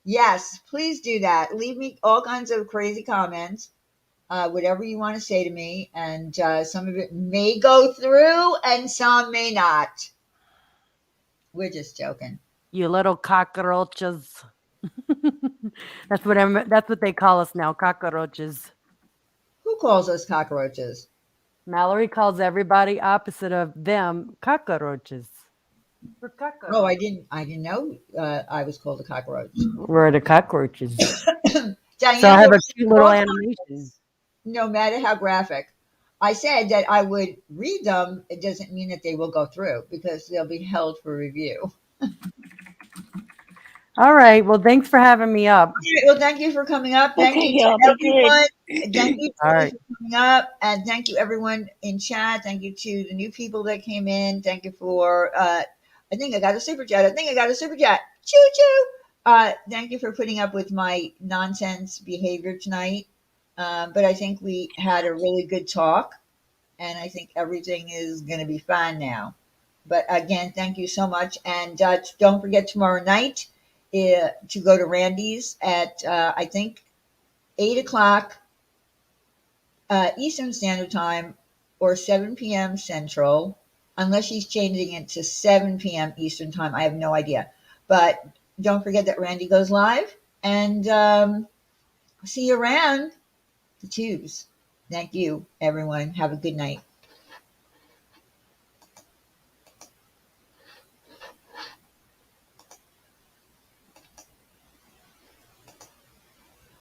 Yes, please do that. Leave me all kinds of crazy comments, whatever you want to say to me, and some of it may go through and some may not. We're just joking. You little cockroaches. That's what they call us now, cockroaches. Who calls us cockroaches? Mallory calls everybody opposite of them cockroaches. We're Oh, cockroaches. I didn't know I was called a cockroach. We're the cockroaches. So I Diane, have there a was cute no little comments, animation. no matter how graphic. I said that I would read them. It doesn't mean that they will go through because they'll be held for review. All right. Well, thanks for having me up. Well, thank you for coming up. Thank Okay, you to y'all be everyone. good. Thank you, All Julie, right. for coming up. And thank you, everyone in chat. Thank you to the new people that came in. Thank you for, I think I got a super chat. Choo choo. Thank you for putting up with my nonsense behavior tonight. But I think we had a really good talk. And I think everything is going to be fine now. But again, thank you so much. And don't forget tomorrow night to go to Randy's at, I think, 8 o'clock Eastern Standard Time or 7 p.m. Central, unless she's changing it to 7 p.m. Eastern Time. I have no idea. But don't forget that Randy goes live. And see you around the tubes. Thank you, everyone. Have a good night.